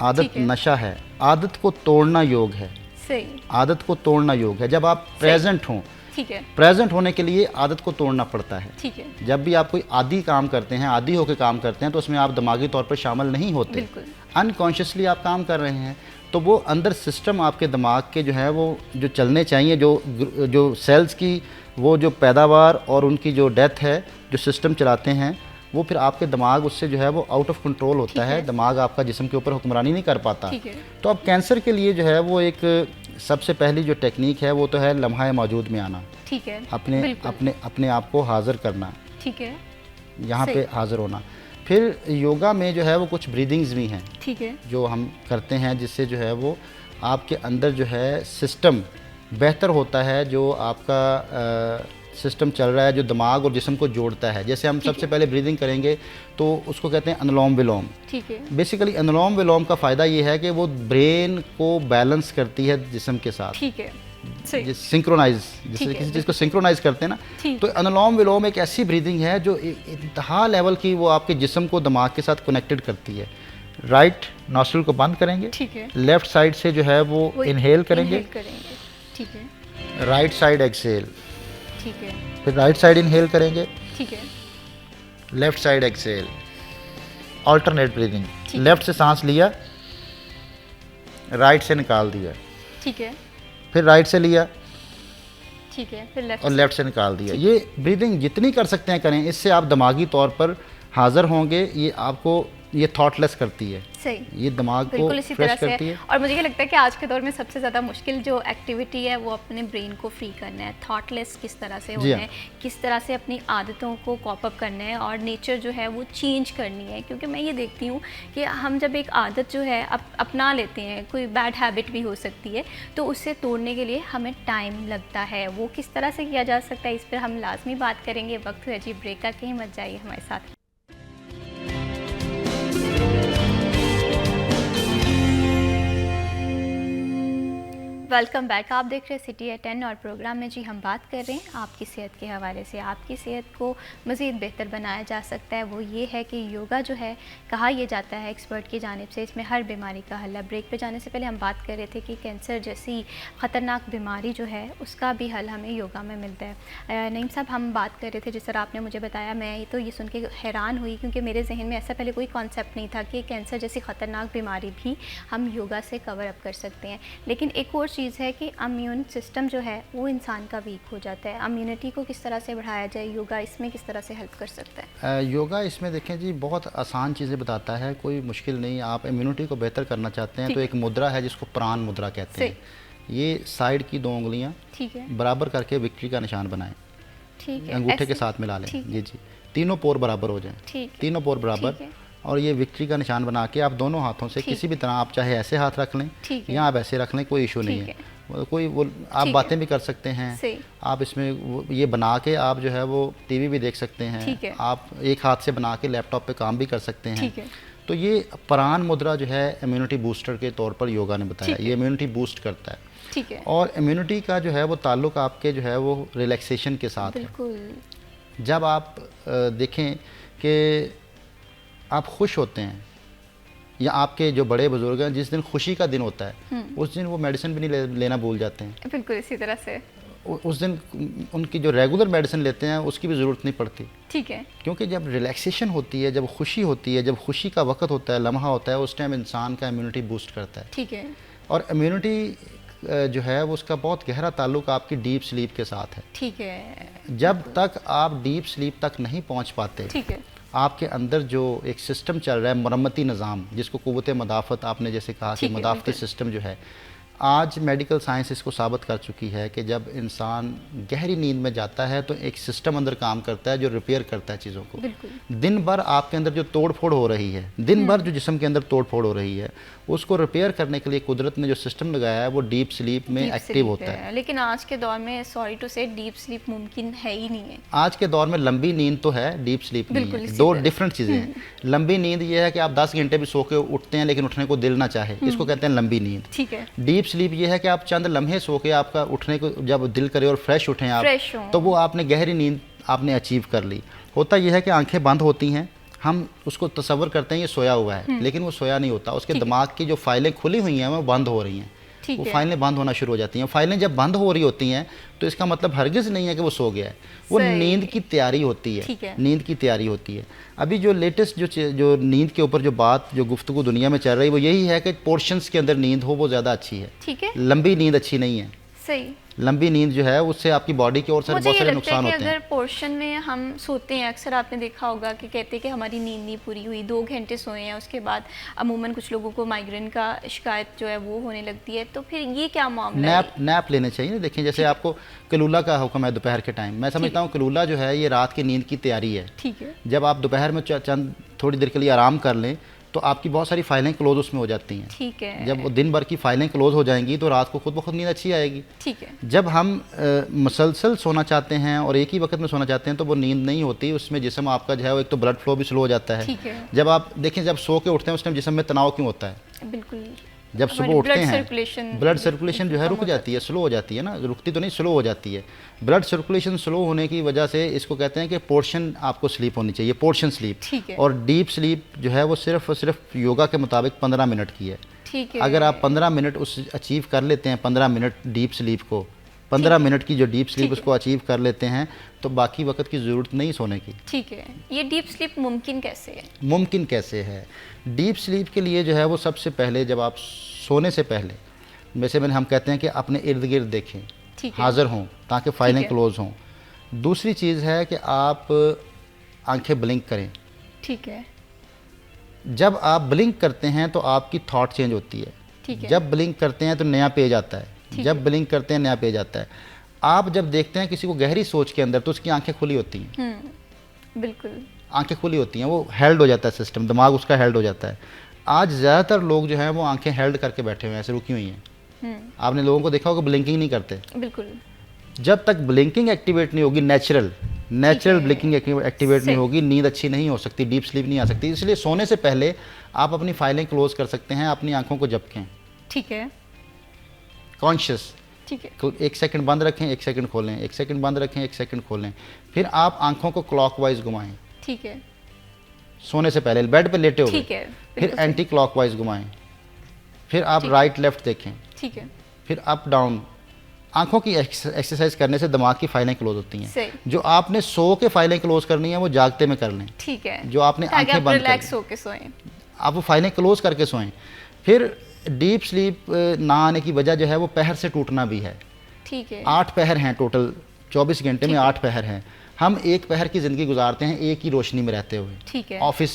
आदत नशा है। आदत को तोड़ना योग है। सही। आदत को तोड़ना योग है। जब आप प्रेजेंट हों, ठीक है, प्रेजेंट होने के लिए आदत को तोड़ना पड़ता है। ठीक है। जब भी आप कोई आदी काम करते हैं, आदी होकर काम करते हैं, तो उसमें आप दिमागी तौर पर शामिल नहीं होते, अनकॉन्शियसली आप काम कर रहे हैं। तो वो अंदर सिस्टम आपके दिमाग के जो है वो जो चलने चाहिए, जो सेल्स की वो जो पैदावार और उनकी जो डेथ है, जो सिस्टम चलाते हैं, वो फिर आपके दिमाग उससे जो है वो आउट ऑफ कंट्रोल होता है। दिमाग आपका जिस्म के ऊपर हुक्मरानी नहीं कर पाता। तो अब कैंसर के लिए जो है वो एक सबसे पहली जो टेक्निक है वो तो है लम्हा मौजूद में आना। ठीक है। अपने आप को हाजिर करना। ठीक है। यहाँ पे हाजिर होना। फिर योगा में जो है वो कुछ ब्रीदिंग्स भी हैं। ठीक है। जो हम करते हैं जिससे जो है वो आपके अंदर जो है सिस्टम बेहतर होता है। जो आपका सिस्टम चल रहा है, जो दिमाग और जिस्म को जोड़ता है। जैसे हम सबसे पहले ब्रीदिंग करेंगे तो उसको कहते हैं अनुलोम विलोम। ठीक है। बेसिकली अनुलोम विलोम का फ़ायदा ये है कि वो ब्रेन को बैलेंस करती है जिस्म के साथ। ठीक है। सिंक्रोनाइज, जैसे किसी चीज़ को सिंक्रोनाइज करते हैं ना, तो अनुलोम विलोम एक ऐसी ब्रीदिंग है जो इंतहा लेवल की वो आपके जिस्म को दिमाग के साथ कनेक्टेड करती है। राइट नॉस्ट्रिल को बंद करेंगे। ठीक है। लेफ्ट साइड से जो है वो इनहेल करेंगे। ठीक है। Right side exhale. ठीक है। फिर राइट साइड इनहेल करेंगे। ठीक है। Left side exhale. Alternate breathing. Left से सांस लिया, राइट से निकाल दिया। ठीक है। फिर राइट से लिया। ठीक है। फिर लेफ्ट और लेफ्ट से निकाल दिया। ये ब्रीदिंग जितनी कर सकते हैं करें। इससे आप दिमागी तौर पर हाजिर होंगे। ये आपको ये थॉटलेस करती है। सही। ये दिमाग को फ्रेश करती है। और मुझे ये लगता है कि आज के दौर में सबसे ज़्यादा मुश्किल जो एक्टिविटी है वो अपने ब्रेन को फ्री करना है। थॉटलेस किस तरह से होना है, किस तरह से अपनी आदतों को कॉप अप करना है और नेचर जो है वो चेंज करनी है। क्योंकि मैं ये देखती हूँ कि हम जब एक आदत जो है अपना लेते हैं, कोई बैड हैबिट भी हो सकती है, तो उससे तोड़ने के लिए हमें टाइम लगता है। वो किस तरह से किया जा सकता है इस पर हम लाजमी बात करेंगे। वक्त है जी ब्रेक का, कहीं मत जाइए हमारे साथ। Welcome back. आप देख रहे हैं सिटी एट 10 और प्रोग्राम में जी हम बात कर रहे हैं आपकी सेहत के हवाले से। आपकी सेहत को मज़ीद बेहतर बनाया जा सकता है। वो ये है कि योगा जो है, कहा यह जाता है एक्सपर्ट की जानिब से, इसमें हर बीमारी का हल है। ब्रेक पे जाने से पहले हम बात कर रहे थे कि कैंसर जैसी ख़तरनाक बीमारी जो है उसका भी हल हमें योगा में मिलता है। नईम साहब, हम बात कर रहे थे जिस तरह आपने मुझे बताया, मैं तो ये सुन के हैरान हुई क्योंकि मेरे जहन में ऐसा पहले कोई कॉन्सेप्ट नहीं था कि कैंसर जैसी ख़तरनाक बीमारी भी हम योगा से कवर अप कर सकते हैं। लेकिन एक और चीज़ है कि इम्यून सिस्टम जो है वो इंसान का वीक हो जाता है। इम्यूनिटी को किस तरह से बढ़ाया जाए, योगा इसमें किस तरह से हेल्प कर सकता है? योगा इसमें देखें जी बहुत आसान चीज़ें बताता है, कोई मुश्किल नहीं। आप इम्यूनिटी को बेहतर करना चाहते हैं तो एक मुद्रा है जिसको प्राण मुद्रा कहते हैं। ये साइड की 2 उंगलियां ठीक है, बराबर करके विक्ट्री का निशान बनाएं, ठीक है, अंगूठे के ऐसे? साथ मिला लें। ठीक जी जी, तीनों पोर बराबर हो जाएं, ठीक है, तीनों पोर बराबर। ठीक है, और ये विक्ट्री का निशान बना के आप दोनों हाथों से ठीक किसी भी तरह, आप चाहे ऐसे हाथ रख लें ठीक है, या आप ऐसे रख लें, कोई इशू नहीं ठीक है। कोई वो आप ठीक बातें है। भी कर सकते हैं, सही, आप इसमें ये बना के आप जो है वो टीवी भी देख सकते हैं, ठीक है। आप एक हाथ से बना के लैपटॉप पे काम भी कर सकते हैं। ठीक है, तो ये प्राण मुद्रा जो है इम्यूनिटी बूस्टर के तौर पर योगा ने बताया, ठीक है। ये इम्यूनिटी बूस्ट करता है। ठीक है, और इम्यूनिटी का जो है वो ताल्लुक आपके जो है वो रिलैक्सेशन के साथ है। बिल्कुल, जब आप देखें कि आप खुश होते हैं या आपके जो बड़े बुजुर्ग हैं, जिस दिन खुशी का दिन होता है उस दिन वो मेडिसिन भी नहीं लेना भूल जाते हैं। बिल्कुल इसी तरह से। उस दिन उनकी जो रेगुलर मेडिसिन लेते हैं उसकी भी ज़रूरत नहीं पड़ती, ठीक है, क्योंकि जब रिलैक्सेशन होती है, जब खुशी होती है, जब खुशी का वक्त होता है, लम्हा होता है, उस टाइम इंसान का इम्यूनिटी बूस्ट करता है। ठीक है, और इम्यूनिटी जो है वो उसका बहुत गहरा ताल्लुक आपकी डीप स्लीप के साथ है। ठीक है, जब तक आप डीप स्लीप तक नहीं पहुंच पाते, ठीक है, आपके अंदर जो एक सिस्टम चल रहा है, मरम्मती निज़ाम, जिसको क़ुव्वत मदाफ़त आपने जैसे कहा कि ठीक है, मदाफ़ती बिल्कुल। सिस्टम जो है, आज मेडिकल साइंस इसको साबित कर चुकी है कि जब इंसान गहरी नींद में जाता है तो एक सिस्टम अंदर काम करता है जो रिपेयर करता है चीज़ों को। बिल्कुल, दिन भर आपके अंदर जो तोड़ फोड़ हो रही है, दिन भर जो जिस्म के अंदर तोड़ फोड़ हो रही है, उसको रिपेयर करने के लिए कुदरत ने जो सिस्टम लगाया है वो डीप स्लीप में डीप एक्टिव स्लीप होता है। लेकिन आज के दौर में सॉरी टू से डीप स्लीप मुमकिन है ही नहीं है। आज के दौर में लंबी नींद तो है, डीप स्लीप नहीं बिल्कुल है, इसी दो तरह। डिफरेंट चीज़ें हैं। लंबी नींद ये है कि आप 10 घंटे भी सो के उठते हैं लेकिन उठने को दिल ना चाहे, इसको कहते हैं लंबी नींद। ठीक है, डीप स्लीप ये है कि आप चंद लम्हे सो के आपका उठने को जब दिल करे और फ्रेश उठें आप, फ्रेश हों। तो वो आपने गहरी नींद आपने अचीव कर ली। होता यह है कि आंखें बंद होती हैं, हम उसको तसव्वुर करते हैं ये सोया हुआ है, लेकिन वो सोया नहीं होता। उसके ठीक है। दिमाग की जो फाइलें खुली हुई हैं वो बंद हो रही हैं, ठीक वो है। फाइलें बंद होना शुरू हो जाती हैं। फाइलें जब बंद हो रही होती हैं तो इसका मतलब हरगिज़ नहीं है कि वो सो गया है, वो सही। नींद की तैयारी होती ठीक है, है। नींद की तैयारी होती है। अभी जो लेटेस्ट जो नींद के ऊपर जो बात जो गुफ्तगू दुनिया में चल रही है वो यही है कि पोर्शंस के अंदर नींद हो वो ज़्यादा अच्छी है, ठीक है, लंबी नींद अच्छी नहीं है। सही। लंबी नींद जो है उससे आपकी बॉडी के और सारे मुझे बहुत ये सारे लगता है नुकसान कि होते हैं। अगर पोर्शन में हम सोते हैं, अक्सर आपने देखा होगा कि कहते हैं कि हमारी नींद नहीं पूरी हुई, 2 घंटे सोए हैं, उसके बाद अमूमन कुछ लोगों को माइग्रेन का शिकायत जो है वो होने लगती है, तो फिर ये क्या मामला है? नैप लेने चाहिए। देखिए जैसे आपको कलूला का हुक्म है दोपहर के टाइम, मैं समझता हूँ कलूला जो है ये रात की नींद की तैयारी है। ठीक है, जब आप दोपहर में चंद थोड़ी देर के लिए आराम कर लें तो आपकी बहुत सारी फाइलें क्लोज उसमें हो जाती हैं। ठीक है, जब वो दिन भर की फाइलें क्लोज हो जाएंगी तो रात को खुद ब खुद नींद अच्छी आएगी। ठीक है, जब हम मसलसल सोना चाहते हैं और एक ही वक्त में सोना चाहते हैं तो वो नींद नहीं होती, उसमें जिस्म आपका जो है वो एक तो ब्लड फ्लो भी स्लो हो जाता है। ठीक है, जब आप देखें जब सो के उठते हैं उस टाइम जिस्म में तनाव क्यों होता है? बिल्कुल। जब हमारी सुबह उठते blood हैं circulation ब्लड सर्कुलेशन जो है कम रुक हो जाती है, स्लो हो जाती है ना, रुकती तो नहीं, स्लो हो जाती है। ब्लड सर्कुलेशन स्लो होने की वजह से इसको कहते हैं कि पोर्शन आपको स्लीप होनी चाहिए, पोर्शन स्लीप। ठीक है। और डीप स्लीप जो है वो सिर्फ और सिर्फ योगा के मुताबिक 15 मिनट की है। ठीक है, अगर आप 15 मिनट उस अचीव कर लेते हैं, 15 मिनट डीप स्लीप को, 15 मिनट की जो डीप स्लीप ठीक है। उसको अचीव कर लेते हैं तो बाकी वक्त की ज़रूरत नहीं सोने की। ठीक है, ये डीप स्लीप मुमकिन कैसे है? मुमकिन कैसे है? डीप स्लीप के लिए जो है वो सबसे पहले जब आप सोने से पहले, वैसे हम कहते हैं कि अपने इर्द गिर्द देखें, ठीक है, हाज़िर हों ताकि फाइलें है। क्लोज हों। दूसरी चीज़ है कि आप आंखें ब्लिंक करें। ठीक है, जब आप ब्लिंक करते हैं तो आपकी थॉट चेंज होती है। ठीक है, जब ब्लिंक करते हैं तो नया पेज आता है, ठीक जब ब्लिंक करते हैं नया पेज आता है। आप जब देखते हैं किसी को गहरी सोच के अंदर तो उसकी आंखें खुली होती हैं, बिल्कुल, आंखें खुली होती हैं, वो हेल्ड हो जाता है सिस्टम, दिमाग उसका हेल्ड हो जाता है। आज ज़्यादातर लोग जो हैं वो आंखें हेल्ड करके बैठे हुए हैं, ऐसे रुकी हुई हैं। आपने लोगों को देखा होगा ब्लिंकिंग नहीं करते। बिल्कुल, जब तक ब्लिंकिंग एक्टिवेट नहीं होगी, नेचुरल ब्लिंकिंग एक्टिवेट नहीं होगी, नींद अच्छी नहीं हो सकती, डीप स्लीप नहीं आ सकती। इसलिए सोने से पहले आप अपनी फाइलें क्लोज कर सकते हैं, अपनी आंखों को झपकें, ठीक है, कॉन्शियस। ठीक है, 1 सेकंड बंद रखें, 1 सेकंड खोलें, 1 सेकंड बंद रखें, 1 सेकंड खोलें। फिर आप आंखों को क्लॉकवाइज घुमाएं ठीक है, सोने से पहले, बेड पे लेटे ठीक हुए। है, फिर बिल्कुल एंटी क्लॉकवाइज घुमाएं। फिर आप ठीक। राइट लेफ्ट देखें। ठीक है, फिर अप डाउन। आंखों की एक्सरसाइज करने से दिमाग की फाइलें क्लोज होती हैं। सही। जो आपने सो के फाइलें क्लोज करनी है वो जागते में कर लें। ठीक है, जो आपने ताकि आंखें आप बंद कर रिलैक्स ली। होके सोएं। आप वो फाइलें क्लोज करके सोएं। फिर डीप स्लीप ना आने की वजह जो है वो पहर से टूटना भी है। ठीक है, 8 पहर हैं टोटल, 24 घंटे में ठीक है। 8 पहर हैं। हम एक पहर की ज़िंदगी गुजारते हैं एक ही रोशनी में रहते हुए। ठीक है, ऑफिस,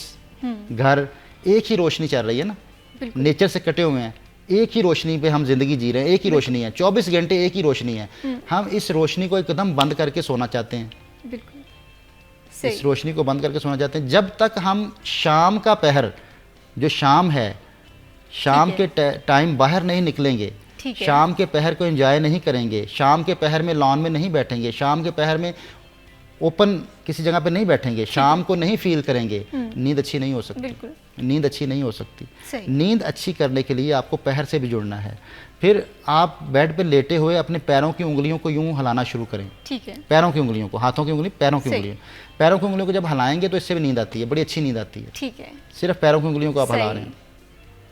घर, एक ही रोशनी चल रही है ना, बिल्कुल, नेचर से कटे हुए हैं, एक ही रोशनी पे हम ज़िंदगी जी रहे हैं, एक ही रोशनी है, 24 घंटे एक ही रोशनी है। हम इस रोशनी को एकदम बंद करके सोना चाहते हैं, बिल्कुल इस सही। रोशनी को बंद करके सोना चाहते हैं। जब तक हम शाम का पहर, जो शाम है, शाम ठीक के टाइम बाहर नहीं निकलेंगे, ठीक है। शाम के पहर को एंजॉय नहीं करेंगे, शाम के पहर में लॉन में नहीं बैठेंगे, शाम के पहर में ओपन किसी जगह पे नहीं बैठेंगे, शाम को नहीं फील करेंगे, नींद अच्छी नहीं हो सकती। बिल्कुल नींद अच्छी नहीं हो सकती। सही। नींद अच्छी करने के लिए आपको पहर से भी जुड़ना है। फिर आप बेड पे लेटे हुए अपने पैरों की उंगलियों को यूं हिलाना शुरू करें, ठीक है। पैरों की उंगलियों को, हाथों की उंगली, पैरों की सही। उंगलियों, पैरों की उंगलियों को जब हिलाएंगे तो इससे भी नींद आती है, बड़ी अच्छी नींद आती है। ठीक है। सिर्फ पैरों की उंगलियों को आप हिला सही। रहे हैं।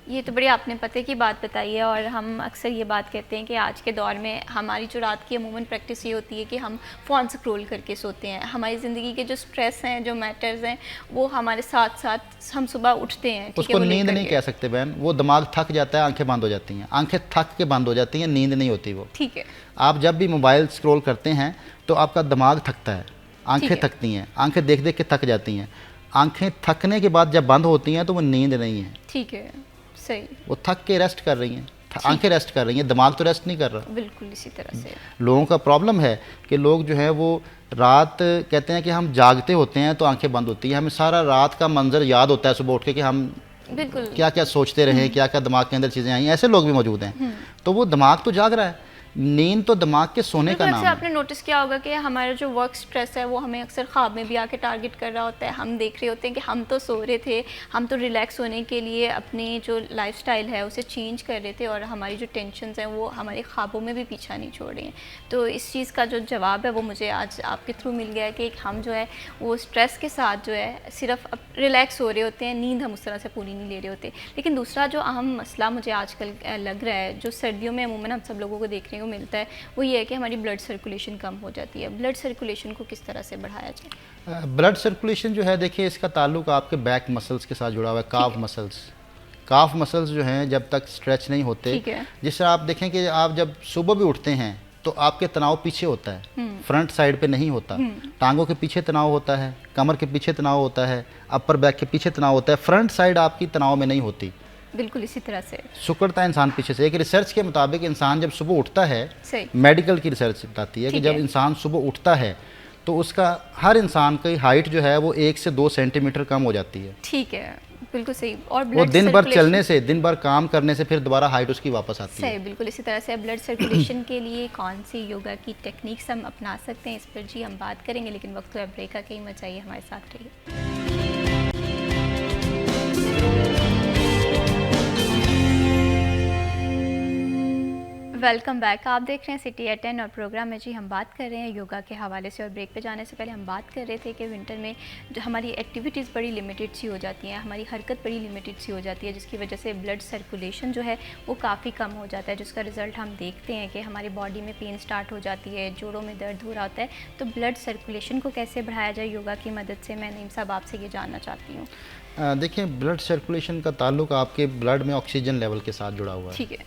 ये तो बड़ी आपने पते की बात बताई है, और हम अक्सर ये बात कहते हैं कि आज के दौर में हमारी जो रात की अमूमन प्रैक्टिस ये होती है कि हम फ़ोन स्क्रॉल करके सोते हैं। हमारी ज़िंदगी के जो स्ट्रेस हैं, जो मैटर्स हैं, वो हमारे साथ साथ हम सुबह उठते हैं, ठीक है, उसको वो नींद लेकर नहीं के। कह सकते बहन, वो दिमाग थक जाता है, आंखें बंद हो जाती हैं, आंखें थक के बंद हो जाती हैं, नींद नहीं होती वो। ठीक है। आप जब भी मोबाइल स्क्रॉल करते हैं तो आपका दिमाग थकता है, आंखें ठीक है। थकती हैं, आंखें देख देख के थक जाती हैं। आंखें थकने के बाद जब बंद होती हैं तो वो नींद नहीं है, ठीक है। सही। वो थक के रेस्ट कर रही हैं, आंखें रेस्ट कर रही हैं, दिमाग तो रेस्ट नहीं कर रहा। बिल्कुल इसी तरह से। लोगों का प्रॉब्लम है कि लोग जो है वो रात कहते हैं कि हम जागते होते हैं तो आंखें बंद होती हैं, हमें सारा रात का मंजर याद होता है सुबह उठ के कि हम बिल्कुल। क्या क्या सोचते रहे, क्या क्या दिमाग के अंदर चीज़ें आई, ऐसे लोग भी मौजूद हैं। तो वो दिमाग तो जाग रहा है, नींद तो दिमाग के सोने का बिल्कुल। नाम अक्सर है। आपने नोटिस किया होगा कि हमारा जो वर्क स्ट्रेस है वो हमें अक्सर ख्वाब में भी आके टारगेट कर रहा होता है। हम देख रहे होते हैं कि हम तो सो रहे थे, हम तो रिलैक्स होने के लिए अपनी जो लाइफस्टाइल है उसे चेंज कर रहे थे, और हमारी जो टेंशन्स हैं वो हमारे ख्वाबों में भी पीछा नहीं छोड़ रही हैं। तो इस चीज़ का जो जवाब है वो मुझे आज आपके थ्रू मिल गया है कि हम जो है वो स्ट्रेस के साथ जो है सिर्फ रिलैक्स हो रहे होते हैं, नींद हम उस तरह से पूरी नहीं ले रहे होते। लेकिन दूसरा जो अहम मसला मुझे आजकल लग रहा है, जो सर्दियों में अमूमन हम सब लोगों को देखने को मिलता है, वो ये है कि हमारी ब्लड सर्कुलेशन कम हो जाती है। ब्लड सर्कुलेशन को किस तरह से बढ़ाया जाए? ब्लड सर्कुलेशन जो है, देखिए इसका ताल्लुक आपके बैक मसल्स के साथ जुड़ा हुआ है, काफ मसल्स। काफ मसल्स जो हैं जब तक स्ट्रेच नहीं होते, ठीक है। जिससे आप देखें कि आप जब सुबह भी उठते हैं तो आपके तनाव पीछे होता है, फ्रंट साइड पे नहीं होता। टांगों के पीछे तनाव होता है, कमर के पीछे तनाव होता है, अपर बैक के पीछे तनाव होता है, फ्रंट साइड आपकी तनाव में नहीं होती। बिल्कुल इसी तरह से। सुकड़ता है इंसान पीछे से। एक रिसर्च के मुताबिक इंसान जब सुबह उठता है, सही। मेडिकल की रिसर्च बताती है कि ठीक जब है। इंसान सुबह उठता है तो उसका हर इंसान की हाइट जो है वो 1 से 2 सेंटीमीटर कम हो जाती है। ठीक है, बिल्कुल सही। और वो ब्लड दिन भर चलने से, दिन भर काम करने से फिर दोबारा हाइट उसकी वापस आती है। सही, बिल्कुल इसी तरह से। ब्लड सर्कुलेशन के लिए कौन सी योगा की टेक्निक्स हम अपना सकते हैं, इस पर जी हम बात करेंगे, लेकिन वक्त हुआ ब्रेक का, कहीं मत जाइए, हमारे साथ रहिए। Welcome back. आप देख रहे हैं सिटी एट 10 और प्रोग्राम में जी हम बात कर रहे हैं योगा के हवाले से। और ब्रेक पे जाने से पहले हम बात कर रहे थे कि विंटर में जो हमारी एक्टिविटीज़ बड़ी लिमिटेड सी हो जाती हैं, हमारी हरकत बड़ी लिमिटेड सी हो जाती है, जिसकी वजह से ब्लड सर्कुलेशन जो है वो काफ़ी कम हो जाता है, जिसका रिज़ल्ट हम देखते हैं कि हमारी बॉडी में पेन स्टार्ट हो जाती है, जोड़ों में दर्द हो रहा होता है। तो ब्लड सर्कुलेशन को कैसे बढ़ाया जाए योगा की मदद से, मैं नईम साहब आपसे ये जानना चाहती हूँ। देखिए, ब्लड सर्कुलेशन का ताल्लुक आपके ब्लड में ऑक्सीजन लेवल के साथ जुड़ा हुआ है। ठीक है।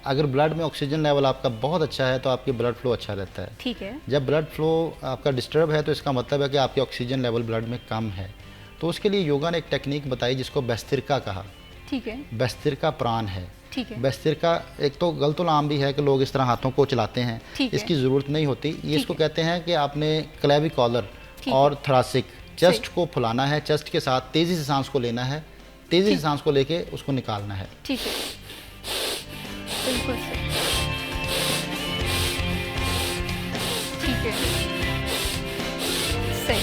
अगर ब्लड में ऑक्सीजन लेवल आपका बहुत अच्छा है तो आपकी ब्लड फ्लो अच्छा रहता है। ठीक है। जब ब्लड फ्लो आपका डिस्टर्ब है तो इसका मतलब है कि आपकी ऑक्सीजन लेवल ब्लड में कम है। तो उसके लिए योगा ने एक टेक्निक बताई जिसको बेस्तिरका कहा। ठीक है। बेस्तिरका प्राण है। ठीक है। बेस्तिरका एक तो गलतुलाम भी है कि लोग इस तरह हाथों को चलाते हैं, ठीक है। इसकी ज़रूरत नहीं होती। ये इसको है। कहते हैं कि आपने क्लेविकॉलर ठीक और थोरैसिक चेस्ट को फुलाना है, चेस्ट के साथ तेज़ी से सांस को लेना है, तेज़ी से सांस को लेके उसको निकालना है। ठीक है, बिल्कुल सही। ठीक है, सही,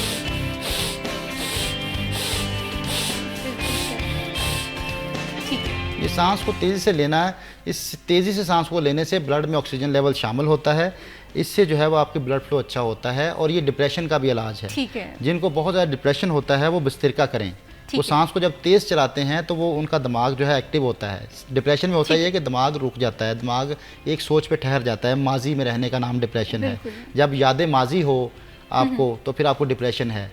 बिल्कुल सही। ठीक है। ये सांस को तेज़ी से लेना है। इस तेज़ी से सांस को लेने से ब्लड में ऑक्सीजन लेवल शामिल होता है, इससे जो है वो आपकी ब्लड फ्लो अच्छा होता है। और ये डिप्रेशन का भी इलाज है। ठीक है। जिनको बहुत ज़्यादा डिप्रेशन होता है वो बेस्तिरका करें। वो है। सांस को जब तेज़ चलाते हैं तो वो उनका दिमाग जो है एक्टिव होता है। डिप्रेशन में होता है ये कि दिमाग रुक जाता है, दिमाग एक सोच पे ठहर जाता है। माजी में रहने का नाम डिप्रेशन है। बिल्कुल। जब यादें माजी हो आपको तो फिर आपको डिप्रेशन है,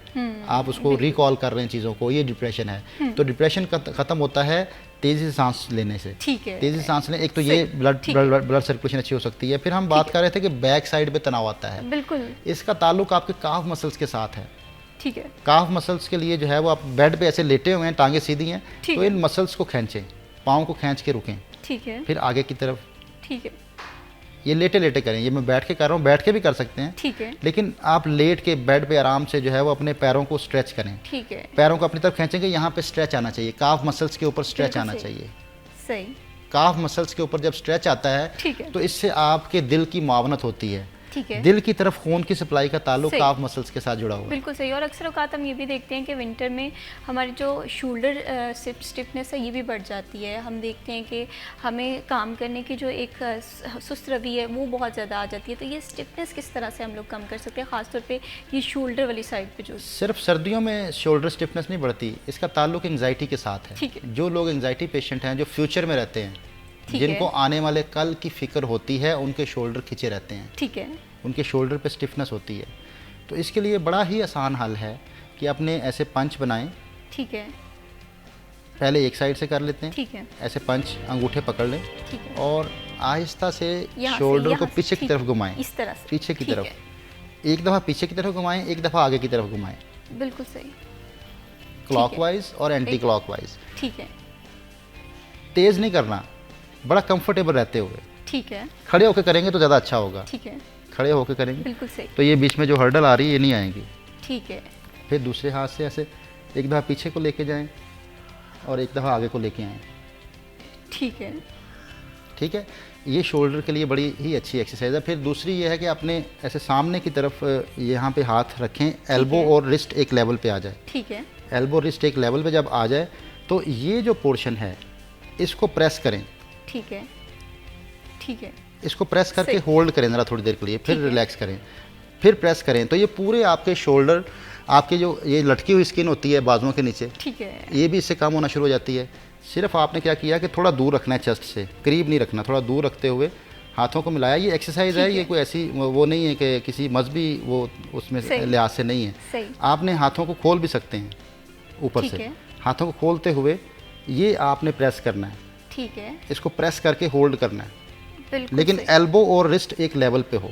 आप उसको रिकॉल कर रहे हैं चीज़ों को, ये डिप्रेशन है। तो डिप्रेशन ख़त्म होता है तेज़ी से सांस लेने से। ठीक है। तेज़ी से सांस लें, एक तो ये ब्लड सर्कुलेशन अच्छी हो सकती है। फिर हम बात कर रहे थे कि बैक साइड पे तनाव आता है। बिल्कुल। इसका ताल्लुक आपके काफ मसल्स के साथ है। ठीक है। काफ मसल्स के लिए जो है वो आप बेड पे ऐसे लेटे हुए हैं, टांगे सीधी हैं, ठीक तो इन मसल्स को खींचें, पाँव को खींच के रुकें। ठीक है। फिर आगे की तरफ। ठीक है। ये लेटे लेटे करें, ये मैं बैठ के कर रहा हूँ, बैठ के भी कर सकते हैं, ठीक है। लेकिन आप लेट के बेड पे आराम से जो है वो अपने पैरों को स्ट्रेच करें। ठीक है। पैरों को अपनी तरफ खींचेंगे, यहाँ पे स्ट्रेच आना चाहिए, काफ मसल्स के ऊपर स्ट्रेच बिल्कुल आना सही। चाहिए। सही। काफ मसल्स के ऊपर जब स्ट्रेच आता है, ठीक है। तो इससे आपके दिल की मुआवनत होती है। ठीक है। दिल की तरफ खून की सप्लाई का ताल्लुक सही। काफ मसल्स के साथ जुड़ा हुआ है। बिल्कुल सही। और अक्सर औकात हम ये भी देखते हैं कि विंटर में हमारी जो शोल्डर स्टिफनेस है ये भी बढ़ जाती है। हम देखते हैं कि हमें काम करने की जो एक सुस्त रवि है वो बहुत ज़्यादा आ जाती है। तो ये स्टिफनेस किस तरह से हम लोग कम कर सकते हैं, ख़ासतौर पे ये शोल्डर वाली साइड पे जो। सिर्फ सर्दियों में शोल्डर स्टिफनेस नहीं बढ़ती, इसका ताल्लुक एंजाइटी के साथ ठीक है। है। जो लोग एंजाइटी पेशेंट हैं, जो फ्यूचर में रहते हैं, ठीक जिनको है। आने वाले कल की फिक्र होती है, उनके शोल्डर खिंचे रहते हैं, ठीक है। उनके शोल्डर पे स्टिफनेस होती है। तो इसके लिए बड़ा ही आसान हल है कि अपने ऐसे पंच बनाएं। ठीक है। पहले एक साइड से कर लेते हैं, ठीक है। ऐसे पंच अंगूठे पकड़ लें ठीक है। और आहिस्ता से यहाँ से, शोल्डर यहाँ को से, पीछे की ठीक तरफ है, घुमाएं, इस तरह से पीछे की ठीक तरफ। है। एक दफ़ा पीछे की तरफ घुमाएं, एक दफ़ा आगे की तरफ घुमाएं, बिल्कुल सही। क्लॉकवाइज और एंटी क्लॉकवाइज। ठीक है। तेज़ नहीं करना, बड़ा कंफर्टेबल रहते हुए। ठीक है। खड़े होकर करेंगे तो ज़्यादा अच्छा होगा, ठीक है। खड़े होकर करेंगे बिल्कुल सही। तो ये बीच में जो हर्डल आ रही है ये नहीं आएंगी। ठीक है। फिर दूसरे हाथ से ऐसे एक दफ़ा पीछे को लेके जाएं और एक दफ़ा आगे को लेके आएँ। ठीक है। ठीक है, ये शोल्डर के लिए बड़ी ही अच्छी एक्सरसाइज है। फिर दूसरी ये है कि आपने ऐसे सामने की तरफ यहाँ पे हाथ रखें, एल्बो और रिस्ट एक लेवल पे आ जाए। ठीक है। एल्बो रिस्ट एक लेवल पे जब आ जाए तो ये जो पोर्शन है इसको प्रेस करें। ठीक है। ठीक है। इसको प्रेस करके सही। होल्ड करें ज़रा थोड़ी देर के लिए, फिर ठीक है। रिलैक्स करें, फिर प्रेस करें। तो ये पूरे आपके शोल्डर, आपके जो ये लटकी हुई स्किन होती है बाजुओं के नीचे, ठीक है। ये भी इससे कम होना शुरू हो जाती है। सिर्फ आपने क्या किया कि थोड़ा दूर रखना है चेस्ट से, करीब नहीं रखना, थोड़ा दूर रखते हुए हाथों को मिलाया। ये एक्सरसाइज है, ठीक ये है। कोई ऐसी वो नहीं है कि किसी मजहबी वो उसमें सही। लिहाज से नहीं है। सही। आपने हाथों को खोल भी सकते हैं ऊपर ठीक से, है। हाथों को खोलते हुए ये आपने प्रेस करना है, ठीक है। इसको प्रेस करके होल्ड करना है, बिल्कुल लेकिन सही। एल्बो और रिस्ट एक लेवल पे हो।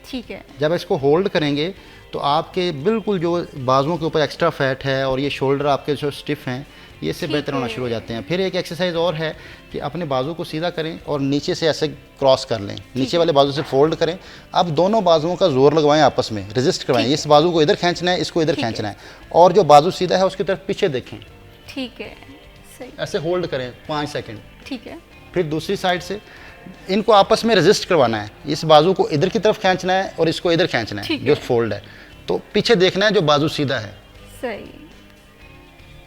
ठीक है। जब इसको होल्ड करेंगे तो आपके बिल्कुल जो बाजुओं के ऊपर एक्स्ट्रा फैट है और ये शोल्डर आपके जो स्टिफ हैं ये इससे ठीक बेहतर होना है। शुरू हो जाते हैं। फिर एक एक्सरसाइज और है कि अपने बाजू को सीधा करें और नीचे से ऐसे क्रॉस कर लें, नीचे वाले बाजू से फोल्ड करें। अब दोनों बाजुओं का जोर लगवाएं, आपस में रेजिस्ट करवाएं। ठीक इस बाजू को इधर खींचना है, इसको इधर ठीक है। खींचना है, और जो बाजू सीधा है उसकी तरफ पीछे देखें, ठीक है। सही। ऐसे होल्ड करें 5 सेकेंड। ठीक है। फिर दूसरी साइड से इनको आपस में रेजिस्ट करवाना है। इस बाजू को इधर की तरफ खींचना है और इसको इधर खींचना है, ठीक जो है। फोल्ड है। तो पीछे देखना है जो बाजू सीधा है। सही।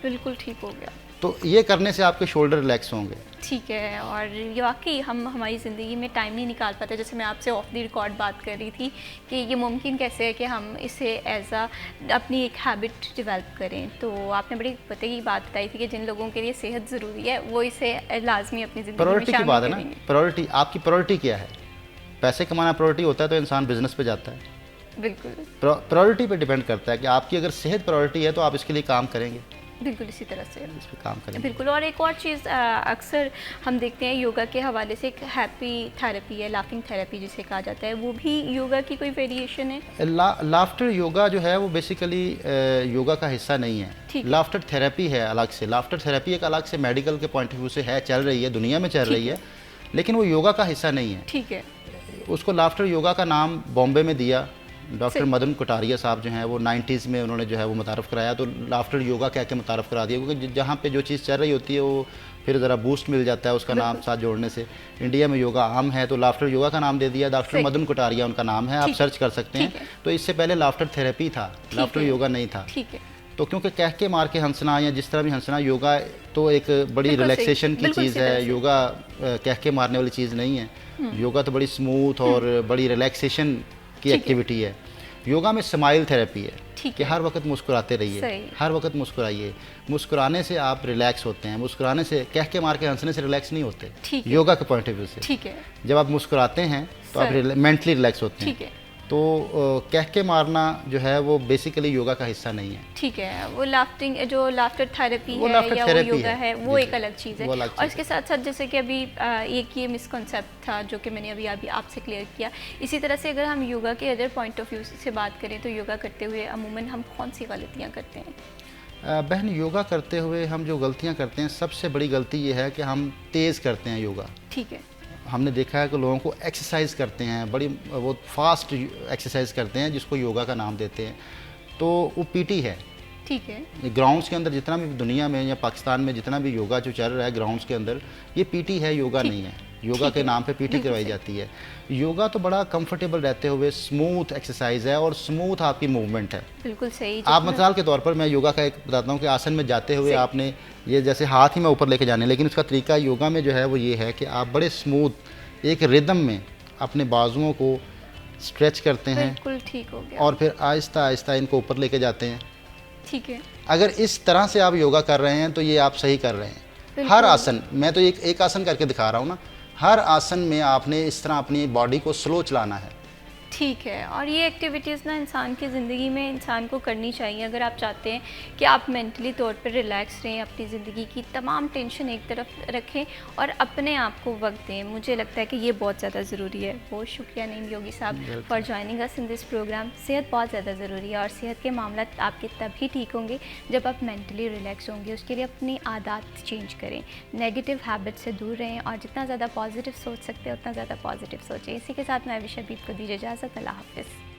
बिल्कुल ठीक हो गया। तो ये करने से आपके शोल्डर रिलैक्स होंगे। ठीक है। और ये वाकई हम हमारी ज़िंदगी में टाइम नहीं निकाल पाते। जैसे मैं आपसे ऑफ द रिकॉर्ड बात कर रही थी कि ये मुमकिन कैसे है कि हम इसे एज आ अपनी एक हैबिट डेवलप करें। तो आपने बड़ी पते की बात बताई थी कि जिन लोगों के लिए सेहत ज़रूरी है वो इसे लाजमी अपनी ज़िंदगी में प्रायोरिटी की शामिल बात है ना, करेंगे। प्रायोरिटी आपकी प्रायोरिटी क्या है? पैसे कमाना प्रायोरिटी होता है तो इंसान बिजनेस पे जाता है। बिल्कुल। प्रायोरिटी पे डिपेंड करता है कि आपकी अगर सेहत प्रायोरिटी है तो आप इसके लिए काम करेंगे, बिल्कुल इसी तरह से। इस पे काम करेंगे। बिल्कुल। और एक और चीज़ अक्सर हम देखते हैं योगा के हवाले से, एक हैप्पी थेरेपी है, लाफिंग थेरेपी जिसे कहा जाता है, वो भी योगा की कोई वेरिएशन है? लाफ्टर योगा जो है वो बेसिकली योगा का हिस्सा नहीं है। ठीक है। लाफ्टर थेरेपी है अलग से। लाफ्टर थेरेपी एक अलग से मेडिकल के पॉइंट ऑफ व्यू से है, चल रही है, दुनिया में चल रही है, लेकिन वो योगा का हिस्सा नहीं है। ठीक है। उसको लाफ्टर योगा का नाम बॉम्बे में दिया डॉक्टर सही। मदन कटारिया साहब जो हैं, वो 90s में उन्होंने जो है वो मुतारफ़ कराया, तो लाफ्टर योगा कह के मुतारफ़ करा दिया, क्योंकि जहाँ पे जो चीज़ चल रही होती है वो फिर ज़रा बूस्ट मिल जाता है उसका नाम साथ जोड़ने से। इंडिया में योगा आम है तो लाफ्टर योगा का नाम दे दिया। डॉक्टर सही। मदन कटारिया उनका नाम है, आप ठीक है। सर्च कर सकते हैं। ठीक है। तो इससे पहले लाफ्टर थेरेपी था, लाफ्टर है। योगा नहीं था। ठीक है। तो क्योंकि कह के मार के हंसना या जिस तरह भी हंसना, योगा तो एक बड़ी बिल्कुल सही। रिलैक्सेशन की बिल्कुल चीज़ इसी तरह है, से। योगा कह के मारने वाली चीज़ नहीं है। योगा तो बड़ी स्मूथ और बड़ी रिलैक्सेशन की है। एक्टिविटी है। योगा में स्माइल थेरेपी है ठीक कि है। हर वक्त मुस्कुराते रहिए, सही। हर वक्त मुस्कुराइए। मुस्कुराने से आप रिलैक्स होते हैं, मुस्कुराने से, कह के मार के हंसने से रिलैक्स नहीं होते ठीक है। योगा के पॉइंट ऑफ व्यू से। ठीक है। जब आप मुस्कुराते हैं तो आप सही। मेंटली रिलैक्स होते हैं। ठीक है। तो कह के मारना जो है वो बेसिकली योगा का हिस्सा नहीं है। ठीक है। वो लाफ्टिंग, जो लाफ्टर थेरेपी वो है laughter या वो therapy योगा है। है, वो जी, एक जी। अलग चीज़ है। वो अलग और चीज़ इसके साथ साथ जैसे कि अभी एक ये मिसकॉन्सेप्ट था जो कि मैंने अभी आपसे क्लियर किया, इसी तरह से अगर हम योगा के अदर पॉइंट ऑफ व्यू से बात करें तो योगा करते हुए अमूमन हम कौन सी गलतियाँ करते हैं? बहन, योगा करते हुए हम जो गलतियां करते हैं, सबसे बड़ी गलती ये है कि हम तेज़ करते हैं योगा। ठीक है। हमने देखा है कि लोगों को एक्सरसाइज करते हैं, बड़ी वो फास्ट एक्सरसाइज करते हैं जिसको योगा का नाम देते हैं, तो वो पीटी है। ठीक है। ग्राउंड्स के अंदर जितना भी दुनिया में या पाकिस्तान में जितना भी योगा जो चल रहा है ग्राउंड्स के अंदर, ये पीटी है, योगा नहीं है। योगा के नाम पे पीटी करवाई जाती है। योगा तो बड़ा कंफर्टेबल रहते हुए स्मूथ एक्सरसाइज है और स्मूथ आपकी मूवमेंट है। बिल्कुल सही। आप मिसाल के तौर पर मैं योगा का एक बताता हूँ कि आसन में जाते हुए आपने ये जैसे हाथ ही में ऊपर लेके जाने, लेकिन उसका तरीका योगा में जो है वो ये है कि आप बड़े स्मूथ एक रिदम में अपने बाजुओं को स्ट्रेच करते हैं। बिल्कुल ठीक हो गया। और फिर आहिस्ता आहिस्ता इनको ऊपर लेके जाते हैं। ठीक है। अगर इस तरह से आप योगा कर रहे हैं तो ये आप सही कर रहे हैं। हर आसन, मैं तो एक आसन करके दिखा रहा हूँ ना, हर आसन में आपने इस तरह अपनी बॉडी को स्लो चलाना है। ठीक है। और ये एक्टिविटीज़ ना इंसान की ज़िंदगी में इंसान को करनी चाहिए अगर आप चाहते हैं कि आप मेंटली तौर पर रिलैक्स रहें, अपनी ज़िंदगी की तमाम टेंशन एक तरफ रखें और अपने आप को वक्त दें। मुझे लगता है कि ये बहुत ज़्यादा ज़रूरी है। बहुत शुक्रिया नईम योगी साहब for joining us in this programme. सेहत बहुत ज़्यादा ज़रूरी है और सेहत के मामला आपके तभी ठीक होंगे जब आप मेंटली रिलैक्स होंगे। उसके लिए अपनी आदत चेंज करें, नेगेटिव हैबिट से दूर रहें और जितना ज़्यादा पॉजिटिव सोच सकते हैं उतना ज़्यादा पॉजिटिव सोचें। इसी के साथ मैं विशा बीप को दीजिए इजाज़त। अल्लाह हाफ़िज़।